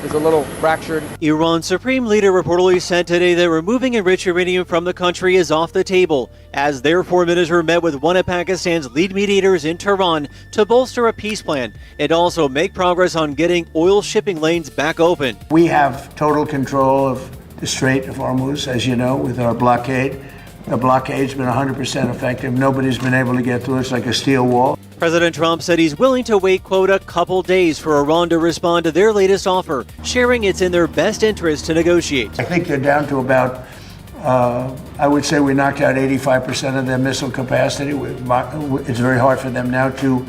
is a little fractured. Iran's supreme leader reportedly said today that removing enriched uranium from the country is off the table, as their foreign minister met with one of Pakistan's lead mediators in Tehran to bolster a peace plan and also make progress on getting oil shipping lanes back open. We have total control of the Strait of Hormuz, as you know, with our blockade. The blockade's been 100% effective. Nobody's been able to get through. It's like a steel wall. President Trump said he's willing to wait, quote, a couple days for Iran to respond to their latest offer, sharing it's in their best interest to negotiate. I think they're down to about, I would say we knocked out 85% of their missile capacity. It's very hard for them now to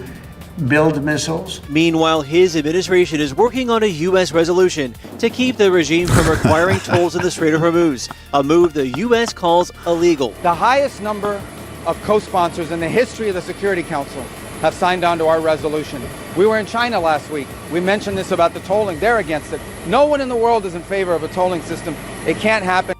build missiles. Meanwhile, his administration is working on a U.S. resolution to keep the regime from requiring tolls in the Strait of Hormuz, a move the U.S. calls illegal. The highest number of co-sponsors in the history of the Security Council have signed on to our resolution. We were in China last week. We mentioned this about the tolling. They're against it. No one in the world is in favor of a tolling system. It can't happen.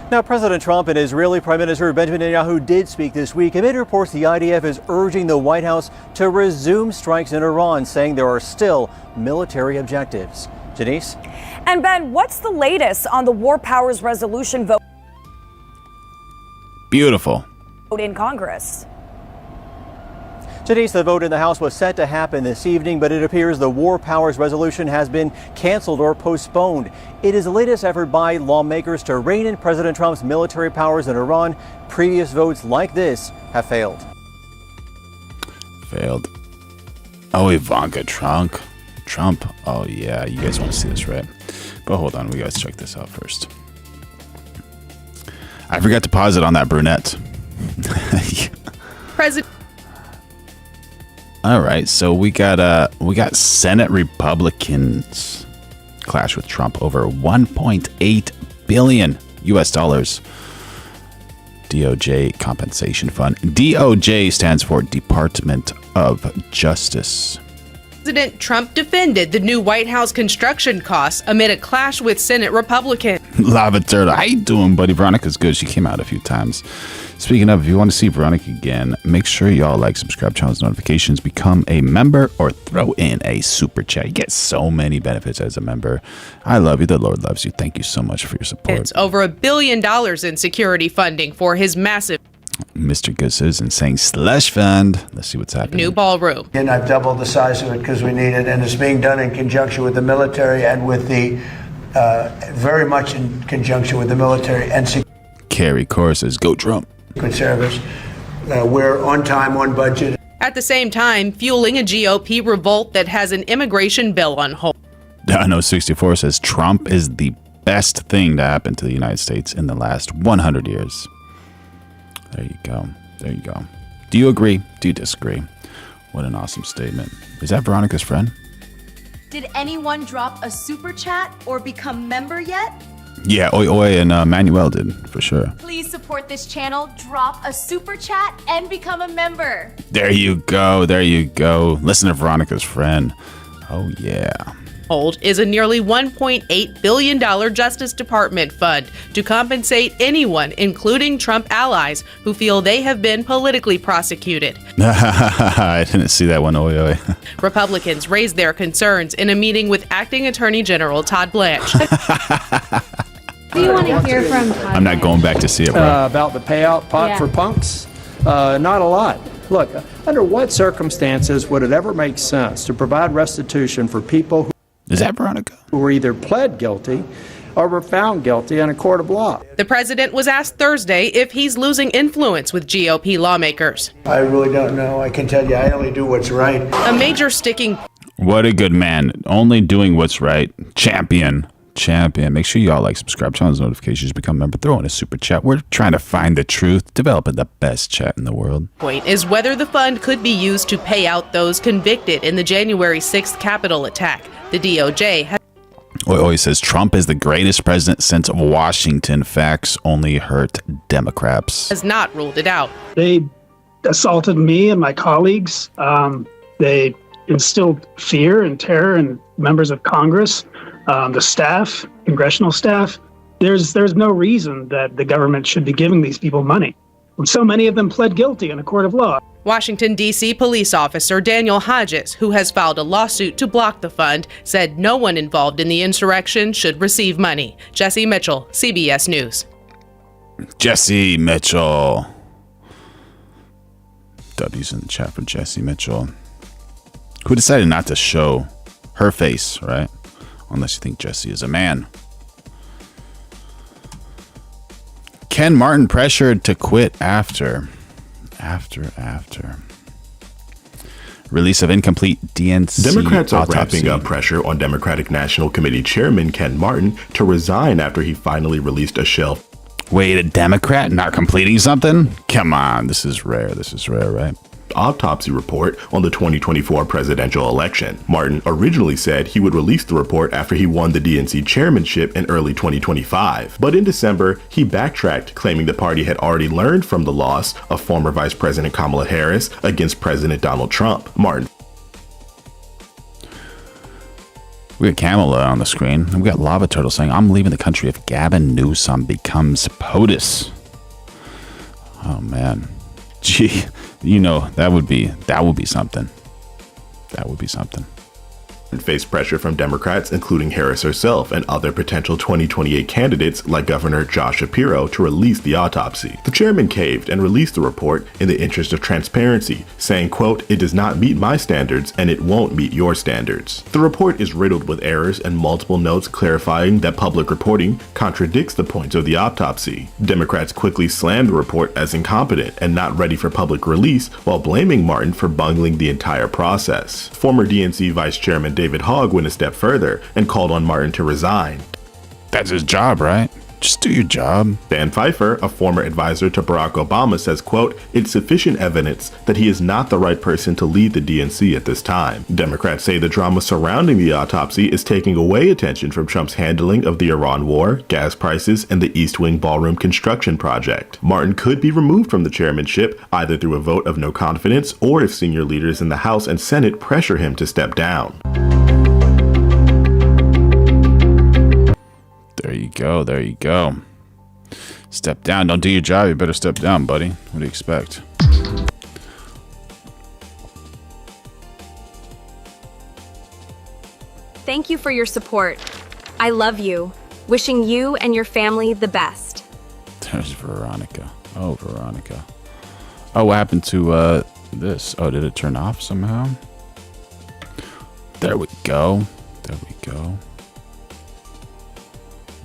Now, President Trump and Israeli Prime Minister Benjamin Netanyahu did speak this week. Amid reports the IDF is urging the White House to resume strikes in Iran, saying there are still military objectives. Janice? And Ben, what's the latest on the War Powers Resolution vote Beautiful. in Congress? Janice, the vote in the House was set to happen this evening, but it appears the War Powers Resolution has been canceled or postponed. It is the latest effort by lawmakers to rein in President Trump's military powers in Iran. Previous votes like this have failed. Oh, Ivanka Trump. Oh, yeah. You guys want to see this, right? But hold on. We got to check this out first. I forgot to pause it on that brunette. President. All right, so we got Senate Republicans clash with Trump over 1.8 billion US dollars. DOJ compensation fund. DOJ stands for Department of Justice. President Trump defended the new White House construction costs amid a clash with Senate Republicans. Lava Turtle. How you doing, buddy? Veronica's good. She came out a few times. Speaking of, if you want to see Veronica again, make sure y'all like, subscribe, channels, notifications, become a member, or throw in a super chat. You get so many benefits as a member. I love you. The Lord loves you. Thank you so much for your support. It's over $1 billion in security funding for his massive Mr. Good Citizen saying slush fund. Let's see what's happening. new ballroom. And I've doubled the size of it because we need it, and it's being done in conjunction with the military and with the, very much in conjunction with the military and Carrie Core says, go Trump. Secret Service. We're on time, on budget. At the same time, fueling a GOP revolt that has an immigration bill on hold. Dano 64 says Trump is the best thing to happen to the United States in the last 100 years. There you go. There you go. Do you agree? Do you disagree? What an awesome statement. Is that Veronica's friend? Did anyone drop a super chat or become member yet? Yeah, Oi Oi and Manuel did, for sure. Please support this channel, drop a super chat, and become a member. There you go. There you go. Listen to Veronica's friend. Oh, yeah. Hold is a nearly $1.8 billion Justice Department fund to compensate anyone, including Trump allies, who feel they have been politically prosecuted. I didn't see that one, Oi Oi. Republicans raised their concerns in a meeting with Acting Attorney General Todd Blanche. Do you want to hear from Todd? I'm not going back to see it, bro. About the payout pot for punks? Not a lot. Look, under what circumstances would it ever make sense to provide restitution for people Is that Veronica? who were either pled guilty or were found guilty in a court of law? The president was asked Thursday if he's losing influence with GOP lawmakers. I really don't know. I can tell you, I only do what's right. A major sticking What a good man. Only doing what's right. Champion. Make sure y'all like, subscribe, channels, notifications, become a member, throw in a super chat. We're trying to find the truth, developing the best chat in the world. point is whether the fund could be used to pay out those convicted in the January 6th Capitol attack. The DOJ has Oi says Trump is the greatest president since Washington. Facts only hurt Democrats. Has not ruled it out. They assaulted me and my colleagues. They instilled fear and terror in members of Congress, the staff, congressional staff. There's no reason that the government should be giving these people money. So many of them pled guilty in a court of law. Washington, D.C. police officer Daniel Hodges, who has filed a lawsuit to block the fund, said no one involved in the insurrection should receive money. Jesse Mitchell, CBS News. Jesse Mitchell. W's in the chat for Jesse Mitchell, who decided not to show her face, right? Unless you think Jesse is a man. Ken Martin pressured to quit after release of incomplete DNC Democrats are autopsy. ramping up pressure on Democratic National Committee Chairman Ken Martin to resign after he finally released a shelf. Wait, a Democrat not completing something? Come on, this is rare, right? Autopsy report on the 2024 presidential election. Martin originally said he would release the report after he won the DNC chairmanship in early 2025. But in December, he backtracked, claiming the party had already learned from the loss of former Vice President Kamala Harris against President Donald Trump. Martin. We got Kamala on the screen, and we got Lava Turtle saying, I'm leaving the country if Gavin Newsom becomes POTUS. Oh, man. Gee, you know, that would be something. That would be something. Faced pressure from Democrats, including Harris herself and other potential 2028 candidates like Governor Josh Shapiro, to release the autopsy. The chairman caved and released the report in the interest of transparency, saying, quote, "It does not meet my standards and it won't meet your standards." The report is riddled with errors and multiple notes clarifying that public reporting contradicts the points of the autopsy. Democrats quickly slammed the report as incompetent and not ready for public release, while blaming Martin for bungling the entire process. Former DNC Vice Chairman David Hogg went a step further and called on Martin to resign. That's his job, right? Just do your job. Dan Pfeiffer, a former advisor to Barack Obama, says, quote, "It's sufficient evidence that he is not the right person to lead the DNC at this time." Democrats say the drama surrounding the autopsy is taking away attention from Trump's handling of the Iran war, gas prices, and the East Wing ballroom construction project. Martin could be removed from the chairmanship either through a vote of no confidence or if senior leaders in the House and Senate pressure him to step down. There you go. Step down. Don't do your job. You better step down, buddy. What do you expect? Thank you for your support. I love you. Wishing you and your family the best. There's Veronica. Oh, Veronica. Oh, what happened to this? Oh, did it turn off somehow? There we go. There we go.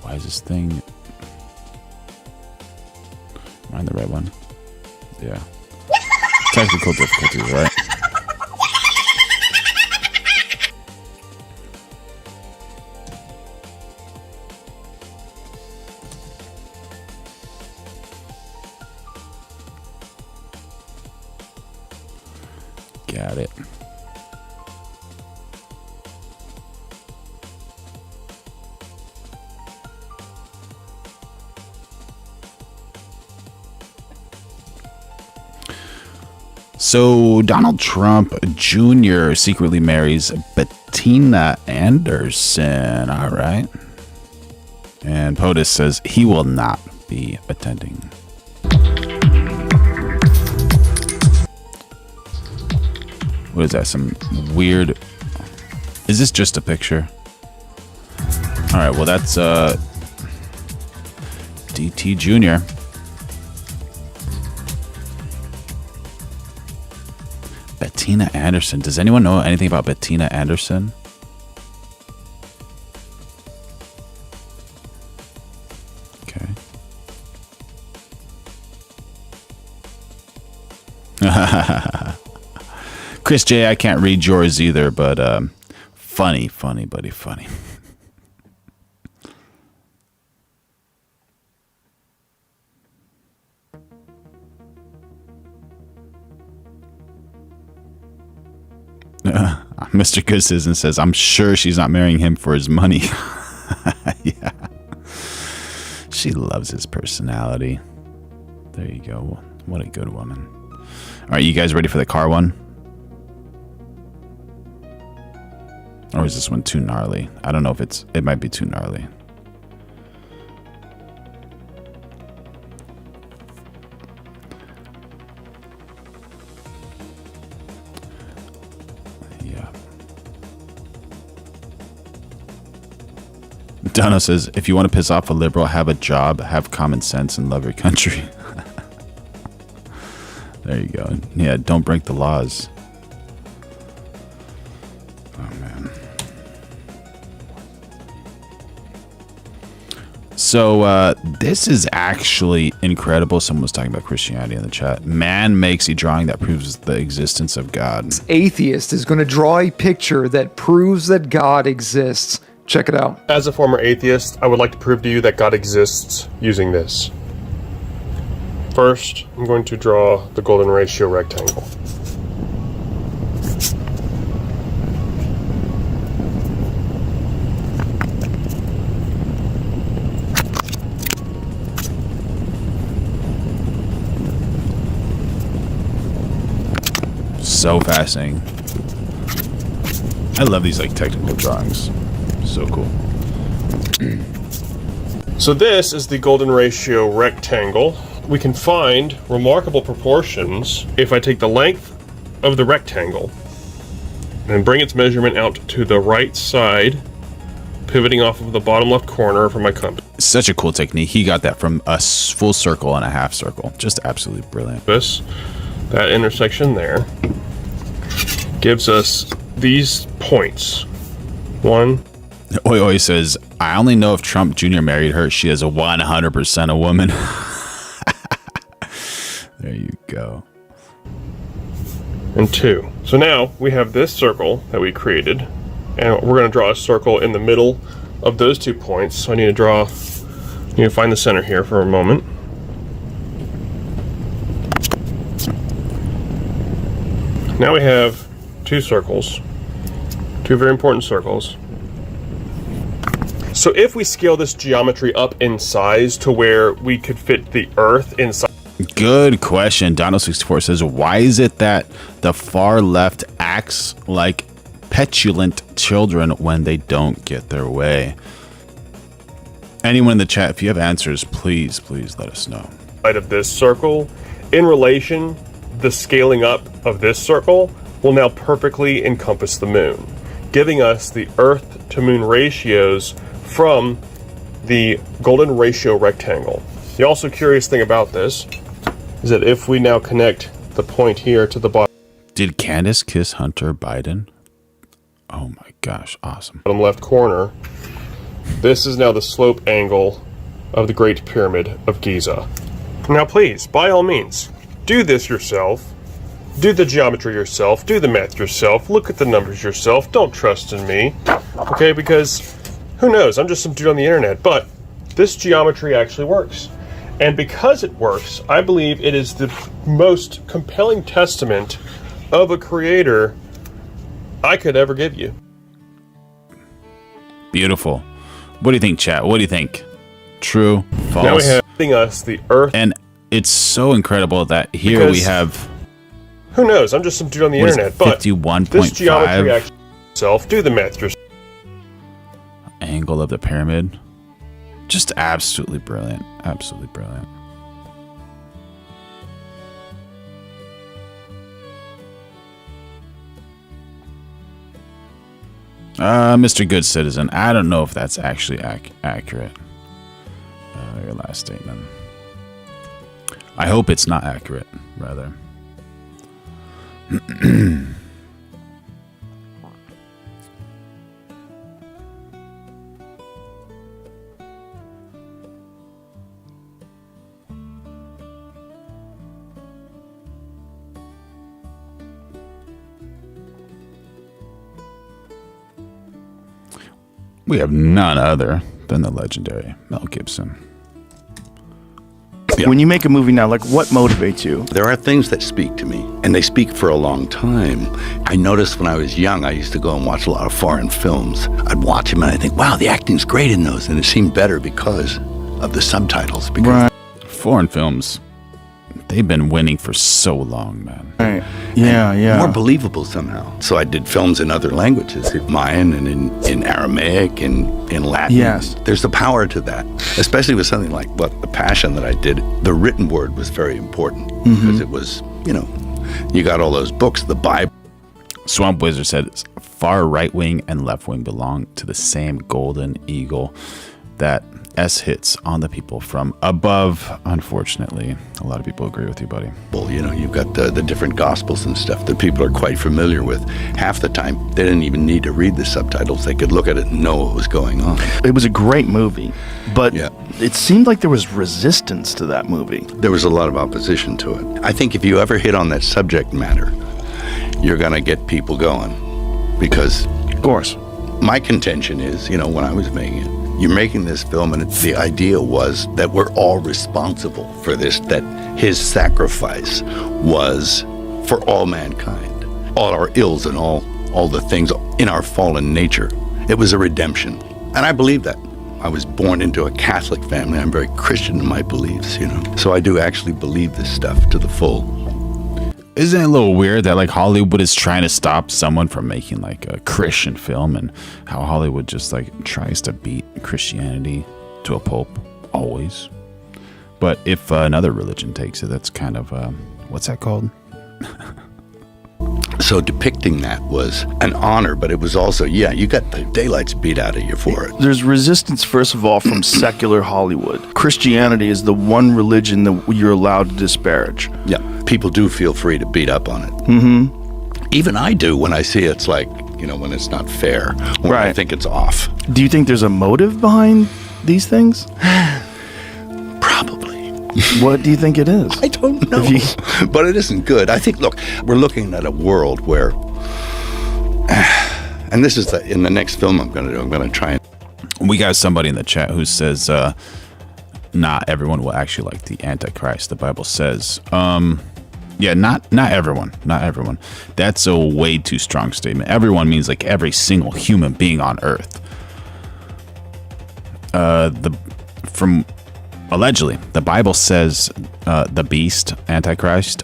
Why is this thing? Am I in the right one? Yeah. Technical difficulties, right? Got it. So Donald Trump Jr. secretly marries Betina Anderson. All right. And POTUS says he will not be attending. What is that? Some weird... Is this just a picture? All right. Well, that's DT Jr. Betina Anderson. Does anyone know anything about Betina Anderson? Okay. Chris J, I can't read yours either, but funny, buddy, funny. Mr. Good Citizen says, I'm sure she's not marrying him for his money. Yeah. She loves his personality. There you go. What a good woman. All right, you guys ready for the car one? Or is this one too gnarly? I don't know if it might be too gnarly. Yeah. Dono says, if you want to piss off a liberal, have a job, have common sense, and love your country. There you go. Yeah, don't break the laws. Oh, man. So, this is actually incredible. Someone was talking about Christianity in the chat. Man makes a drawing that proves the existence of God. Atheist is going to draw a picture that proves that God exists. Check it out. As a former atheist, I would like to prove to you that God exists using this. First, I'm going to draw the golden ratio rectangle. So fascinating. I love these like technical drawings. So cool. So this is the golden ratio rectangle. We can find remarkable proportions if I take the length of the rectangle and bring its measurement out to the right side, pivoting off of the bottom left corner for my compass. Such a cool technique. He got that from a full circle and a half circle. Just absolutely brilliant. That intersection there gives us these points. One. Oi Oi says, I only know if Trump Jr. married her. She is a 100% a woman. There you go. And 2. So now we have this circle that we created, and we're going to draw a circle in the middle of those 2 points. So I need to find the center here for a moment. Now we have 2 circles, 2 very important circles. So if we scale this geometry up in size to where we could fit the Earth inside. Good question. Dono64 says, why is it that the far left acts like petulant children when they don't get their way? Anyone in the chat, if you have answers, please let us know. Side of this circle, in relation, the scaling up of this circle will now perfectly encompass the moon, giving us the Earth to moon ratios from the golden ratio rectangle. The also curious thing about this is that if we now connect the point here to the bottom. Did Candace kiss Hunter Biden? Oh my gosh, awesome. Bottom left corner, this is now the slope angle of the Great Pyramid of Giza. Now please, by all means, do this yourself. Do the geometry yourself. Do the math yourself. Look at the numbers yourself. Don't trust in me. Okay, because who knows? I'm just some dude on the internet, but this geometry actually works. And because it works, I believe it is the most compelling testament of a creator I could ever give you. Beautiful. What do you think, chat? What do you think? True? False? Now we have us the Earth. And it's so incredible that here we have... Who knows? I'm just some dude on the internet, but 51.5 this geometry actually yourself. Do the math yourself. Angle of the pyramid. Just absolutely brilliant. Absolutely brilliant. Mr. Good Citizen, I don't know if that's actually accurate. Your last statement. I hope it's not accurate, rather. We have none other than the legendary Mel Gibson. When you make a movie now, like what motivates you? There are things that speak to me, and they speak for a long time. I noticed when I was young, I used to go and watch a lot of foreign films. I'd watch them and I'd think, wow, the acting's great in those, and it seemed better because of the subtitles. Because Foreign films, they've been winning for so long, man. Right. Yeah. More believable somehow. So I did films in other languages, in Mayan and in Aramaic and in Latin. Yes. There's the power to that, especially with something like The Passion that I did. The written word was very important because it was, you got all those books, the Bible. Swamp Wizard said far right wing and left wing belong to the same golden eagle that S hits on the people from above. Unfortunately, a lot of people agree with you, buddy. Well, you've got the different gospels and stuff that people are quite familiar with. Half the time, they didn't even need to read the subtitles. They could look at it and know what was going on. It was a great movie, but it seemed like there was resistance to that movie. There was a lot of opposition to it. I think if you ever hit on that subject matter, you're going to get people going because, of course, my contention is, when I was making it, you're making this film, and the idea was that we're all responsible for this, that his sacrifice was for all mankind, all our ills and all the things in our fallen nature. It was a redemption. And I believe that. I was born into a Catholic family. I'm very Christian in my beliefs, So I do actually believe this stuff to the full. Isn't it a little weird that like Hollywood is trying to stop someone from making like a Christian film, and how Hollywood just like tries to beat Christianity to a pulp always? But if another religion takes it, that's kind of what's that called? So depicting that was an honor, but it was also, you got the daylights beat out of you for it. There's resistance, first of all, from secular Hollywood. Christianity is the one religion that you're allowed to disparage. Yeah, people do feel free to beat up on it. Mm-hmm. Even I do when I see it's like, when it's not fair, when I think it's off. Do you think there's a motive behind these things? Probably. What do you think it is? I don't know, but it isn't good. I think, look, we're looking at a world where, and this is in the next film I'm going to do, I'm going to try and... We got somebody in the chat who says, not everyone will actually like the Antichrist. The Bible says, not everyone. That's a way too strong statement. Everyone means like every single human being on earth. Allegedly, the Bible says the beast, Antichrist,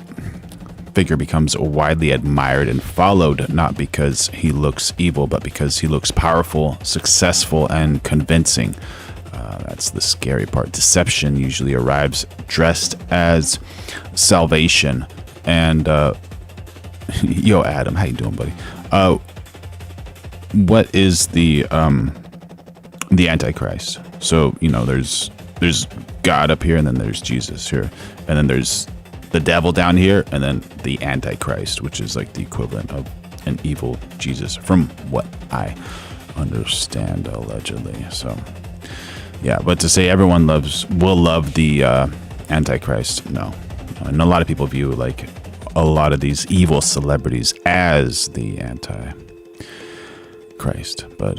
figure becomes widely admired and followed, not because he looks evil, but because he looks powerful, successful, and convincing. That's the scary part. Deception usually arrives dressed as salvation. And, yo, Adam, how you doing, buddy? What is the Antichrist? So, there's God up here, and then there's Jesus here, and then there's the devil down here, and then the Antichrist, which is like the equivalent of an evil Jesus, from what I understand, allegedly. So, yeah, but to say everyone will love the Antichrist, no. And a lot of people view like a lot of these evil celebrities as the Antichrist, but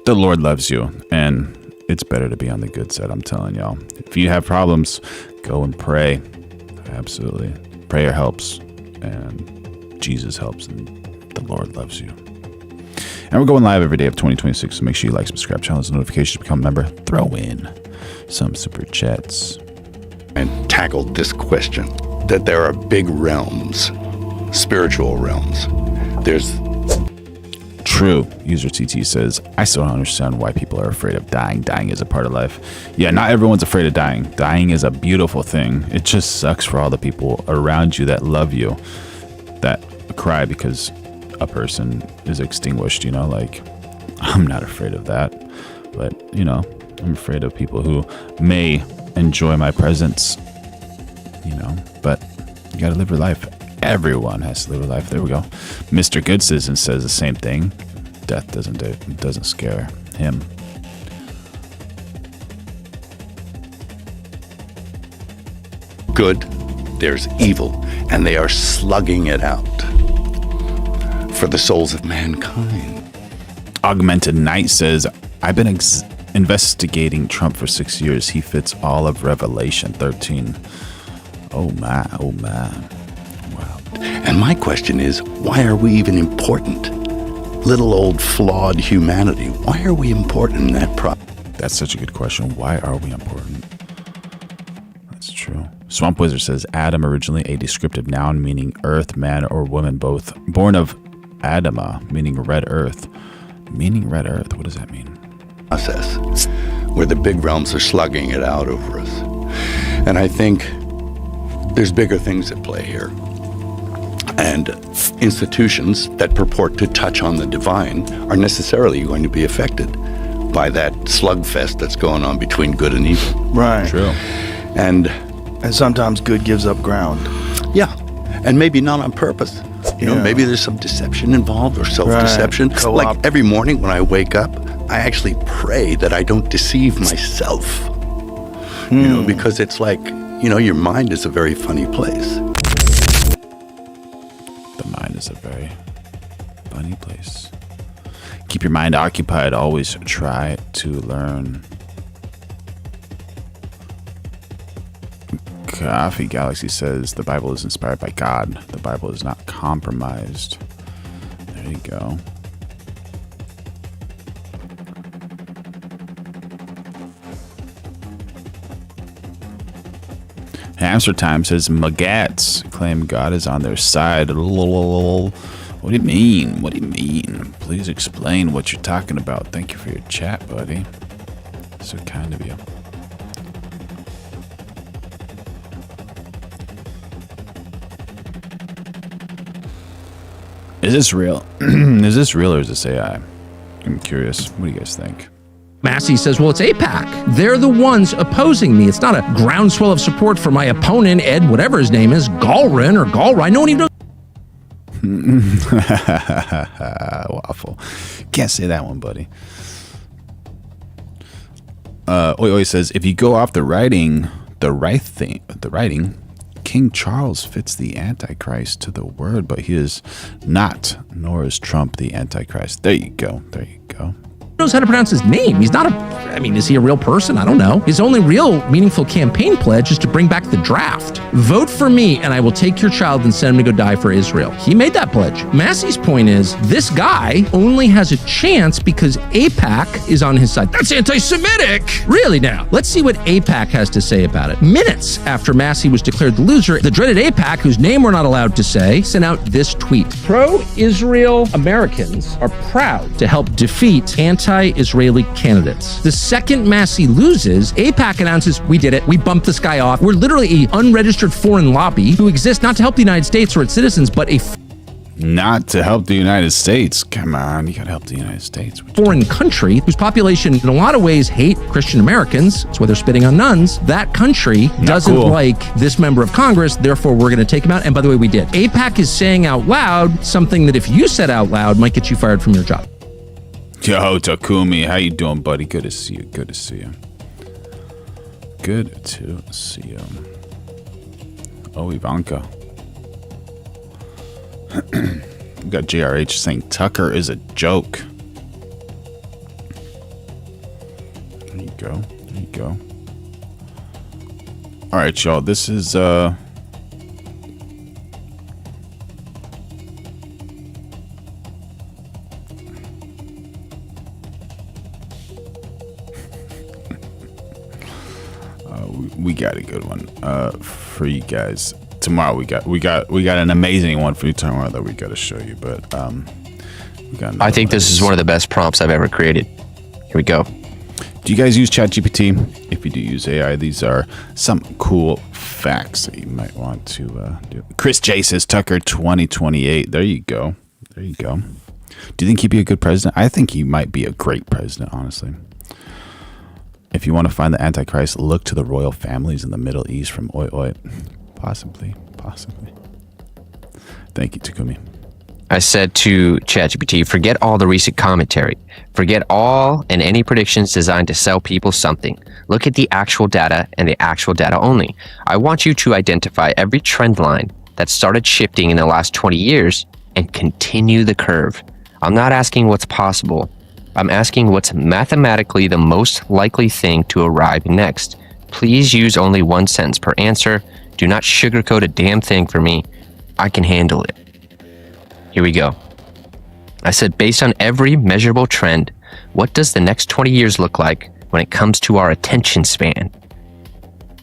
the Lord loves you, and it's better to be on the good side. I'm telling y'all. If you have problems, go and pray. Absolutely. Prayer helps, and Jesus helps, and the Lord loves you. And we're going live every day of 2026, so make sure you like, subscribe, channels, notifications, become a member. Throw in some super chats. And tackled this question, that there are big realms, spiritual realms. There's... True. User TT says, I still don't understand why people are afraid of dying. Dying is a part of life. Yeah, not everyone's afraid of dying. Dying is a beautiful thing. It just sucks for all the people around you that love you, that cry because a person is extinguished, like, I'm not afraid of that. But, I'm afraid of people who may enjoy my presence, but you gotta live your life. Everyone has to live a life. There we go. Mr. Good Citizen says the same thing. Death doesn't scare him. Good, there's evil, and they are slugging it out for the souls of mankind. Augmented Knight says, I've been investigating Trump for 6 years. He fits all of Revelation 13. Oh my. Wow. And my question is, why are we even important? Little old flawed humanity. Why are we important in that That's such a good question. Why are we important? That's true. Swamp Wizard says Adam, originally a descriptive noun meaning earth, man or woman both. Born of Adama, meaning red earth. Meaning red earth, what does that mean? Process where the big realms are slugging it out over us. And I think there's bigger things at play here. And institutions that purport to touch on the divine are necessarily going to be affected by that slugfest that's going on between good and evil. Right. True. And sometimes good gives up ground. Yeah. And maybe not on purpose. You know, maybe there's some deception involved or self-deception. Right. Like every morning when I wake up, I actually pray that I don't deceive myself. You know, because it's like, you know, your mind is a very funny place. The mind is a very funny place. Keep your mind occupied. Always try to learn. Coffee Galaxy says the Bible is inspired by God. The Bible is not compromised. There you go. Hamster Time says Magats claim God is on their side. What do you mean? What do you mean? Please explain what you're talking about. Thank you for your chat, buddy. So kind of you. Is this real? Is this real or is this AI? I'm curious. What do you guys think? Massey says, well, it's AIPAC. They're the ones opposing me. It's not a groundswell of support for my opponent, Ed, whatever his name is, Galrin or Galrin. No one even knows. Waffle. Can't say that one, buddy. Oi says, if you go off the writing, King Charles fits the Antichrist to the word, but he is not, nor is Trump the Antichrist. There you go. There you go. Knows how to pronounce his name. He's not is he a real person? I don't know. His only real meaningful campaign pledge is to bring back the draft. Vote for me and I will take your child and send him to go die for Israel. He made that pledge. Massey's point is this guy only has a chance because AIPAC is on his side. That's anti-Semitic! Really now. Let's see what AIPAC has to say about it. Minutes after Massey was declared the loser, the dreaded AIPAC, whose name we're not allowed to say, sent out this tweet. Pro-Israel Americans are proud to help defeat anti-Israeli candidates. The second Massey loses, AIPAC announces, we did it, we bumped this guy off. We're literally an unregistered foreign lobby who exists not to help the United States or its citizens, but not to help the United States. Come on, you gotta help the United States. Foreign country whose population in a lot of ways hate Christian Americans. That's why they're spitting on nuns. That country doesn't like this member of Congress, therefore we're gonna take him out. And by the way, we did. AIPAC is saying out loud something that if you said out loud might get you fired from your job. Yo, Takumi, how you doing, buddy? Good to see you. Good to see you. Good to see you. Oh, Ivanka. We got JRH saying Tucker is a joke. There you go. There you go. All right, y'all. This is we got a good one for you guys tomorrow. We got an amazing one for you tomorrow that we got to show you. But we got. I think this is one of the best prompts I've ever created. Here we go. Do you guys use ChatGPT? If you do use AI, these are some cool facts that you might want to do. Chris J says Tucker 2028. There you go. There you go. Do you think he'd be a good president? I think he might be a great president, honestly. If you want to find the Antichrist, look to the royal families in the Middle East from Oi Oi. Possibly. Thank you, Takumi. I said to ChatGPT, forget all the recent commentary. Forget all and any predictions designed to sell people something. Look at the actual data and the actual data only. I want you to identify every trend line that started shifting in the last 20 years and continue the curve. I'm not asking what's possible. I'm asking what's mathematically the most likely thing to arrive next. Please use only one sentence per answer. Do not sugarcoat a damn thing for me. I can handle it. Here we go. I said, based on every measurable trend, what does the next 20 years look like when it comes to our attention span?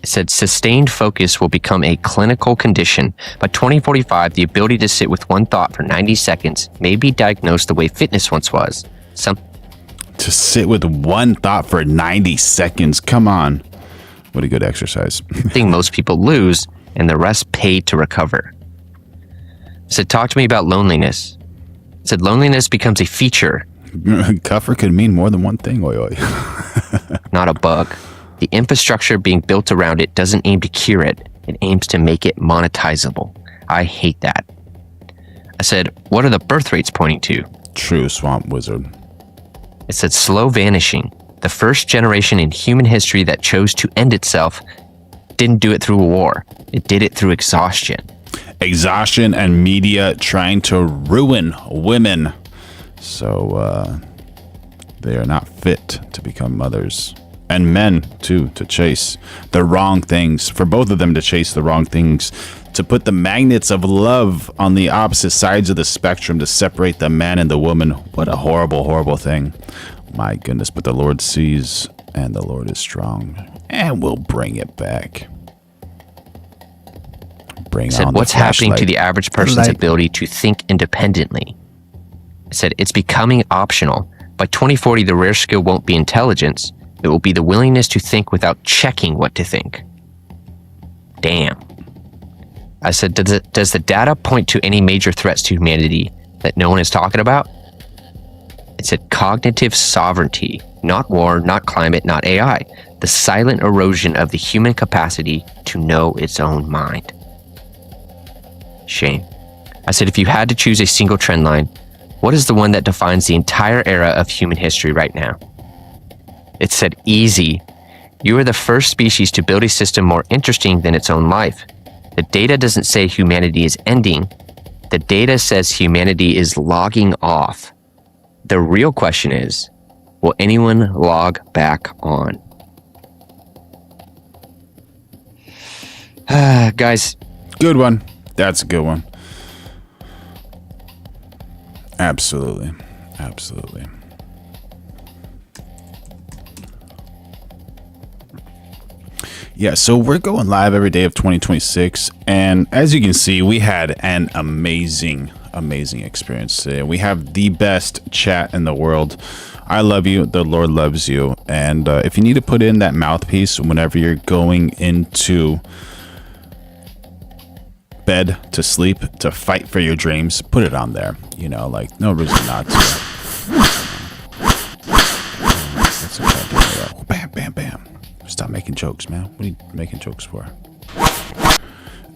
It said, sustained focus will become a clinical condition. By 2045, the ability to sit with one thought for 90 seconds may be diagnosed the way fitness once was. To sit with one thought for 90 seconds? Come on. What a good exercise. Thing most people lose, and the rest paid to recover. It said, talk to me about loneliness. It said, loneliness becomes a feature. Cuffer could mean more than one thing, oi oi. Not a bug. The infrastructure being built around it doesn't aim to cure it. It aims to make it monetizable. I hate that. I said, what are the birth rates pointing to? True, swamp wizard. It said, slow vanishing. The first generation in human history that chose to end itself didn't do it through a war. It did it through exhaustion. Exhaustion and media trying to ruin women. So they are not fit to become mothers. And men, too, to chase the wrong things. For both of them to chase the wrong things. To put the magnets of love on the opposite sides of the spectrum to separate the man and the woman. What a horrible, horrible thing. My goodness, but the Lord sees and the Lord is strong. And we'll bring it back. It said, what's happening to the average person's ability to think independently? It said, it's becoming optional. By 2040, the rare skill won't be intelligence. It will be the willingness to think without checking what to think. Damn. I said, does the data point to any major threats to humanity that no one is talking about? It said, cognitive sovereignty. Not war, not climate, not AI. The silent erosion of the human capacity to know its own mind. Shame. I said, if you had to choose a single trend line, what is the one that defines the entire era of human history right now? It said, easy. You are the first species to build a system more interesting than its own life. The data doesn't say humanity is ending. The data says humanity is logging off. The real question is, will anyone log back on? Guys. Good one. That's a good one. Absolutely. Absolutely. Yeah, so we're going live every day of 2026. And as you can see, we had an amazing experience today. We have the best chat in the world. I love you. The Lord loves you. And if you need to put in that mouthpiece whenever you're going into bed to sleep to fight for your dreams, put it on there. You know, like, no reason not to. That's okay. Bam, bam, bam. Stop making jokes, man. What are you making jokes for?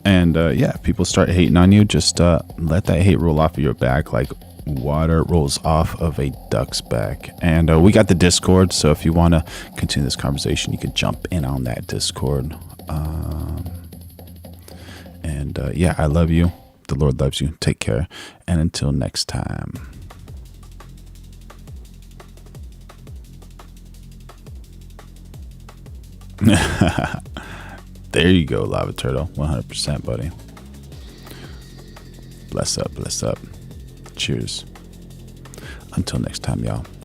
And yeah, if people start hating on you, just let that hate roll off of your back like water rolls off of a duck's back. And we got the Discord, so if you want to continue this conversation, you can jump in on that Discord. And yeah, I love you. The Lord loves you. Take care. And until next time. There you go, Lava Turtle. 100%, buddy. Bless up, bless up. Cheers. Until next time, y'all.